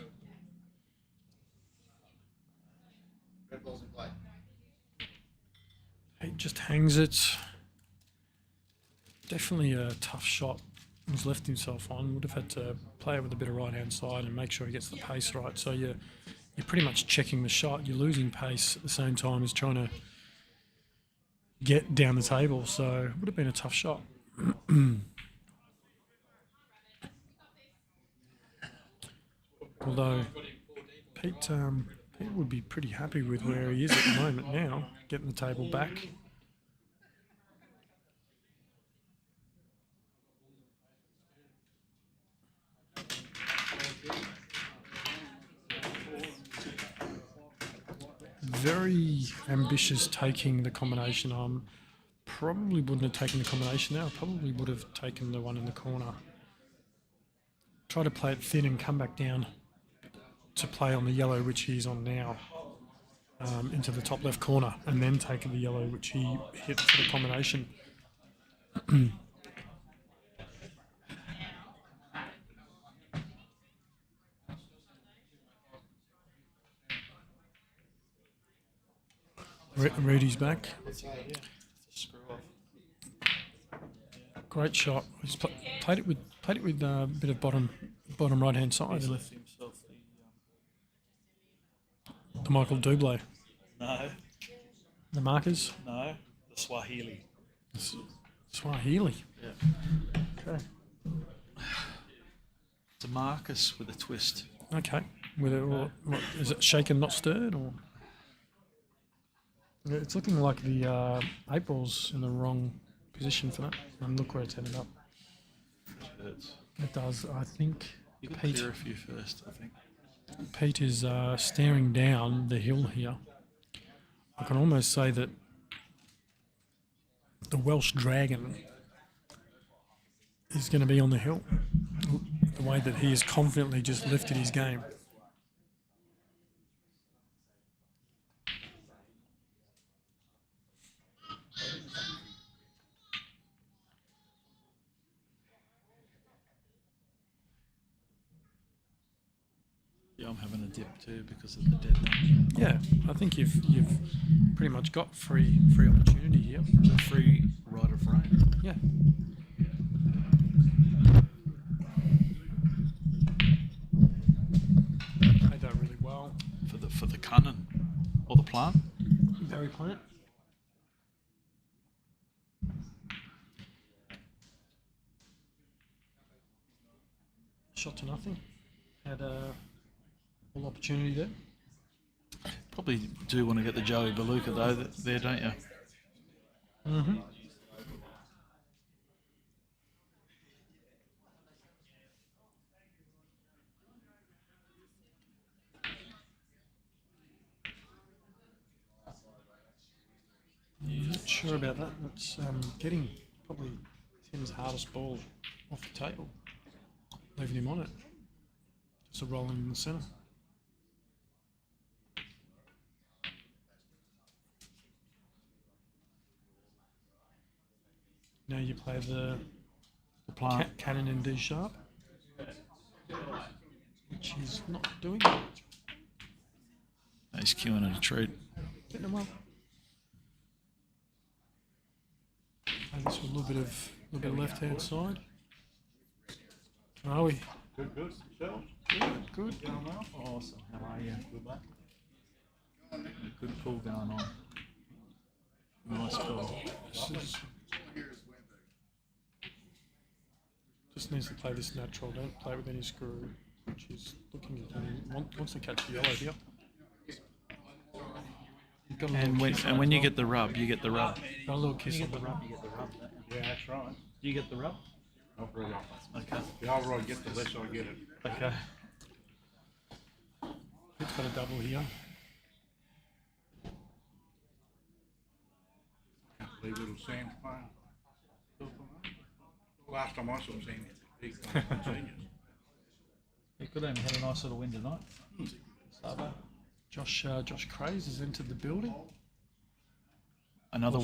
He just hangs it. Definitely a tough shot. He's left himself on. Would have had to play it with a bit of right hand side and make sure he gets the pace right. So you're pretty much checking the shot. You're losing pace at the same time as trying to get down the table. So it would have been a tough shot. Although Pete would be pretty happy with where he is at the moment now, getting the table back. Very ambitious taking the combination. Probably wouldn't have taken the combination there. I probably would have taken the one in the corner. Try to play it thin and come back down to play on the yellow, which he's on now, into the top left corner, and then take the yellow, which he hit for the combination. Rudy's back. Great shot. He's played it with a bit of bottom right hand side. He's left himself The Michael Dublé. No. The markers. No. The Swahili. Swahili. Yeah. Okay. It's a Marcus with a twist. Okay. With it, what, is it shaken, not stirred, or? It's looking like the 8 ball's in the wrong position for that. And look where it's headed up. It does. I think You can Pete. clear a few first, I think. Pete is staring down the hill here. I can almost say that the Welsh Dragon is going to be on the hill. The way that he has confidently just lifted his game. Yeah, I'm having a dip too because of the deadline. Yeah, I think you've pretty much got free opportunity here. A free right of rain. Yeah. Played that really well. For the cunning or the plant. Very plant. Shot to nothing. Had a full opportunity there. Probably do want to get the Joey Beluga though there, don't you? Mm-hmm. Not sure about that. It's getting probably Tim's hardest ball off the table. Leaving him on it. Just a rolling in the centre. Now you play the plant. Cannon in D sharp, which he's not doing. He's queuing at a treat. Getting him well. Play this with a little bit of left hand side. How are we? Good. Good. Awesome. How are you? Good, mate. Good pull going on. Nice pull. Just needs to play this natural. Don't play with any screw, which is looking at him. Wants to catch the yellow here. Got a little kiss on when it you as get the rub, you get the rub. well. Got a little kiss on the rub. You get the rub. Yeah, that's right. Do you get the rub? Not very often. Okay. The older I get, the less I get it. Okay. He's got a double here. Can't believe little Sam's playing. Last time I saw Sam, Yeah, good aim. Had a nice little win tonight. Sabo. Josh Craze has entered the building. Another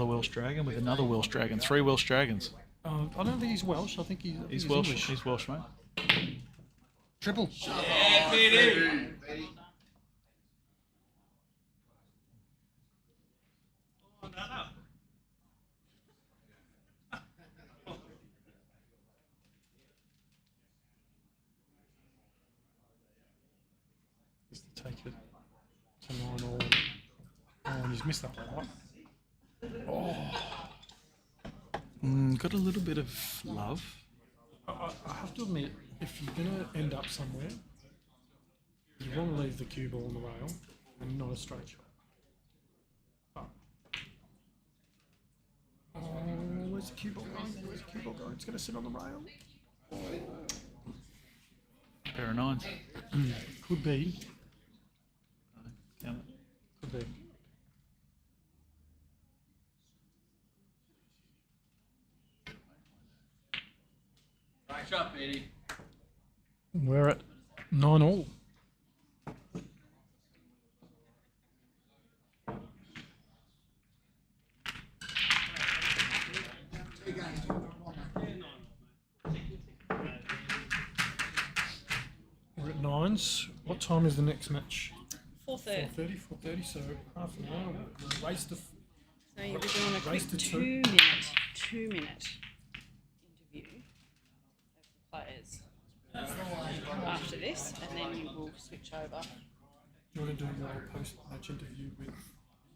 Welsh dragon with another Welsh dragon. 3 Welsh dragons. I don't think he's Welsh. I think he's Welsh. English. He's Welsh, mate. Triple. Just to take it to 9-all. Oh, and he's missed that one, right? Oh. Got a little bit of love. I have to admit, if you're going to end up somewhere, you want to leave the cue ball on the rail and not a straight shot. But, oh, where's the cue ball going? Where's the cue ball going? It's going to sit on the rail. Pair of 9s. Could be. Count it. Could be. Right shot, Petey. We're at 9-all. We're at 9s. What time is the next match? 4:30. 4:30, so half an hour. We'll race to. So you'll be doing a quick Race to 2-minute interview of the players after this, and then you will switch over. Do you want to do your post-match interview with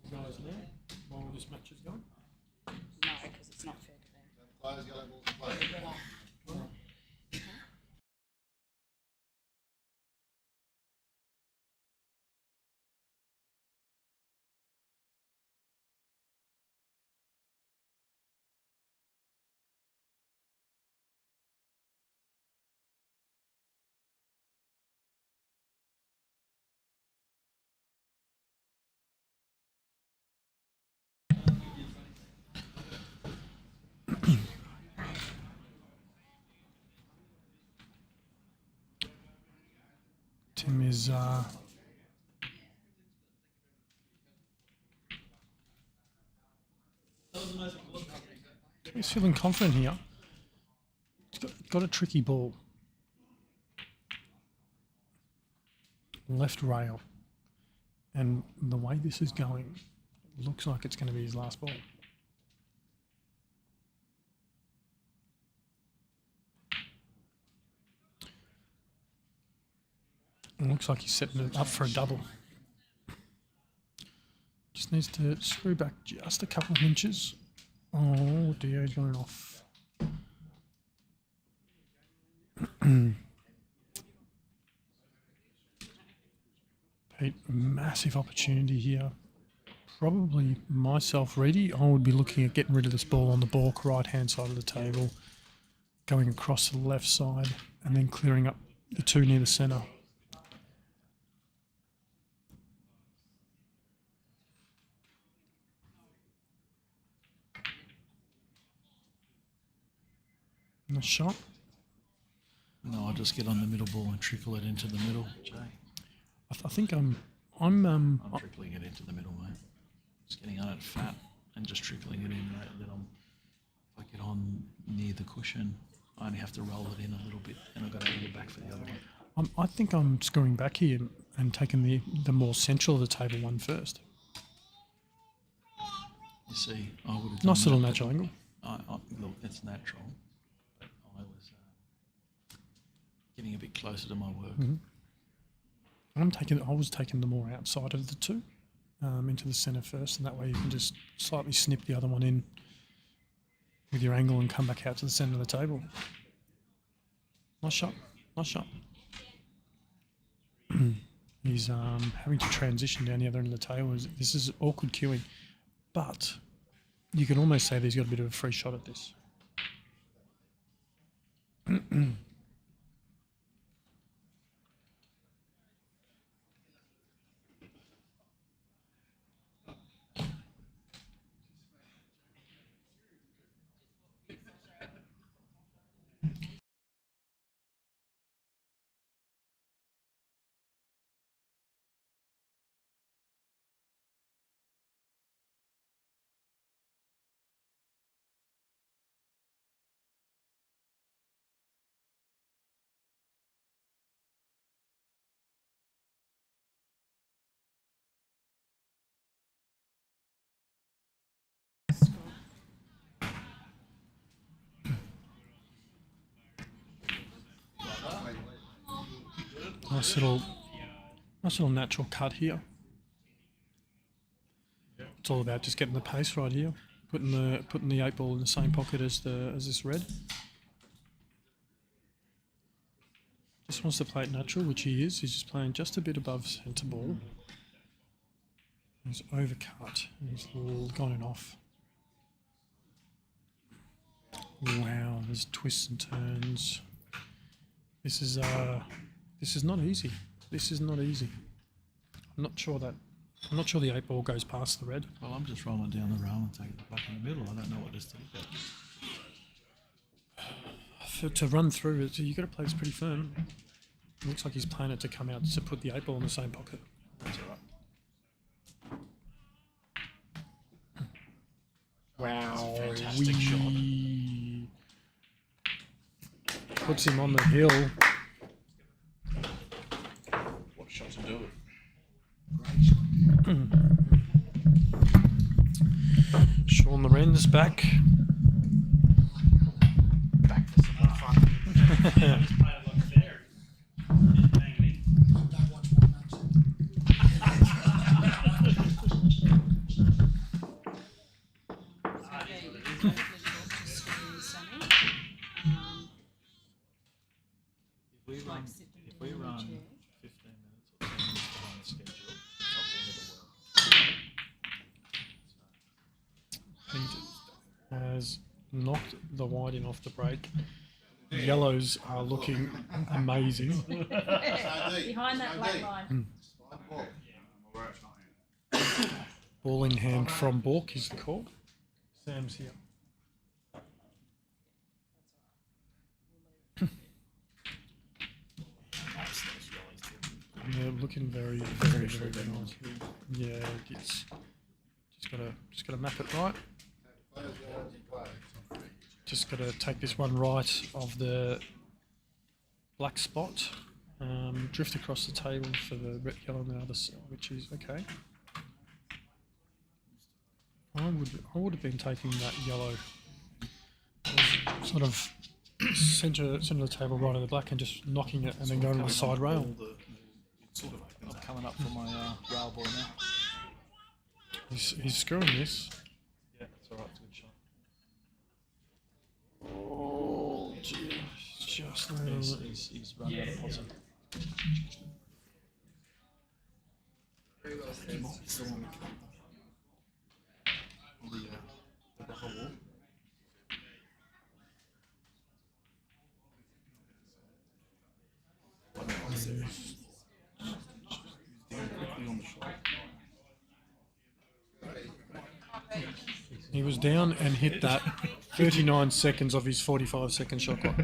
the guys now while this match is going? No, because it's not fair to them. Players, yellow balls, players. Tim is he's feeling confident here. He's got a tricky ball. Left rail. And the way this is going, it looks like it's going to be his last ball. It looks like he's setting it up for a double. Just needs to screw back just a couple of inches. Oh dear, he's going off. Pete, massive opportunity here. Probably myself ready. I would be looking at getting rid of this ball on the balk right hand side of the table, going across to the left side, and then clearing up the 2 near the centre. Nice shot. No, I'll just get on the middle ball and trickle it into the middle, Jay. I think I'm trickling it into the middle, mate. Just getting on it fat and just trickling it in. Right? Then if I get on near the cushion, I only have to roll it in a little bit, and I've got to get back for the other one. I think I'm screwing back here and taking the more central of the table one first. You see, I would have Nice little natural angle. Look, it's natural, but I was getting a bit closer to my work. Mm-hmm. I was taking the more outside of the 2 into the centre first, and that way you can just slightly snip the other one in with your angle and come back out to the centre of the table. Nice shot. Nice shot. He's having to transition down the other end of the table. This is awkward queuing, but you can almost say that he's got a bit of a free shot at this. Nice little natural cut here. It's all about just getting the pace right here, putting the 8 ball in the same pocket as this red. Just wants to play it natural, which he is. He's just playing just a bit above centre ball. He's overcut. He's gone off. Wow, there's twists and turns. This is not easy. This is not easy. I'm not sure the 8 ball goes past the red. Well, I'm just rolling down the rail and taking the black in the middle. I don't know what this thing is. To run through it, you've got to play this pretty firm. It looks like he's playing it to come out to put the 8 ball in the same pocket. That's all right. Wow. Fantastic shot. Puts him on the hill. What a shot to do it. Shaun Lorenz back. Back for some more fun. If we run 15 minutes or 10 minutes behind schedule, it's not the end of the world. Pete has knocked the white in off the break. Yellows are looking amazing. Behind that black line. Ball in hand from Bork is the call. Sam's here. Yeah, looking very nice. Yeah, it's just gotta map it right. Just gotta take this one right of the black spot. Drift across the table for the red yellow on the other side, which is okay. I would have been taking that yellow sort of center of the table right on the black and just knocking it and then going to the side rail. I'm coming up for my rail ball now. He's screwing this. Yeah, that's alright, it's a good shot. Oh, gee, just He's running out of posse. Still on the rubber wall. He was down and hit that 39 seconds of his 45-second shot clock.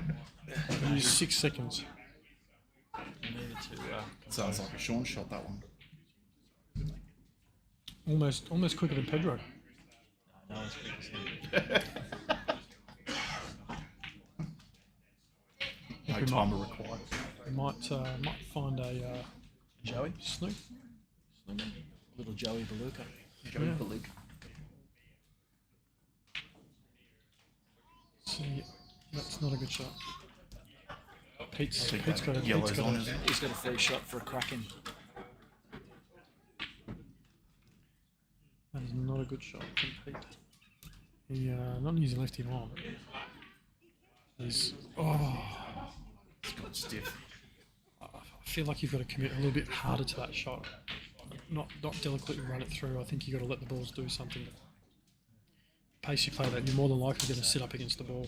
He used 6 seconds. Sounds like a Shaun shot, that one. Almost quicker than Pedro. No, it's quick as him. No timer required. We might find a Joey? Snoop. Little Joey Beluga. Joey Beluga. See, that's not a good shot. Pete's think got that a yellow's on, isn't it? He's got a free shot for a cracking. That is not a good shot from Pete. He not using left him on. He's It's got stiff. I feel like you've got to commit a little bit harder to that shot. Not delicately run it through. I think you've got to let the balls do something. The pace you play that, you're more than likely going to sit up against the ball.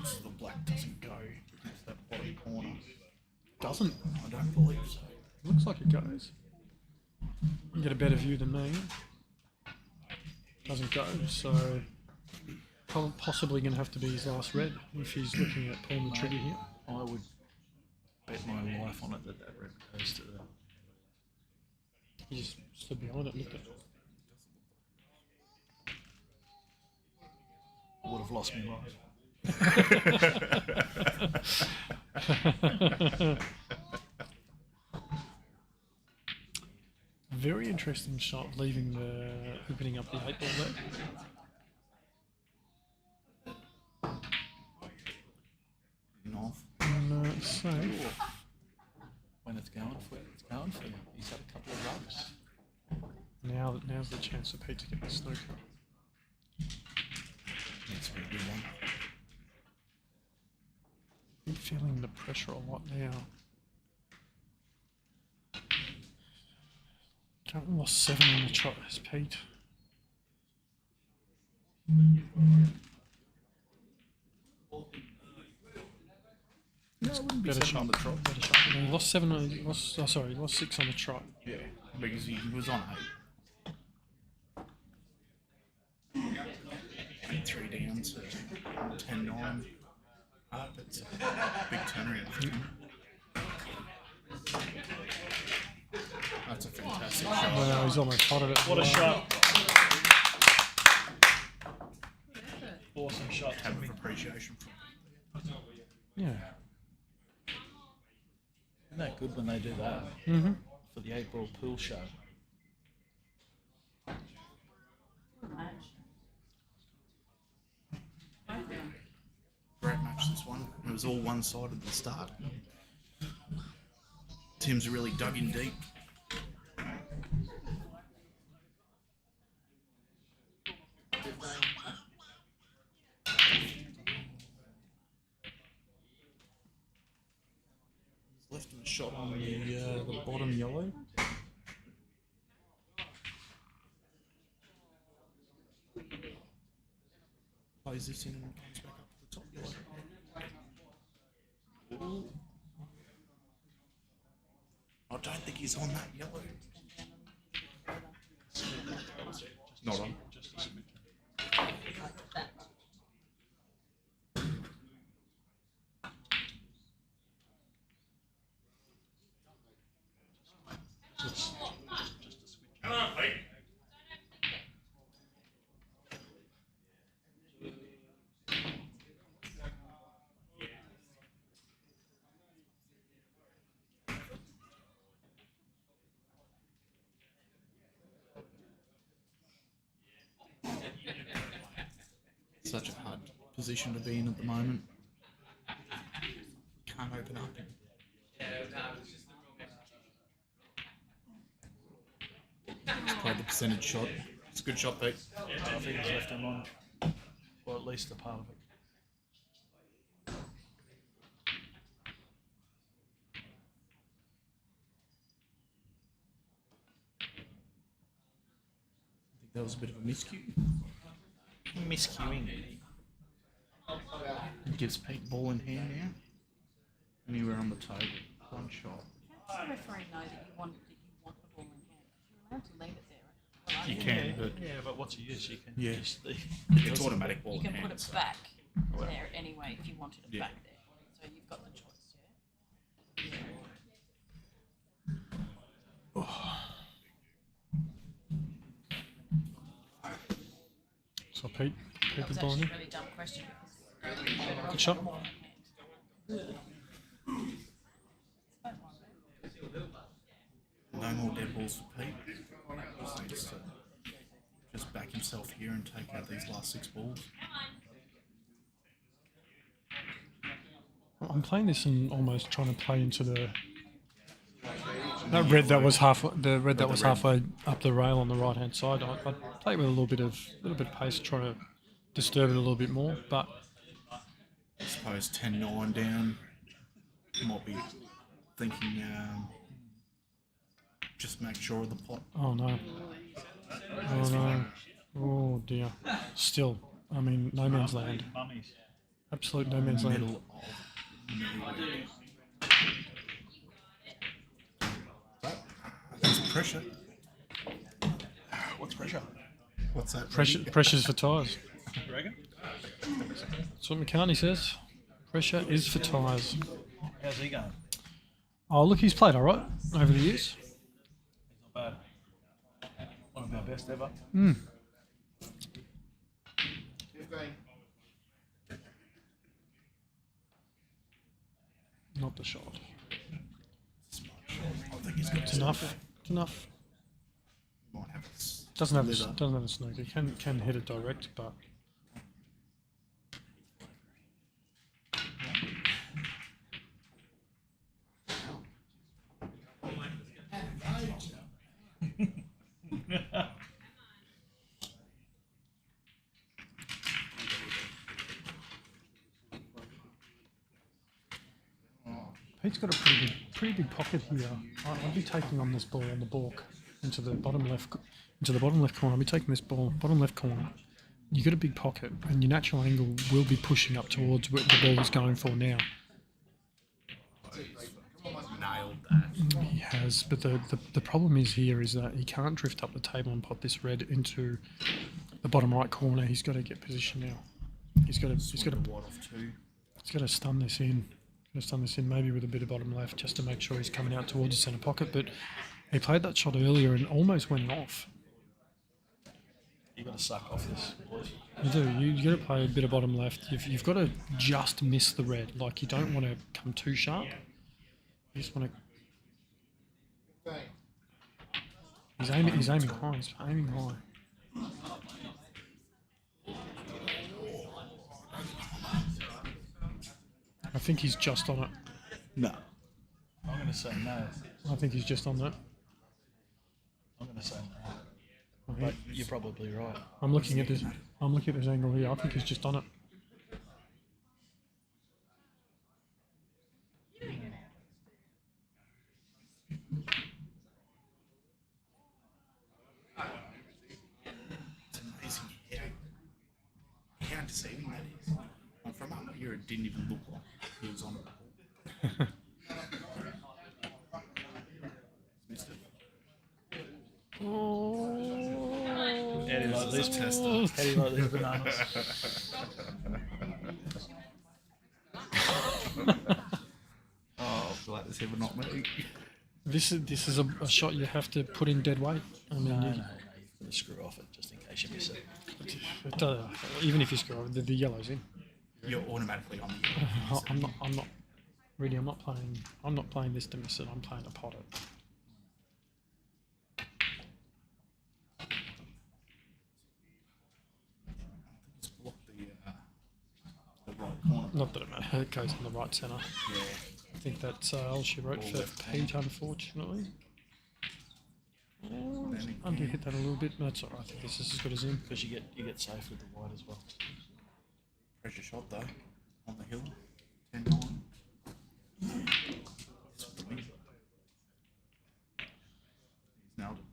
So the black doesn't go into that bottom corner. Doesn't. I don't believe so. Looks like it goes. You get a better view than me. Doesn't go, so possibly going to have to be his last red if he's looking at pulling the trigger here. I would bet my life on it that red goes to the... He just stood behind it, looked at it. I would have lost my life. Very interesting shot, leaving the opening up the 8 ball there. Off. No, it's safe. When it's going for it, it's going for you. He's had a couple of rubs. Now's the chance for Pete to get the snooker. Needs to be a good one. I'm feeling the pressure a lot now. Currently lost 7 on the trot as Pete. No, it wouldn't be Better 7 shot. on the trot. Better shot. No, he lost 7 on, he lost 6 on the trot. Yeah, because he was on 8. 3 down to 10-9. That's a big turnaround for him. That's a fantastic shot. Well, he's almost potted it. What a shot. Awesome shot. Have appreciation for Yeah. Isn't that good when they do that? Mm-hmm. For the 8 ball pool show. Great match, this one. It was all one-sided at the start. Tim's really dug in deep. Left him a shot on The bottom yellow. plays this in and comes back up to the top yellow. Ooh. I don't think he's on that yellow. Not on. Come on, Pete. Such a hard position to be in at the moment. Can't open up. He's played the percentage shot. It's a good shot, Pete. I think he's left him on. Or at least a part of it. I think that was a bit of a miscue. Miscuing. It gives Pete ball in hand now. Anywhere on the table. One shot. How does the referee know that you want the ball in hand? You're allowed to leave it there. You can, but Yeah, but what's the use? You can Yeah. just it's automatic ball You in can hand. put it so- back there anyway if you wanted it Yeah. back there. So you've got the choice, yeah? So Pete That was the ball actually in. a really dumb question because Good shot. No more dead balls for Pete. Just needs to just back himself here and take out these last 6 balls. I'm playing this and almost trying to play into the that red that was halfway up the rail on the right hand side. I'd play with a little bit of pace, trying to disturb it a little bit more. But I suppose 10-9 down. Might be thinking just make sure of the pot. oh no, oh no, oh dear. Still, I mean, no man's land. Mummies. Absolute no man's land. Middle of nowhere. That's pressure. What's pressure? What's that? Pressure's for tyres. You reckon? That's what McCartney says. Pressure is for tyres. How's he going? Oh, look, he's played all right over the years. He's not bad. One of our best ever. Not the shot. I think he's got It's enough. It's enough. Doesn't have Liver. doesn't have a snooker. Can hit it direct, but Pete's got a pretty big pocket here. I'd be taking on this ball on the balk into the bottom left corner. I'll be taking this ball bottom left corner. You got a big pocket, and your natural angle will be pushing up towards where the ball is going for now. Nailed that. He has, but the problem is here is that he can't drift up the table and pop this red into the bottom right corner. He's got to get position now. He's got to White off two. He's got to stun this in. Maybe with a bit of bottom left just to make sure he's coming out towards the centre pocket. But he played that shot earlier and almost went off. You got to suck off this, boys. You do. You got to play a bit of bottom left. You've got to just miss the red. Like you don't want to come too sharp. You just want to. He's aiming high. He's aiming high. I think he's just on it. No. I'm going to say no. I think he's just on that. I'm going to say no. But you're probably right. I'm looking at this angle here. I think he's just on it. It's amazing how deceiving that is. From up here, it didn't even look like he was on it. Missed it. How do you like these tests? How do you like these bananas? Oh, glad this ever not me. This is a shot you have to put in dead weight. I mean, No, you've got to screw off it just in case you miss it. Even if you screw over, the yellow's in. You're automatically on the I'm not playing this to miss it. I'm playing to pot it. It's blocked the right corner. Not that it matters. It goes in the right centre. Yeah. I think that's all she wrote for Pete, unfortunately. Oh, under hit that a little bit. No, that's alright. I think this is as good as in. Because you get safe with the white as well. Pressure shot though, on the hill. 10-9. It's for the win. He's nailed it.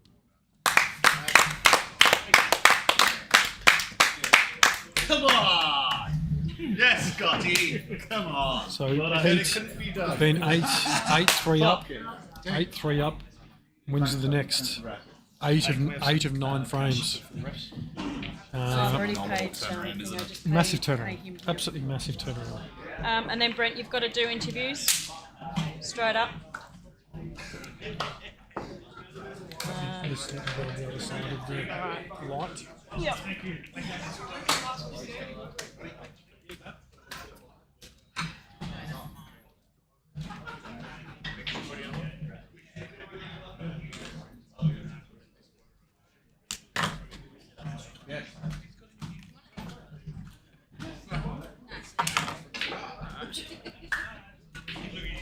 Come on! Yes, Scotty! Come on! So Pete's Pete's been 8-3 up. 8-3 up. Wins the next 8 of 9 frames. So I've already paid Shaun. Massive turnaround. Absolutely massive turnaround. And then Brent, you've got to do interviews straight up. Just go to the other side of the light. Yep.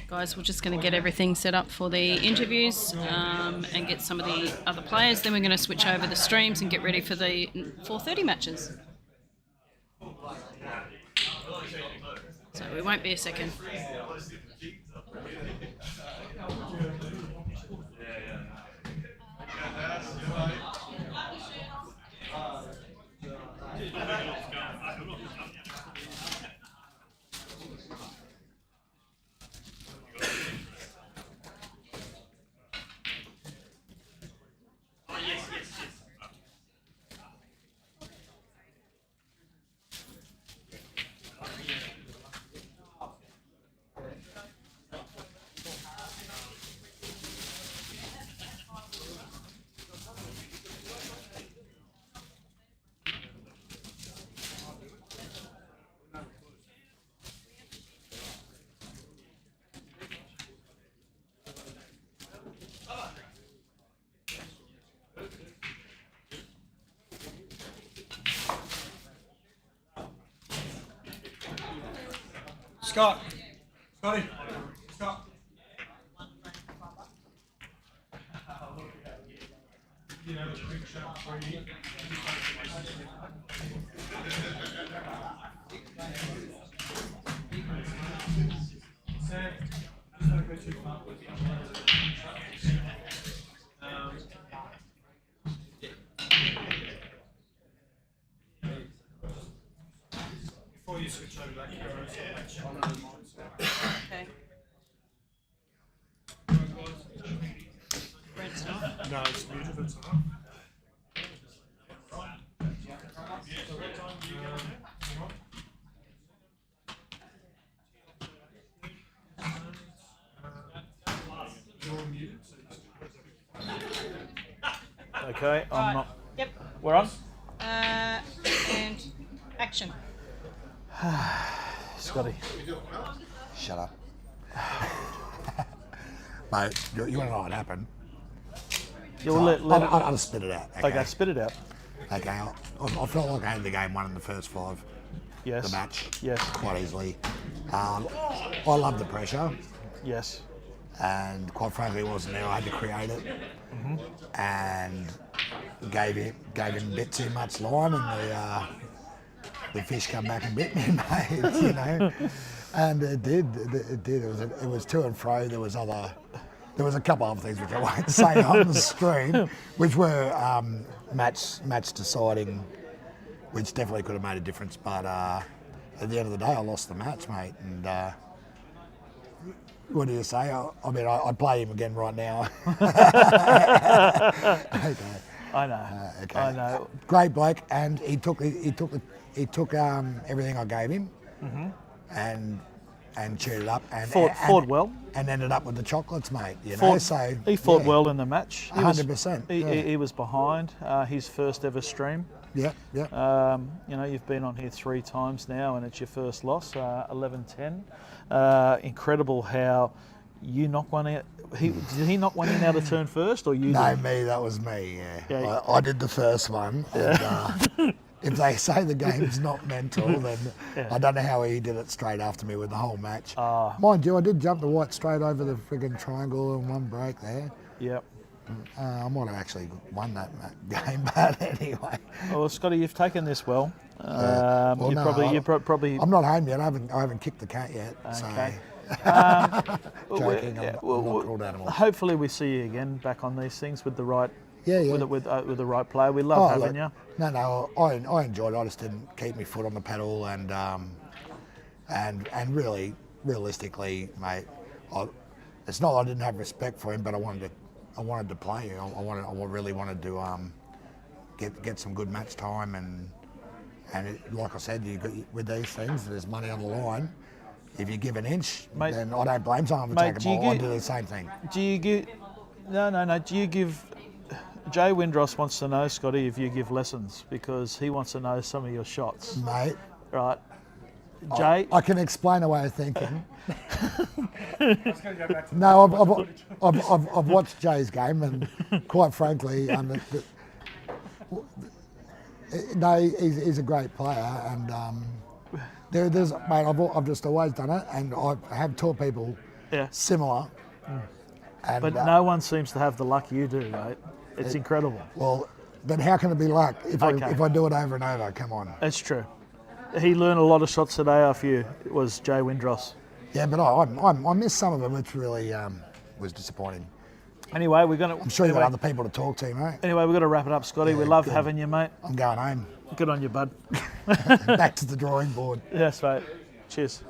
Guys, we're just going to get everything set up for the interviews and get some of the other players. Then we're going to switch over the streams and get ready for the 4:30 matches. So we won't be a second. Scott. Scotty. Scott. Before you switch over that, Okay. Red's not. no, it's muted. It's not. Okay, I'm Right. not. Yep. We're on. And action. Scotty. Shut up. Mate, you want to know what happened? You'll let it. I'll spit it out. Okay, spit it out. Okay, I felt like I had the game won in the first 5. Yes. The match. Yes. Quite easily. I love the pressure, Yes. and quite frankly, it wasn't there. I had to create it, and gave him a bit too much line, and the fish come back and bit me, mate. You know, and it did. It was to and fro. There was a couple other things which I won't say on the stream, which were match deciding, which definitely could have made a difference. But at the end of the day, I lost the match, mate. And what do you say? I mean, I'd play him again right now. Okay. I know. Okay. I know. Great bloke, and he took everything I gave him, and chewed it up and Fought well. and ended up with the chocolates, mate. You know, Fought- so He fought yeah. well in the match. He was- 100%. He was behind his first ever stream. Yeah, yeah. You know, you've been on here 3 times now, and it's your first loss, 11-10. Incredible how you knocked one out. Did he knock one in out of turn first, or you? No, did? me. That was me. Yeah, Yeah. I did the first one. And, if they say the game's not mental, then I don't know how he did it straight after me with the whole match. Mind you, I did jump the white straight over the friggin' triangle in one break there. Yep. I might have actually won that game, but anyway. Well, Scotty, you've taken this well. Well, you no, probably. I'm not home yet. I haven't kicked the cat yet. Okay. So joking. I'm not a cruel animal. Hopefully, we see you again back on these things with the right. Yeah, yeah. With the right player. We love having you. No, I enjoyed it. I just didn't keep my foot on the pedal, and really, realistically, mate, it's not that I didn't have respect for him, but I wanted to play. I really wanted to get some good match time, and like I said, with these things, there's money on the line. If you give an inch, Mate, then I don't blame someone for taking a ball. I do the same thing. Do you give? No. Do you give? Jay Windross wants to know, Scotty, if you give lessons, because he wants to know some of your shots. Mate. Right. Jay? I can explain a way of thinking. No, I've watched Jay's game, and quite frankly, he's a great player, and there's mate, I've just always done it, and I have taught people similar. And, But no one seems to have the luck you do, mate. It's incredible. Well, then how can it be luck if I do it over and over? Come on. It's true. He learned a lot of shots today off you. It was Jay Windross. Yeah, but I missed some of them, which really was disappointing. Anyway, we're gonna. I'm sure you've got other people to talk to, mate. Anyway, we've got to wrap it up, Scotty. We love having you, mate. I'm going home. Good on you, bud. Back to the drawing board. Yes, mate. Cheers.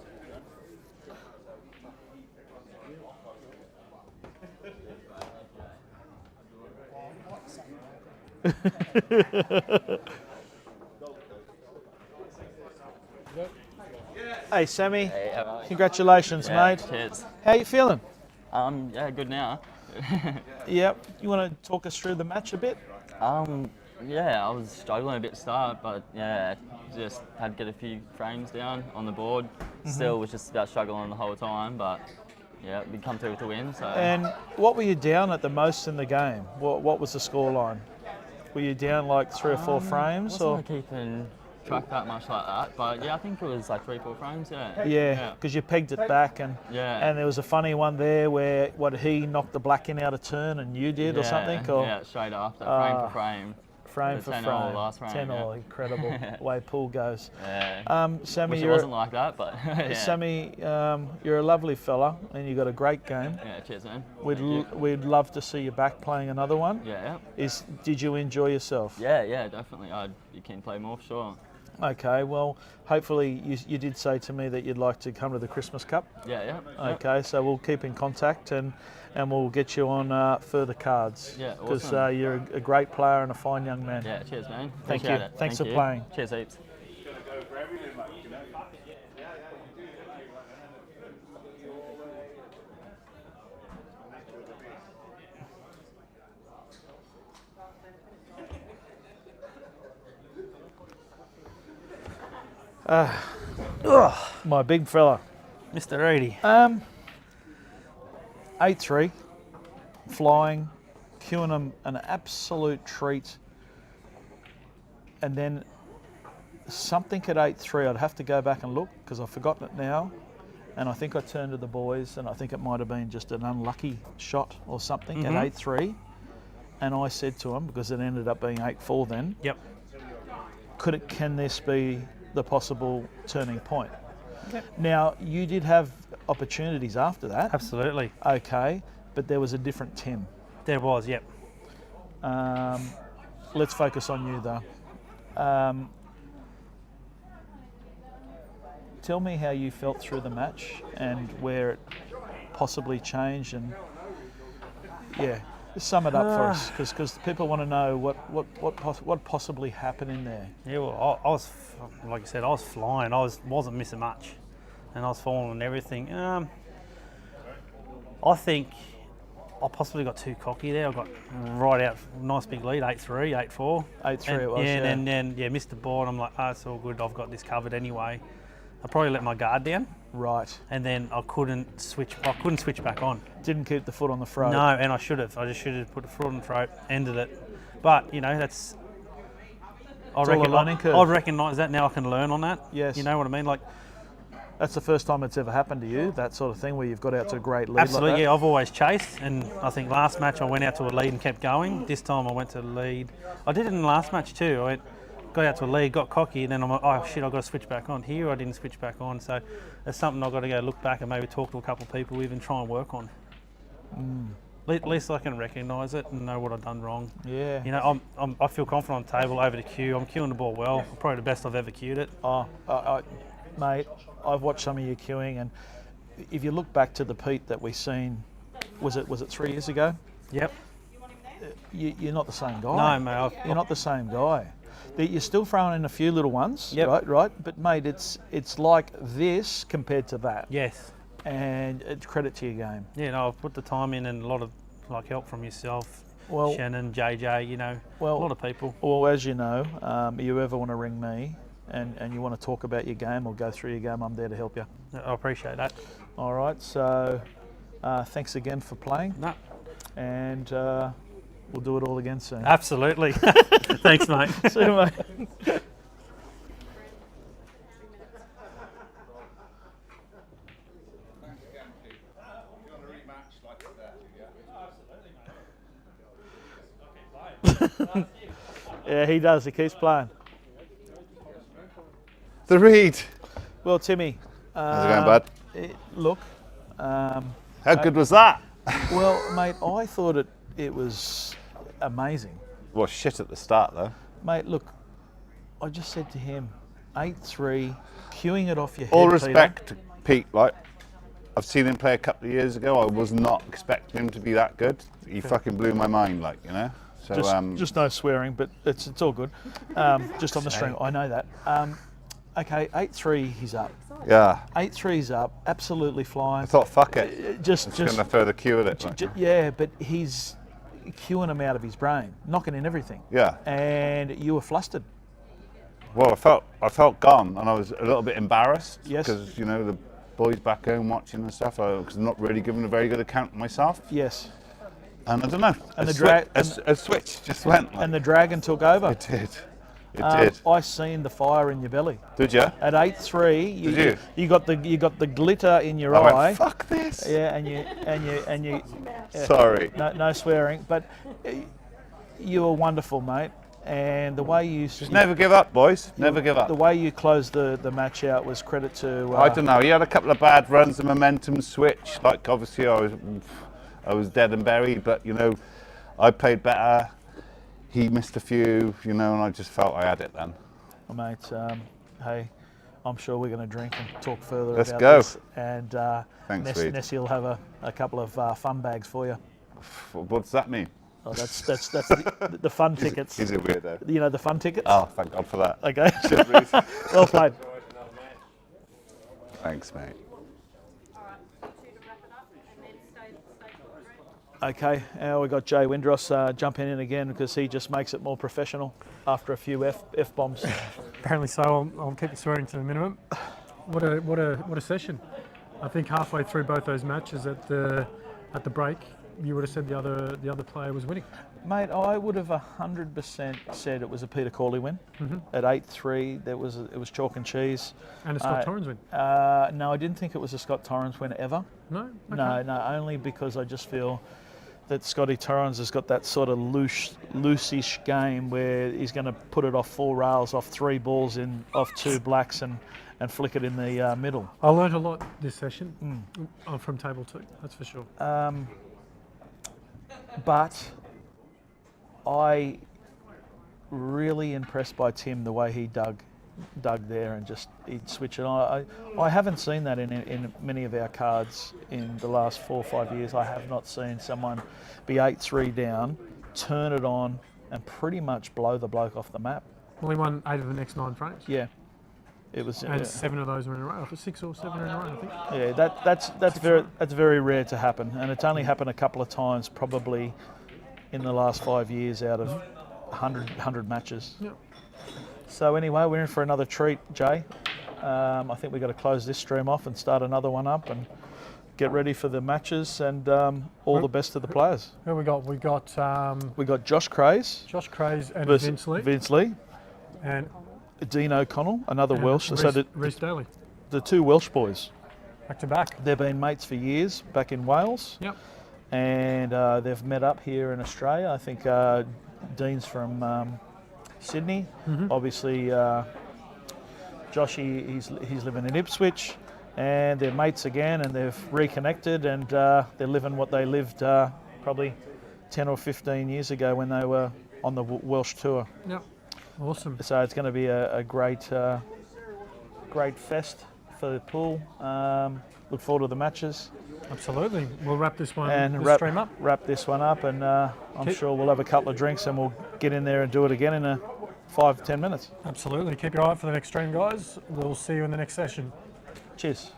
Hey, Sammy. Hey, how are you? Congratulations, Yeah, mate. cheers. How you feeling? Yeah, good now. Yep. You want to talk us through the match a bit? Yeah, I was struggling a bit to start, but yeah, just had to get a few frames down on the board. Still was just about struggling the whole time, but yeah, we come through with the win. So. And what were you down at the most in the game? What was the scoreline? Were you down like 3 or 4 frames, or? Wasn't I track that much like that, but yeah, I think it was like 3-4 frames. Yeah. Yeah, because you pegged it back, and there was a funny one there where he knocked the black in out of turn and you did or something. Or, yeah, straight after, frame for frame. Frame for 10 frame. all last frame. 10 all, incredible the way pool goes. Yeah. Sammy, Wish it wasn't like that, but yeah. Sammy, you're a lovely fella, and you got a great game. Yeah, cheers, man. We'd love to see you back playing another one. Yeah. Did you enjoy yourself? Yeah, definitely. You can play more for sure. Okay, well, hopefully you did say to me that you'd like to come to the Christmas Cup. Yeah. Okay, so we'll keep in contact and we'll get you on further cards. Yeah, Because awesome. you're a great player and a fine young man. Yeah, cheers, man. Thank you. Appreciate it. Thanks Thank for you. playing. Cheers, heaps. My big fella. Mr. Reedy. 8-3, flying, queuing them an absolute treat. And then something at 8-3, I'd have to go back and look because I've forgotten it now. And I think I turned to the boys and I think it might have been just an unlucky shot or something at 8-3. And I said to them, because it ended up being 8-4 then. Yep. Can this be the possible turning point? Yep. Now, you did have opportunities after that. Absolutely. Okay, but there was a different Tim. There was, yep. Let's focus on you though. Tell me how you felt through the match and where it possibly changed, and just sum it up for us, because people want to know what possibly happened in there. Yeah, well, I was, like I said, I was flying. I wasn't missing much, and I was falling on everything. I think I possibly got too cocky there. I got right out, nice big lead, 8-3, 8-4. 8-3 it was, and then missed the ball, and I'm like, it's all good. I've got this covered anyway. I probably let my guard down. Right. And then I couldn't switch back on. Didn't keep the foot on the throat. No, and I should have. I just should have put the foot on the throat, ended it. But, that's... I recognise that now. I can learn on that. Yes. You know what I mean? Like, that's the first time it's ever happened to you, that sort of thing, where you've got out to a great lead. Absolutely, like that. yeah. I've always chased, and I think last match I went out to a lead and kept going. This time I went to the lead. I did it in the last match too. I got out to a lead, got cocky, and then I'm like, oh shit, I've got to switch back on. Here I didn't switch back on, so it's something I've got to go look back and maybe talk to a couple of people with and try and work on. At least I can recognise it and know what I've done wrong. Yeah. I feel confident on the table, over the cue. I'm queuing the ball well. Probably the best I've ever queued it. Mate, I've watched some of your queuing, and if you look back to the Pete that we seen, was it 3 years ago? Yep. You're not the same guy. No, mate. You're not the same guy. You're still throwing in a few little ones, yep. right? But mate, it's like this compared to that. Yes. And it's credit to your game. Yeah, no, I've put the time in and a lot of help from yourself, well, Shannon, JJ, a lot of people. Well, as you know, you ever want to ring me and you want to talk about your game or go through your game, I'm there to help you. I appreciate that. All right, so thanks again for playing. No. And we'll do it all again soon. Absolutely. Thanks, mate. See you, mate. Yeah, he does. He keeps playing. The read. Well, Timmy. How's it going, bud? Look. How good was that? Well, mate, I thought it was amazing. Well, shit at the start, though. Mate, look, I just said to him, 8-3, queuing it off your head, All respect Peter. to Pete, like, I've seen him play a couple of years ago. I was not expecting him to be that good. He fucking blew my mind, like, So, just no swearing, but it's all good. Just on the string, I know that. Okay, 8-3, he's up. Yeah. 8-3's up, absolutely flying. I thought, fuck it. Just going to further queue it. Yeah, but he's queuing him out of his brain, knocking in everything. Yeah. And you were flustered. Well, I felt gone, and I was a little bit embarrassed. Yes. Because, the boys back home watching and stuff, I was not really giving a very good account of myself. Yes. And I don't know. And a switch just went. And the dragon took over. It did. It did. I seen the fire in your belly. Did you? At 8-3, Did you got the glitter in your I eye. went, fuck this. Yeah, and you. Yeah, Sorry. No swearing, but you were wonderful, mate. And the way you Just never give up, boys. Never give up. The way you closed the match out was credit to. I don't know. He had a couple of bad runs, the momentum switch. Like obviously, I was dead and buried, but you know, I played better. He missed a few, you know, and I just felt I had it then. Well, mate, hey, I'm sure we're going to drink and talk further Let's about go. this. And Thanks, Reed. Nessie will have a couple of fun bags for you. What does that mean? Oh, that's the fun tickets. He's a weirdo. You know the fun tickets? Oh, thank God for that. Okay. Cheers, Reed. Well played. Thanks, mate. Okay, now we've got Jay Windross jumping in again because he just makes it more professional after a few F-bombs. Apparently so. I'll keep the swearing to the minimum. What a session! I think halfway through both those matches at the break, you would have said the other player was winning. Mate, I would have 100% said it was a Peter Corley win. At 8-3, it was chalk and cheese. And a Scott Torrens win. No, I didn't think it was a Scott Torrens win ever. No? Okay. No, only because I just feel that Scotty Torrens has got that sort of loose-ish game where he's going to put it off 4 rails, off 3 balls, off 2 blacks and flick it in the middle. I learned a lot this session from table 2, that's for sure. But I really impressed by Tim, the way he dug there and just he'd switch it on. I haven't seen that in many of our cards in the last 4 or 5 years. I have not seen someone be 8-3 down, turn it on and pretty much blow the bloke off the map. Well, he won 8 of the next 9 frames. Yeah. It was, and 7 of those were in a row. 6 or 7 in a row, I think. Yeah, that's very rare to happen, and it's only happened a couple of times, probably in the last 5 years out of 100 matches. Yep. So anyway, we're in for another treat, Jay. I think we've got to close this stream off and start another one up and get ready for the matches and all the best to the players. Who we got? We got Josh Craze. Josh Craze and versus Vince Lee. And Dean O'Connell, another and Welsh. Rhys Daly. The 2 Welsh boys. Back to back. They've been mates for years back in Wales. Yep. And they've met up here in Australia. I think Dean's from Sydney. Obviously, Joshy, he's living in Ipswich, and they're mates again, and they've reconnected, and they're living what they lived probably 10 or 15 years ago when they were on the Welsh tour. Yep. Awesome. So it's going to be a great fest for the pool. Look forward to the matches. Absolutely. We'll wrap this one stream up. Wrap this one up, and I'm sure we'll have a couple of drinks and we'll get in there and do it again in 5 to 10 minutes. Absolutely. Keep your eye out for the next stream, guys. We'll see you in the next session. Cheers.